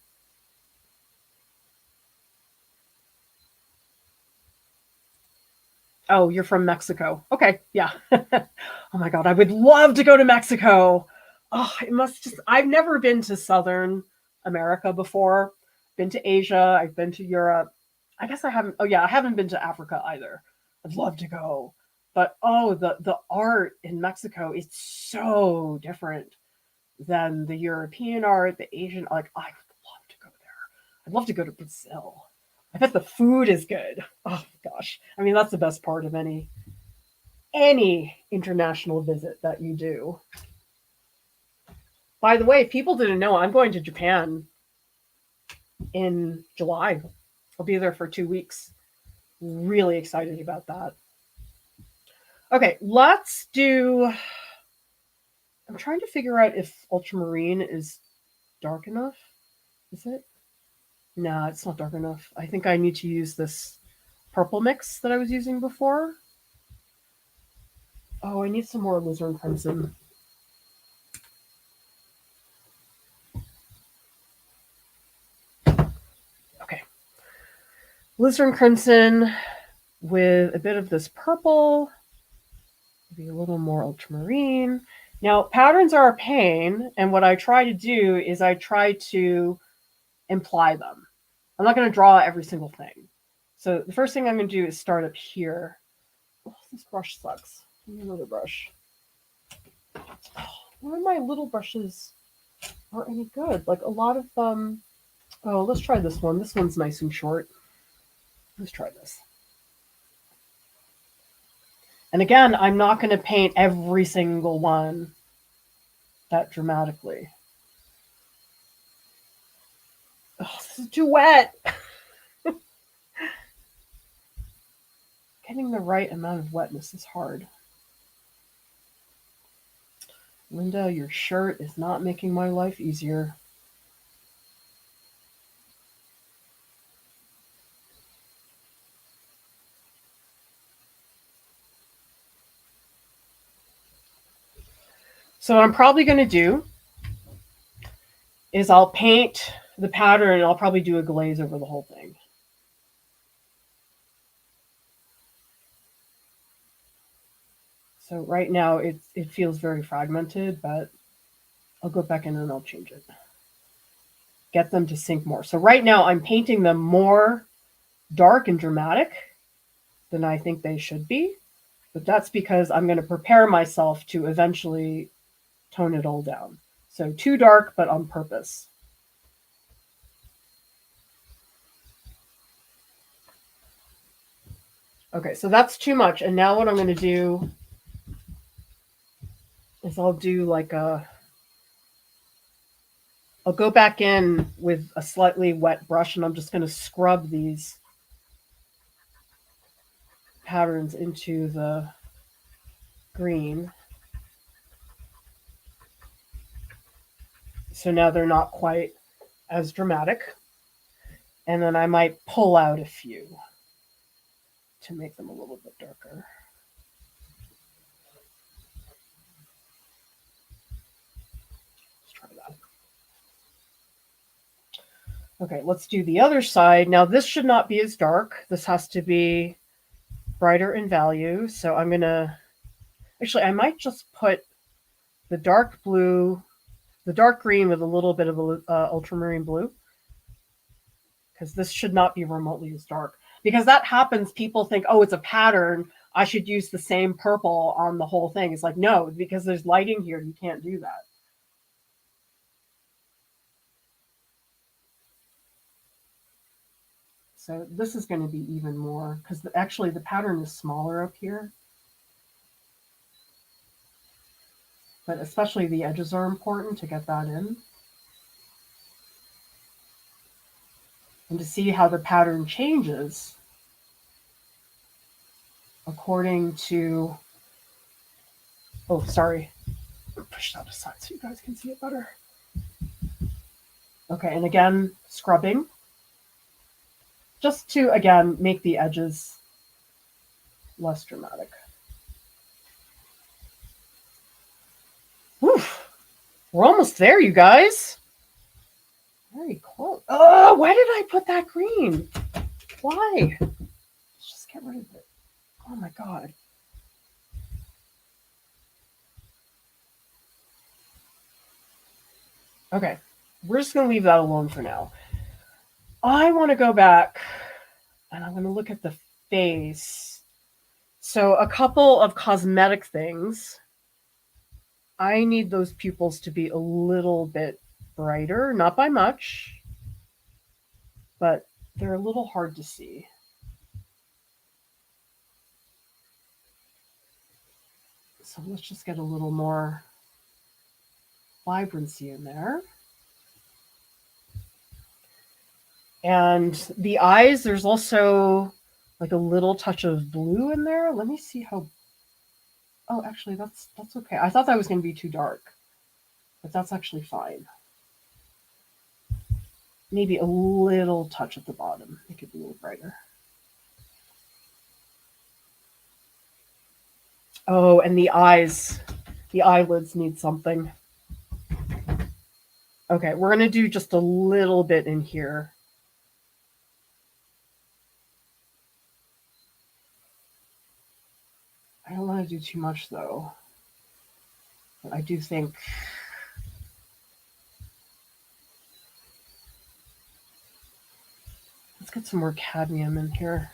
S1: Oh, you're from Mexico. Okay, yeah. Oh my God, I would love to go to Mexico. Oh, it must just, I've never been to Southern America before. Been to Asia, I've been to Europe. I guess I haven't, oh yeah, I haven't been to Africa either. I'd love to go. But oh, the art in Mexico is so different than the European art, the Asian, like I would love to go there. I'd love to go to Brazil. I bet the food is good. Oh gosh. I mean, that's the best part of any international visit that you do. By the way, if people didn't know, I'm going to Japan in July. I'll be there for 2 weeks. Really excited about that. Okay, let's do. I'm trying to figure out if ultramarine is dark enough. Is it? No, it's not dark enough. I think I need to use this purple mix that I was using before. Oh, I need some more alizarin crimson. Okay. Alizarin crimson with a bit of this purple. Maybe a little more ultramarine. Now, patterns are a pain, and what I try to do is I try to imply them. I'm not going to draw every single thing. So the first thing I'm going to do is start up here. Oh, this brush sucks. Give me another brush. None of my little brushes are any good. Like a lot of them. Oh, let's try this one. This one's nice and short. Let's try this. And again, I'm not going to paint every single one that dramatically. Oh, this is too wet. Getting the right amount of wetness is hard. Linda, your shirt is not making my life easier. So what I'm probably going to do is I'll paint the pattern and I'll probably do a glaze over the whole thing. So right now it feels very fragmented, but I'll go back in and I'll change it. Get them to sink more. So right now I'm painting them more dark and dramatic than I think they should be. But that's because I'm going to prepare myself to eventually tone it all down. So too dark, but on purpose. Okay, so that's too much. And now what I'm going to do is I'll do like I'll go back in with a slightly wet brush and I'm just going to scrub these patterns into the green. So now they're not quite as dramatic. And then I might pull out a few to make them a little bit darker. Let's try that. Okay, let's do the other side. Now this should not be as dark. This has to be brighter in value. So I'm going to, actually I might just put the dark blue, the dark green with a little bit of ultramarine blue, because this should not be remotely as dark. Because that happens, people think, oh, it's a pattern, I should use the same purple on the whole thing. It's like, no, because there's lighting here, you can't do that. So this is going to be even more, because actually the pattern is smaller up here. But especially the edges are important to get that in. And to see how the pattern changes according to, oh, sorry, push that aside so you guys can see it better. Okay, and again, scrubbing, just to, again, make the edges less dramatic. Whew. We're almost there, you guys. Very close. Oh, why did I put that green? Why? Let's just get rid of it. Oh my God. Okay, we're just going to leave that alone for now. I want to go back and I'm going to look at the face. So a couple of cosmetic things. I need those pupils to be a little bit brighter, not by much, but they're a little hard to see. So let's just get a little more vibrancy in there. And the eyes, there's also like a little touch of blue in there. Let me see how, oh, actually that's okay. I thought that was going to be too dark, but that's actually fine. Maybe a little touch at the bottom. Make it a little brighter. Oh, and the eyes, the eyelids need something. Okay, we're going to do just a little bit in here. I don't want to do too much though. But I do think let's get some more cadmium in here.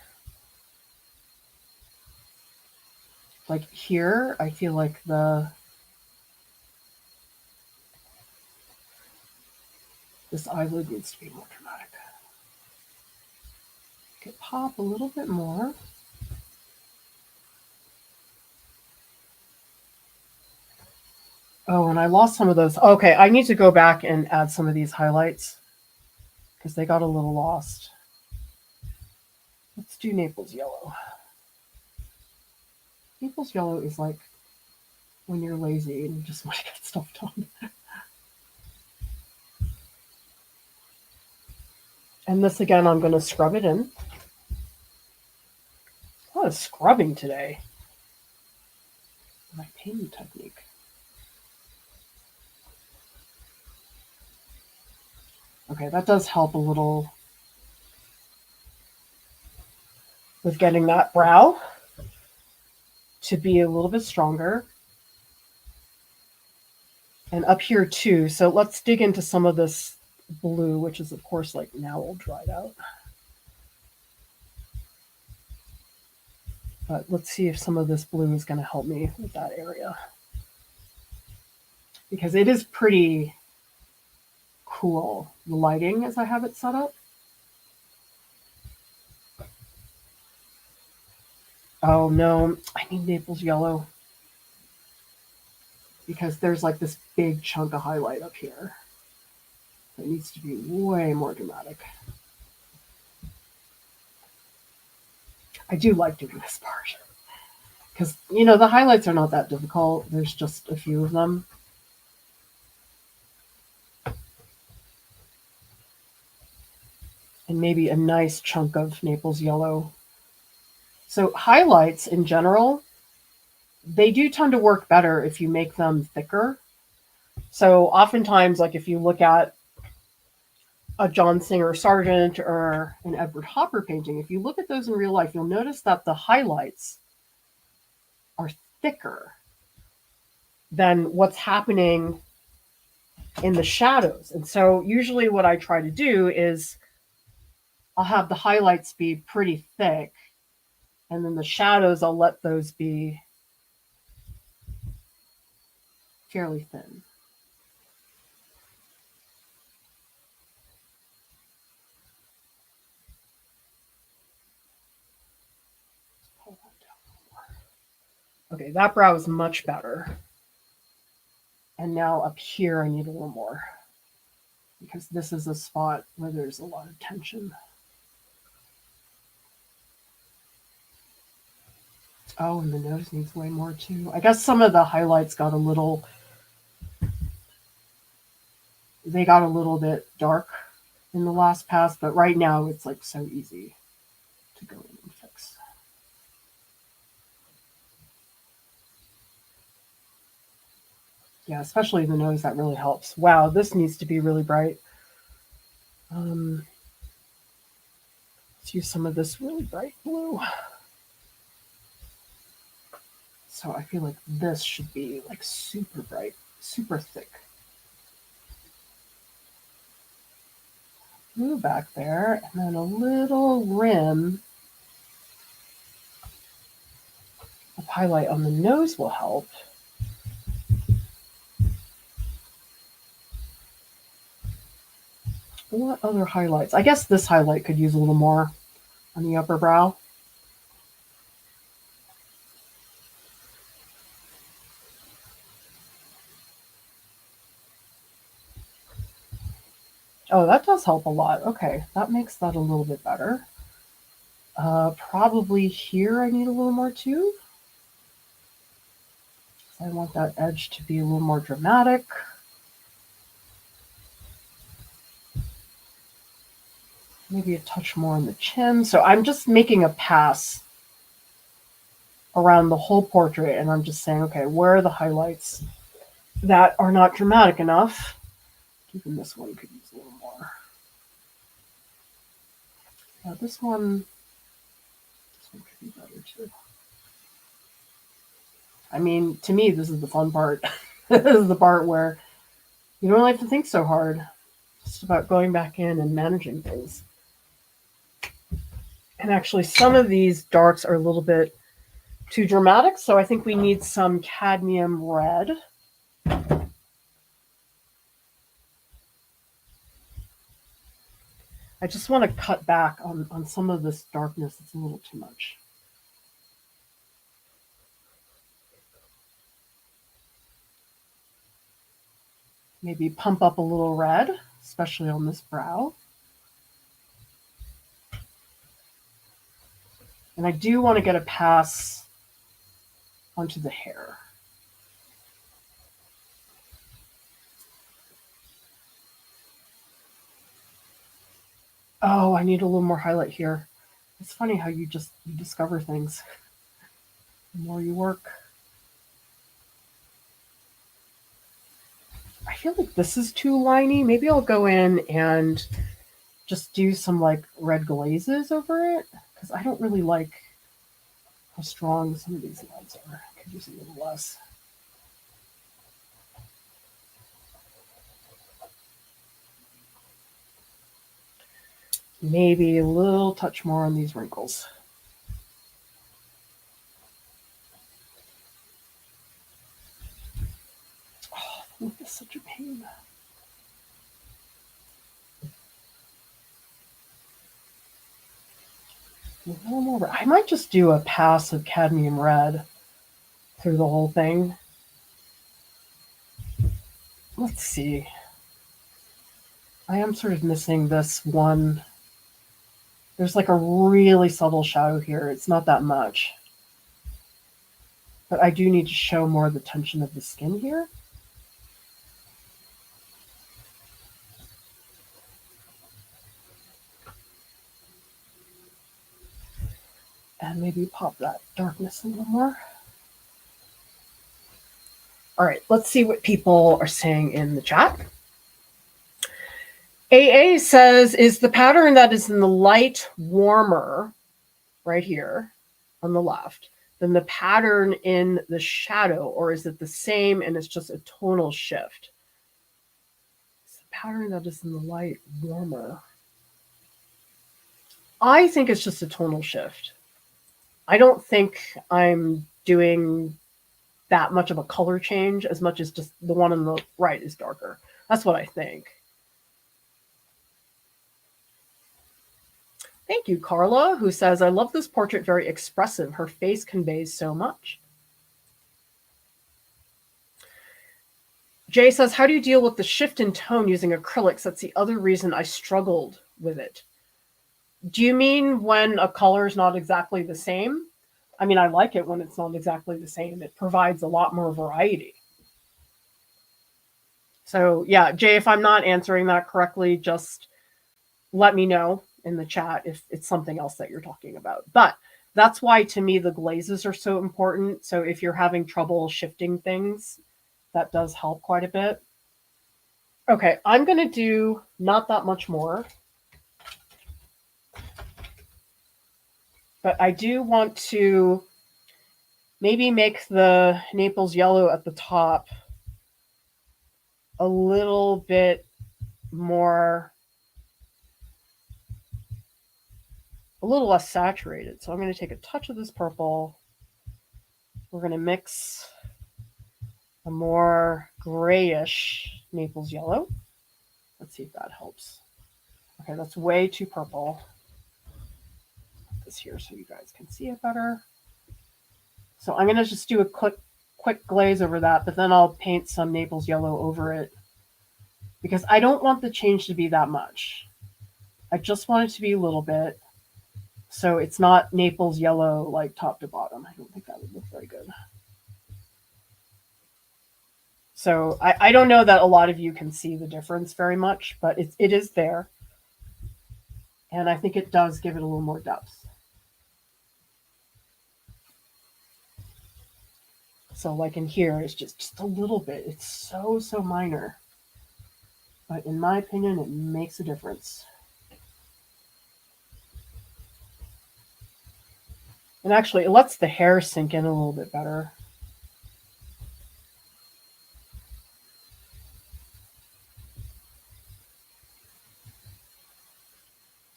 S1: Like here, I feel like this eyelid needs to be more dramatic. Okay, pop a little bit more. Oh, and I lost some of those. Okay, I need to go back and add some of these highlights because they got a little lost. Let's do Naples yellow. Naples yellow is like when you're lazy and you just want to get stuff done. And this again, I'm going to scrub it in. A lot of scrubbing today. My painting technique. Okay, that does help a little with getting that brow to be a little bit stronger. And up here too. So let's dig into some of this blue, which is of course like now all dried out. But let's see if some of this blue is going to help me with that area. Because it is pretty cool, the lighting as I have it set up. Oh no, I need Naples yellow. Because there's like this big chunk of highlight up here. It needs to be way more dramatic. I do like doing this part. Because, you know, the highlights are not that difficult. There's just a few of them. And maybe a nice chunk of Naples yellow. So highlights in general, they do tend to work better if you make them thicker. So oftentimes, like if you look at a John Singer Sargent or an Edward Hopper painting, if you look at those in real life, you'll notice that the highlights are thicker than what's happening in the shadows. And so usually what I try to do is I'll have the highlights be pretty thick, and then the shadows, I'll let those be fairly thin. Okay, that brow is much better. And now up here, I need a little more because this is a spot where there's a lot of tension. Oh, and the nose needs way more too. I guess some of the highlights got a little, they got a little bit dark in the last pass, but right now it's like so easy to go in and fix. Yeah, especially the nose, that really helps. Wow, this needs to be really bright. Let's use some of this really bright blue. So I feel like this should be like super bright, super thick. Blue back there, and then a little rim of highlight on the nose will help. What other highlights? I guess this highlight could use a little more on the upper brow. Oh, that does help a lot. Okay, that makes that a little bit better. Probably here I need a little more too. I want that edge to be a little more dramatic. Maybe a touch more on the chin. So I'm just making a pass around the whole portrait, and I'm just saying, okay, where are the highlights that are not dramatic enough? Even this one could use a little more. Now this one could be better too. I mean, to me, this is the fun part. This is the part where you don't really have to think so hard. It's just about going back in and managing things. And actually, some of these darks are a little bit too dramatic, so I think we need some cadmium red. I just want to cut back on some of this darkness. It's a little too much. Maybe pump up a little red, especially on this brow. And I do want to get a pass onto the hair. Oh, I need a little more highlight here. It's funny how you discover things the more you work. I feel like this is too liney. Maybe I'll go in and just do some like red glazes over it, because I don't really like how strong some of these lines are. I could use a little less. Maybe a little touch more on these wrinkles. Oh, look, it's such a pain. A little more. I might just do a pass of cadmium red through the whole thing. Let's see. I am sort of missing this one. There's like a really subtle shadow here. It's not that much. But I do need to show more of the tension of the skin here. And maybe pop that darkness a little more. All right, let's see what people are saying in the chat. AA says, is the pattern that is in the light warmer right here on the left than the pattern in the shadow, or is it the same and it's just a tonal shift? It's the pattern that is in the light warmer. I think it's just a tonal shift. I don't think I'm doing that much of a color change as much as just the one on the right is darker. That's what I think. Thank you, Carla, who says, I love this portrait, very expressive. Her face conveys so much. Jay says, how do you deal with the shift in tone using acrylics? That's the other reason I struggled with it. Do you mean when a color is not exactly the same? I mean, I like it when it's not exactly the same. It provides a lot more variety. So yeah, Jay, if I'm not answering that correctly, just let me know in the chat if it's something else that you're talking about. But that's why, to me, the glazes are so important. So if you're having trouble shifting things, that does help quite a bit. Okay, I'm going to do not that much more. But I do want to maybe make the Naples yellow at the top a little bit more, a little less saturated. So I'm going to take a touch of this purple. We're going to mix a more grayish Naples yellow. Let's see if that helps. Okay, that's way too purple. Put this here so you guys can see it better. So I'm going to just do a quick glaze over that, but then I'll paint some Naples yellow over it because I don't want the change to be that much. I just want it to be a little bit, so it's not Naples yellow like top to bottom. I don't think that would look very good. So I don't know that a lot of you can see the difference very much, but it is there. And I think it does give it a little more depth. So like in here, it's just a little bit. It's so minor. But in my opinion, it makes a difference. And actually, it lets the hair sink in a little bit better.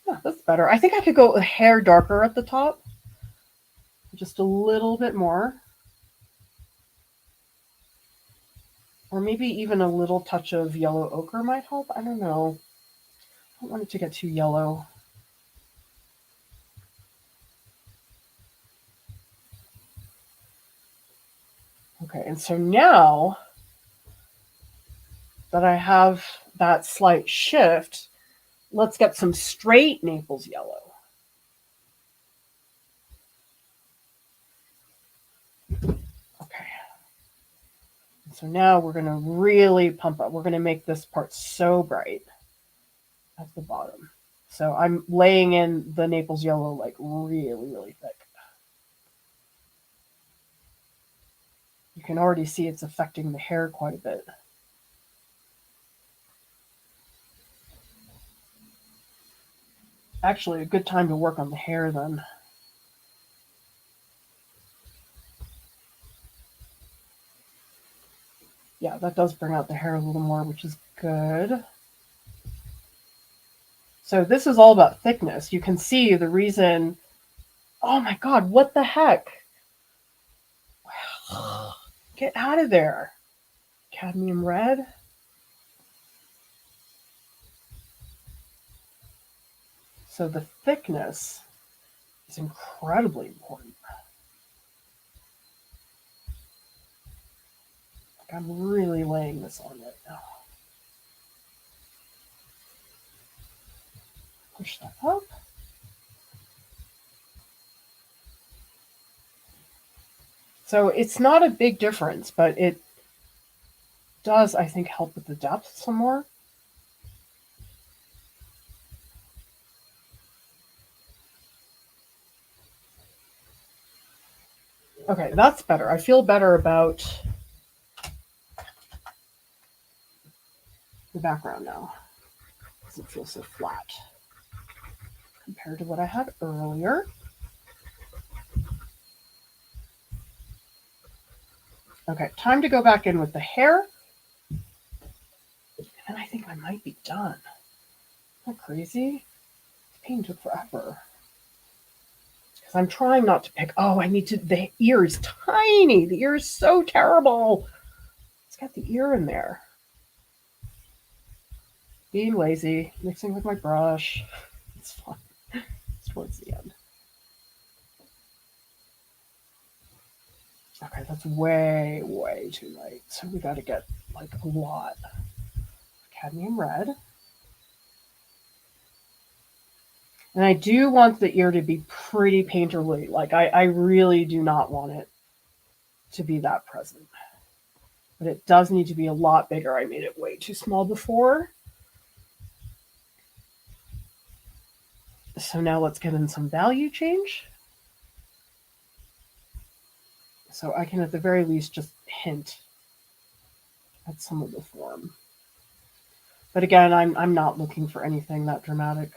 S1: Yeah, that's better. I think I could go with hair darker at the top. Just a little bit more. Or maybe even a little touch of yellow ochre might help. I don't know. I don't want it to get too yellow. Okay, and so now that I have that slight shift, let's get some straight Naples yellow. So now we're going to really pump up. We're going to make this part so bright at the bottom. So I'm laying in the Naples yellow like really, really thick. You can already see it's affecting the hair quite a bit. Actually, a good time to work on the hair then. Yeah, that does bring out the hair a little more, which is good. So this is all about thickness. You can see the reason. Oh my God, what the heck? Get out of there. Cadmium red. So the thickness is incredibly important. Like I'm really laying this on right now. Push that up. So it's not a big difference, but it does, I think, help with the depth some more. Okay, that's better. I feel better about the background now. It doesn't feel so flat compared to what I had earlier. Okay, time to go back in with the hair. And I think I might be done. Isn't that crazy? The paint took forever. Because I'm trying not to pick. Oh, I need to. The ear is tiny. The ear is so terrible. It's got the ear in there. Being lazy, mixing with my brush. It's fun. It's towards the end. Okay, that's way, way too light. So we got to get like a lot of cadmium red. And I do want the ear to be pretty painterly. Like I really do not want it to be that present. But it does need to be a lot bigger. I made it way too small before. So now let's get in some value change. So I can at the very least just hint at some of the form. But again, I'm not looking for anything that dramatic.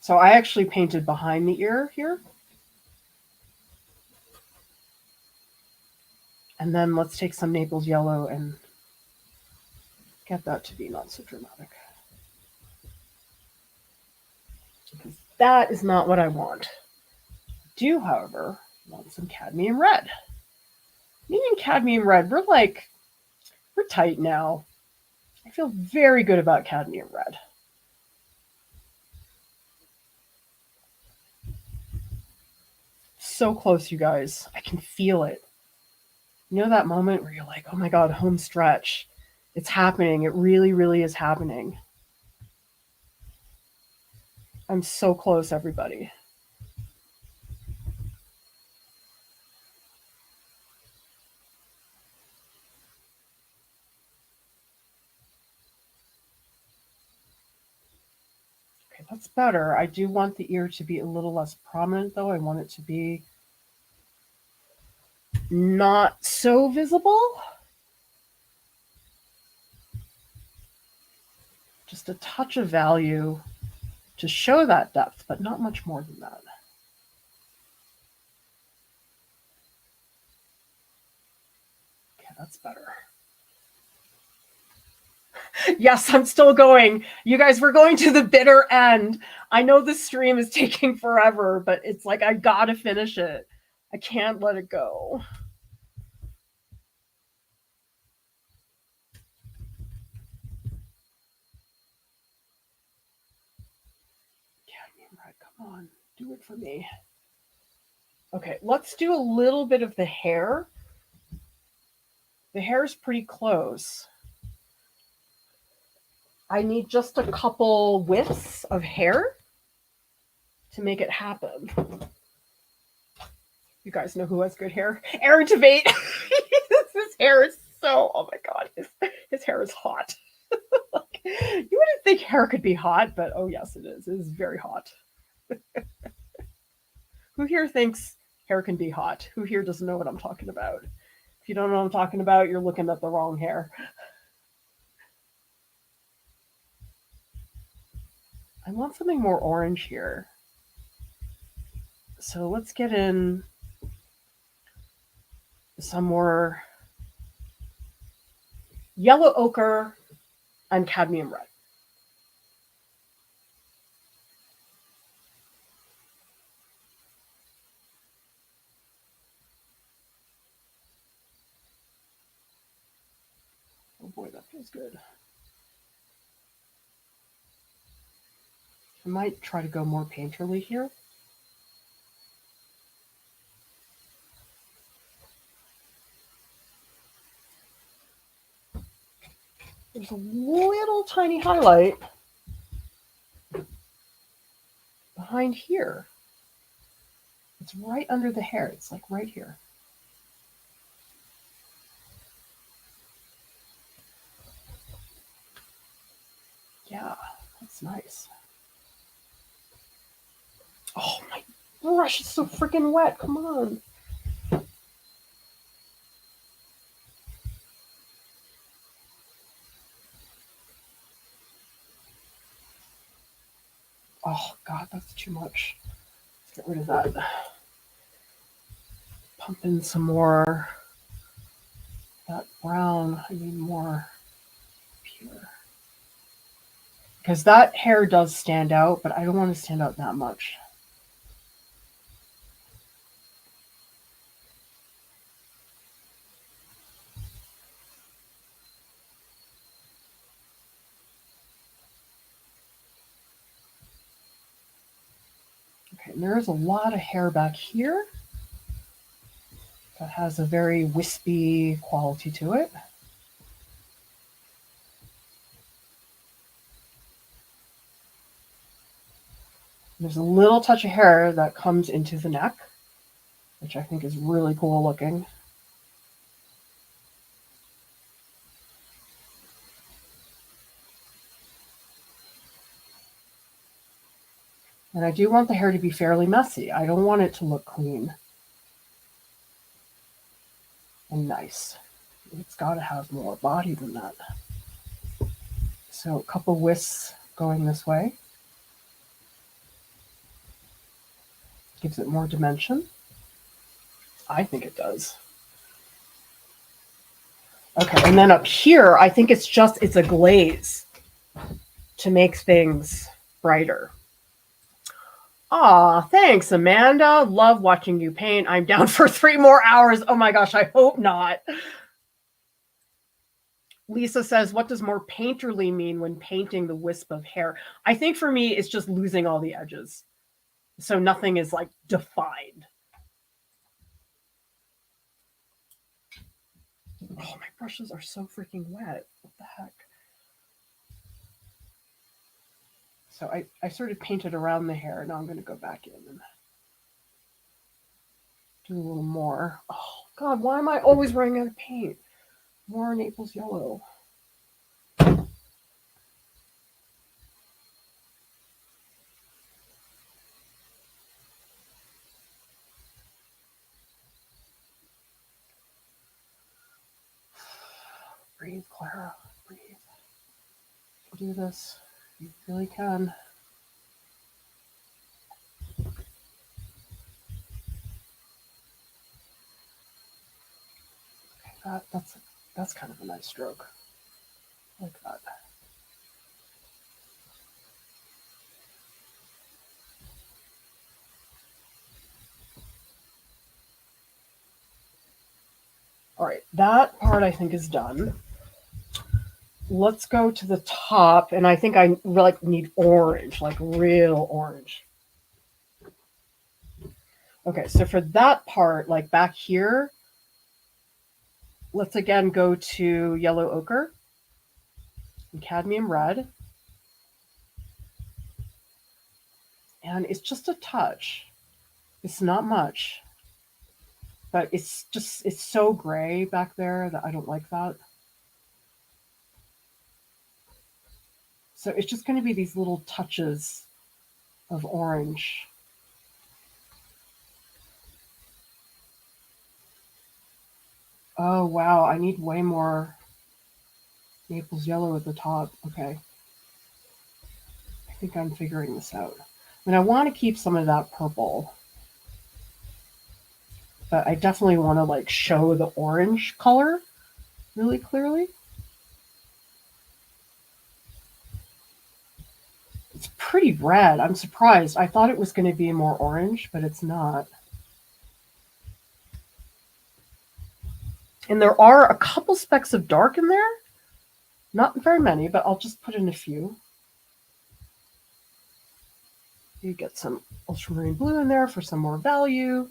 S1: So I actually painted behind the ear here. And then let's take some Naples yellow and get that to be not so dramatic. Because that is not what I want. I do, however, want some cadmium red. Me and cadmium red, we're tight now. I feel very good about cadmium red. So close, you guys. I can feel it. You know that moment where you're like, oh my God, home stretch. It's happening. It really, really is happening. I'm so close, everybody. Okay, that's better. I do want the ear to be a little less prominent, though. I want it to be not so visible. Just a touch of value to show that depth, but not much more than that. Okay, that's better. Yes, I'm still going. You guys, we're going to the bitter end. I know this stream is taking forever, but it's like I gotta finish it. I can't let it go. Cadmium red, come on, do it for me. Okay, let's do a little bit of the hair. The hair is pretty close. I need just a couple whiffs of hair. to make it happen. You guys know who has good hair? Aaron Tveit. His hair is so, oh my God, his hair is hot. Like, you wouldn't think hair could be hot, but oh yes, it is. It is very hot. Who here thinks hair can be hot? Who here doesn't know what I'm talking about? If you don't know what I'm talking about, you're looking at the wrong hair. I want something more orange here. So let's get in some more yellow ochre and cadmium red. Oh boy, that feels good. I might try to go more painterly here. There's a little tiny highlight behind here. It's right under the hair. It's like right here. Yeah, that's nice. Oh, my brush is so freaking wet. Come on. Oh, God, that's too much. Let's get rid of that. Pump in some more. That brown, I need more here. Because that hair does stand out, but I don't want to stand out that much. Okay, and there is a lot of hair back here that has a very wispy quality to it. There's a little touch of hair that comes into the neck, which I think is really cool looking. And I do want the hair to be fairly messy. I don't want it to look clean and nice. It's got to have more body than that. So a couple wisps going this way. Gives it more dimension. I think it does. Okay, and then up here, I think it's a glaze to make things brighter. Aw, thanks, Amanda. Love watching you paint. I'm down for 3 more hours. Oh my gosh, I hope not. Lisa says, what does more painterly mean when painting the wisp of hair? I think for me, it's just losing all the edges. So nothing is like defined. Oh, my brushes are so freaking wet. What the heck? So I sort of painted around the hair. Now I'm going to go back in and do a little more. Oh, God, why am I always running out of paint? More Naples yellow. Breathe, Clara. Breathe. You can do this. You really can. Okay, that's kind of a nice stroke. I like that. All right, that part I think is done. Let's go to the top, and I think I really need orange, like real orange. Okay, so for that part, like back here, let's again go to yellow ochre and cadmium red. And it's just a touch. It's not much, but it's so gray back there that I don't like that. So it's just going to be these little touches of orange. Oh, wow. I need way more Naples yellow at the top. Okay. I think I'm figuring this out. And I want to keep some of that purple, but I definitely want to like show the orange color really clearly. It's pretty red. I'm surprised. I thought it was going to be more orange, but it's not. And there are a couple specks of dark in there. Not very many, but I'll just put in a few. You get some ultramarine blue in there for some more value.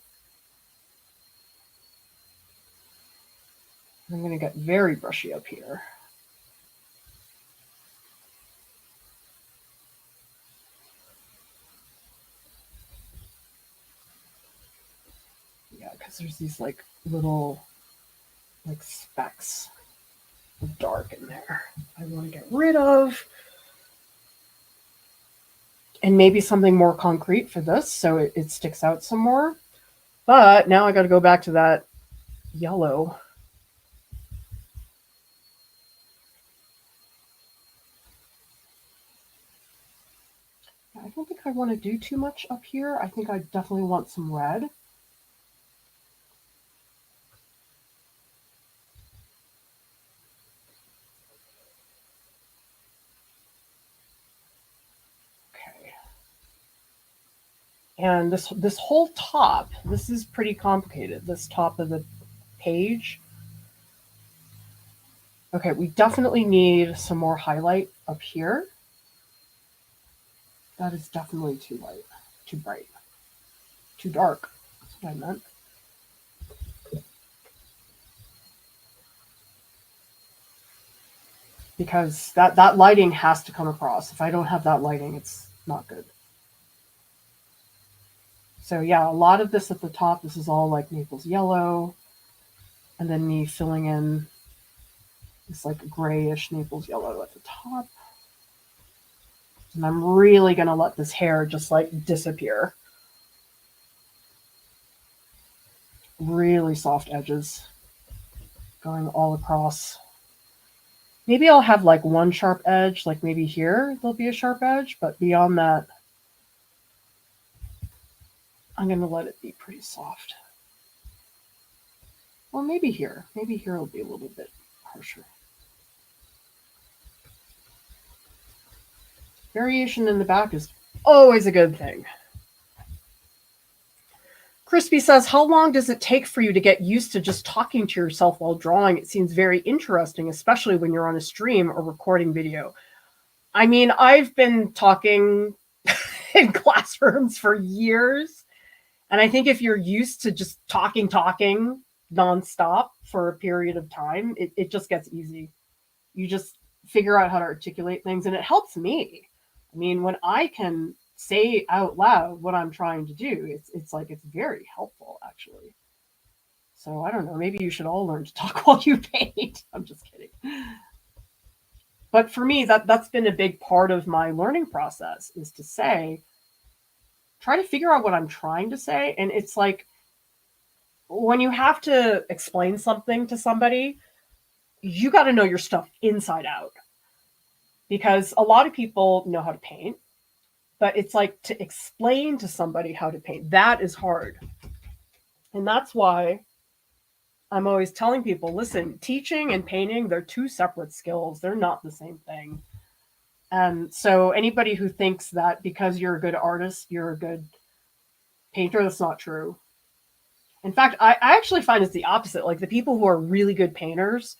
S1: I'm going to get very brushy up here. Yeah, because there's these like little like specks of dark in there I want to get rid of. And maybe something more concrete for this so it sticks out some more. But now I got to go back to that yellow. I don't think I want to do too much up here. I think I definitely want some red. Okay. And this whole top, this is pretty complicated, this top of the page. Okay, we definitely need some more highlight up here. That is definitely too light, too bright, too dark. That's what I meant. Because that lighting has to come across. If I don't have that lighting, it's not good. So yeah, a lot of this at the top, this is all like Naples yellow. And then me filling in this like grayish Naples yellow at the top. And I'm really going to let this hair just like disappear. Really soft edges going all across. Maybe I'll have like one sharp edge, like maybe here there'll be a sharp edge, but beyond that, I'm going to let it be pretty soft. Or maybe here. Maybe here will be a little bit harsher. Variation in the back is always a good thing. Crispy says, how long does it take for you to get used to just talking to yourself while drawing? It seems very interesting, especially when you're on a stream or recording video. I mean, I've been talking in classrooms for years. And I think if you're used to just talking nonstop for a period of time, it just gets easy. You just figure out how to articulate things, and it helps me. I mean, when I can say out loud what I'm trying to do, it's like it's very helpful, actually. So I don't know, maybe you should all learn to talk while you paint. I'm just kidding. But for me, that's been a big part of my learning process, is to say, try to figure out what I'm trying to say. And it's like when you have to explain something to somebody, you got to know your stuff inside out. Because a lot of people know how to paint, but it's like to explain to somebody how to paint, that is hard. And that's why I'm always telling people, listen, teaching and painting, they're two separate skills. They're not the same thing. And so anybody who thinks that because you're a good artist, you're a good painter, that's not true. In fact, I actually find it's the opposite. Like the people who are really good painters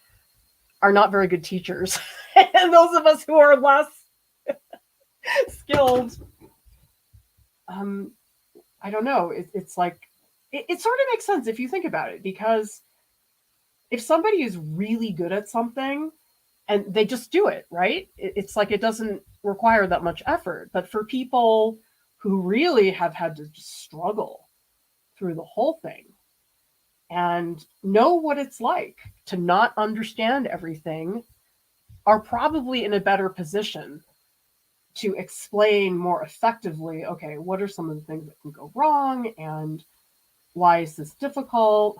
S1: are not very good teachers. And those of us who are less skilled, I don't know. It's like, it sort of makes sense if you think about it, because if somebody is really good at something and they just do it, right? It's like it doesn't require that much effort. But for people who really have had to just struggle through the whole thing and know what it's like to not understand everything, are probably in a better position to explain more effectively, okay, what are some of the things that can go wrong and why is this difficult?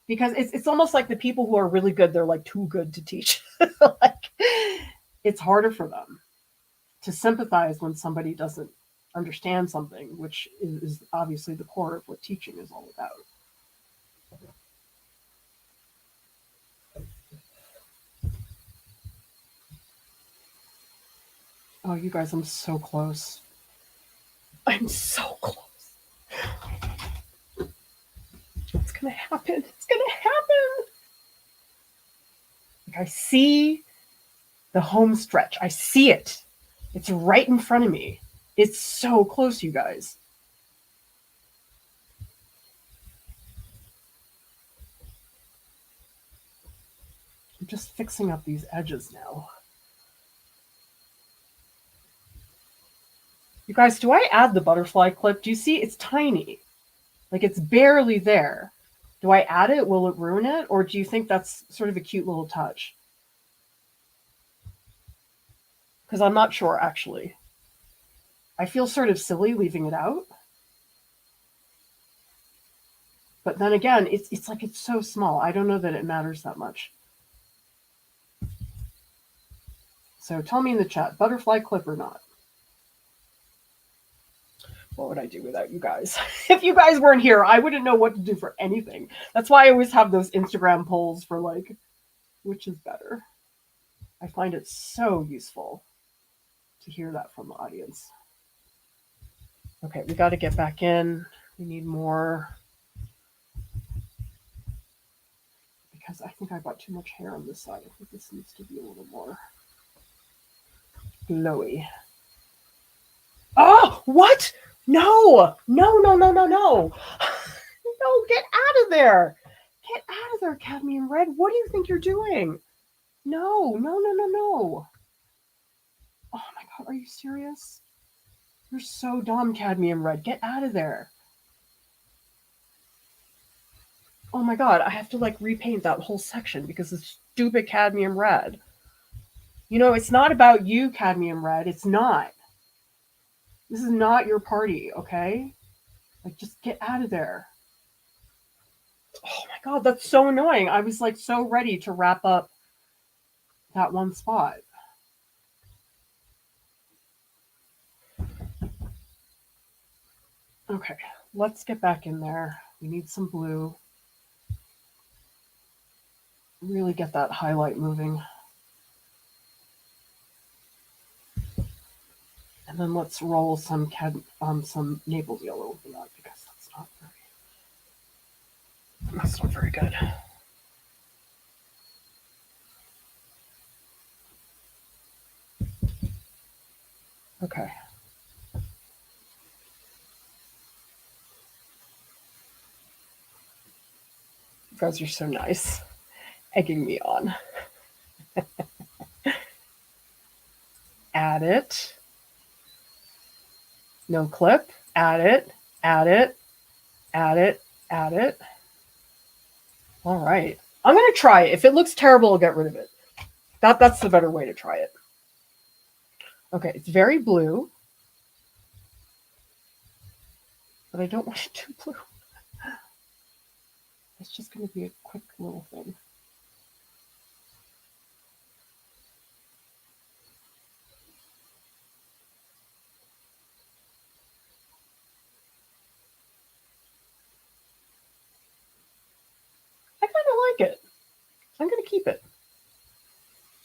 S1: Because it's almost like the people who are really good, they're like too good to teach. Like, it's harder for them to sympathize when somebody doesn't understand something, which is obviously the core of what teaching is all about. Oh, you guys, I'm so close. I'm so close. It's gonna happen. It's gonna happen. Like, I see the home stretch. I see it. It's right in front of me. It's so close, you guys. I'm just fixing up these edges now. You guys, do I add the butterfly clip? Do you see? It's tiny. Like, it's barely there. Do I add it? Will it ruin it? Or do you think that's sort of a cute little touch? Because I'm not sure, actually. I feel sort of silly leaving it out. But then again, it's like it's so small. I don't know that it matters that much. So tell me in the chat, butterfly clip or not? What would I do without you guys? If you guys weren't here, I wouldn't know what to do for anything. That's why I always have those Instagram polls for like, which is better? I find it so useful to hear that from the audience. Okay, we got to get back in. We need more. Because I think I've got too much hair on this side. I think this needs to be a little more glowy. Oh, what? No, no, no, no, no, no. No, get out of there. Get out of there, cadmium red. What do you think you're doing? No, no, no, no, no. Oh my God, are you serious? You're so dumb, cadmium red. Get out of there. Oh my God, I have to like repaint that whole section because it's stupid cadmium red. You know, it's not about you, cadmium red. It's not. This is not your party, okay? Like, just get out of there. Oh my God, that's so annoying. I was like so ready to wrap up that one spot. Okay, let's get back in there. We need some blue. Really get that highlight moving. And then let's roll some Naples yellow over that because that's not very good. Okay. You guys are so nice, egging me on. Add it. No clip. Add it. Add it. Add it. Add it. All right. I'm going to try it. If it looks terrible, I'll get rid of it. That's the better way to try it. Okay, it's very blue. But I don't want it too blue. It's just going to be a quick little thing. I kind of like it. I'm going to keep it.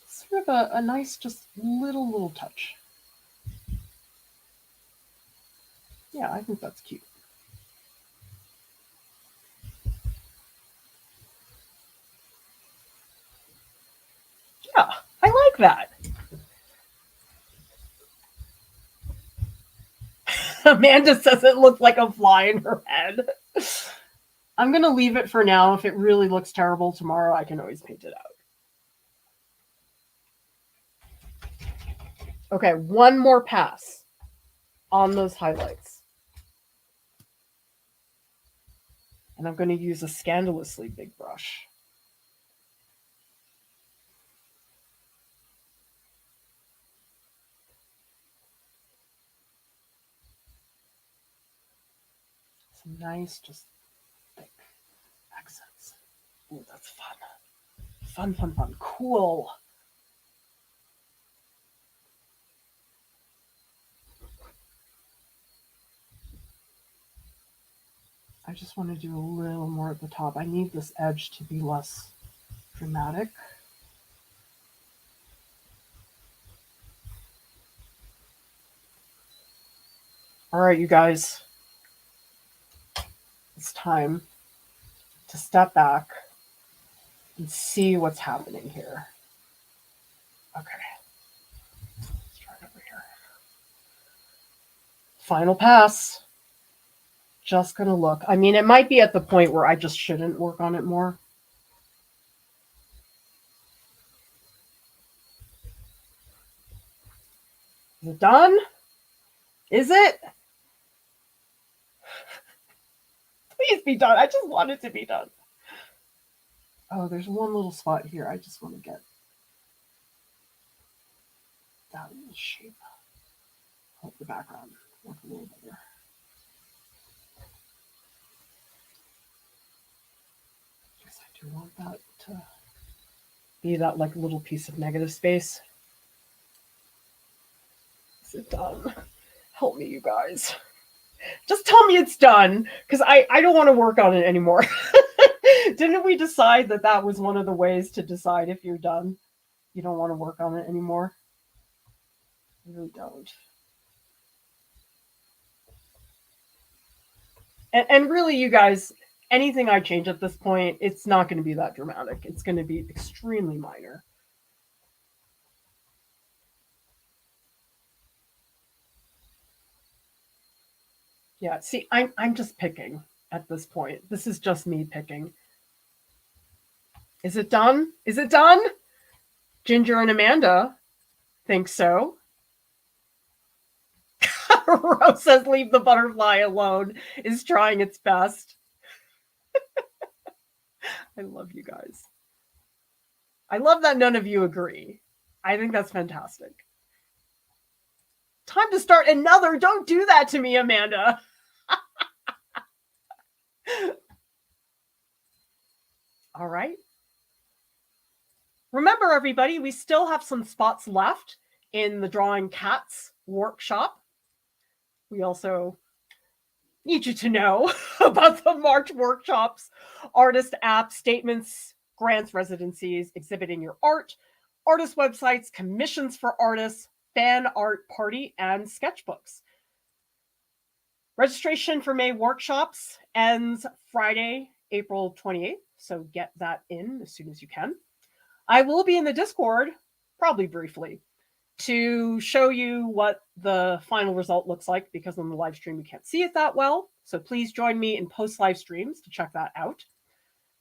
S1: Sort of a nice, just little touch. Yeah, I think that's cute. Yeah, I like that. Amanda says it looked like a fly in her head. I'm going to leave it for now. If it really looks terrible tomorrow, I can always paint it out. Okay, one more pass. on those highlights. And I'm going to use a scandalously big brush. Some nice, just thick accents. Ooh, that's fun. Fun, fun, fun. Cool. I just want to do a little more at the top. I need this edge to be less dramatic. All right, you guys. It's time to step back and see what's happening here. Okay. Let's try it over here. Final pass. Just gonna look. I mean, it might be at the point where I just shouldn't work on it more. Is it done? Is it? Please be done. I just want it to be done. Oh, there's one little spot here. I just want to get that little shape. Hope the background look a little better. Guess I do want that to be that like little piece of negative space. Is it done? Help me, you guys. Just tell me it's done, because I don't want to work on it anymore. Didn't we decide that that was one of the ways to decide if you're done? You don't want to work on it anymore? I really don't. And really, you guys, anything I change at this point, it's not going to be that dramatic. It's going to be extremely minor. Yeah, see, I'm just picking at this point. This is just me picking. Is it done? Is it done? Ginger and Amanda think so. Rose says, leave the butterfly alone, is trying its best. I love you guys. I love that none of you agree. I think that's fantastic. Time to start another. Don't do that to me, Amanda. All right. Remember, everybody, we still have some spots left in the Drawing Cats workshop. We also need you to know about the March workshops, artist app, statements, grants, residencies, exhibiting your art, artist websites, commissions for artists, fan art party, and sketchbooks. Registration for May workshops ends Friday, April 28th, so get that in as soon as you can. I will be in the Discord, probably briefly, to show you what the final result looks like, because on the live stream we can't see it that well. So please join me in post live streams to check that out.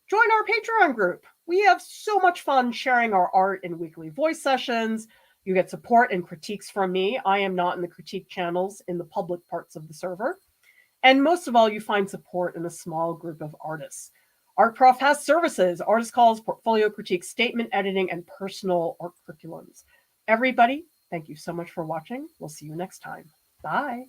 S1: Join our Patreon group. We have so much fun sharing our art in weekly voice sessions. You get support and critiques from me. I am not in the critique channels in the public parts of the server. And most of all, you find support in a small group of artists. Art Prof has services, artist calls, portfolio critiques, statement editing, and personal art curriculums. Everybody, thank you so much for watching. We'll see you next time. Bye.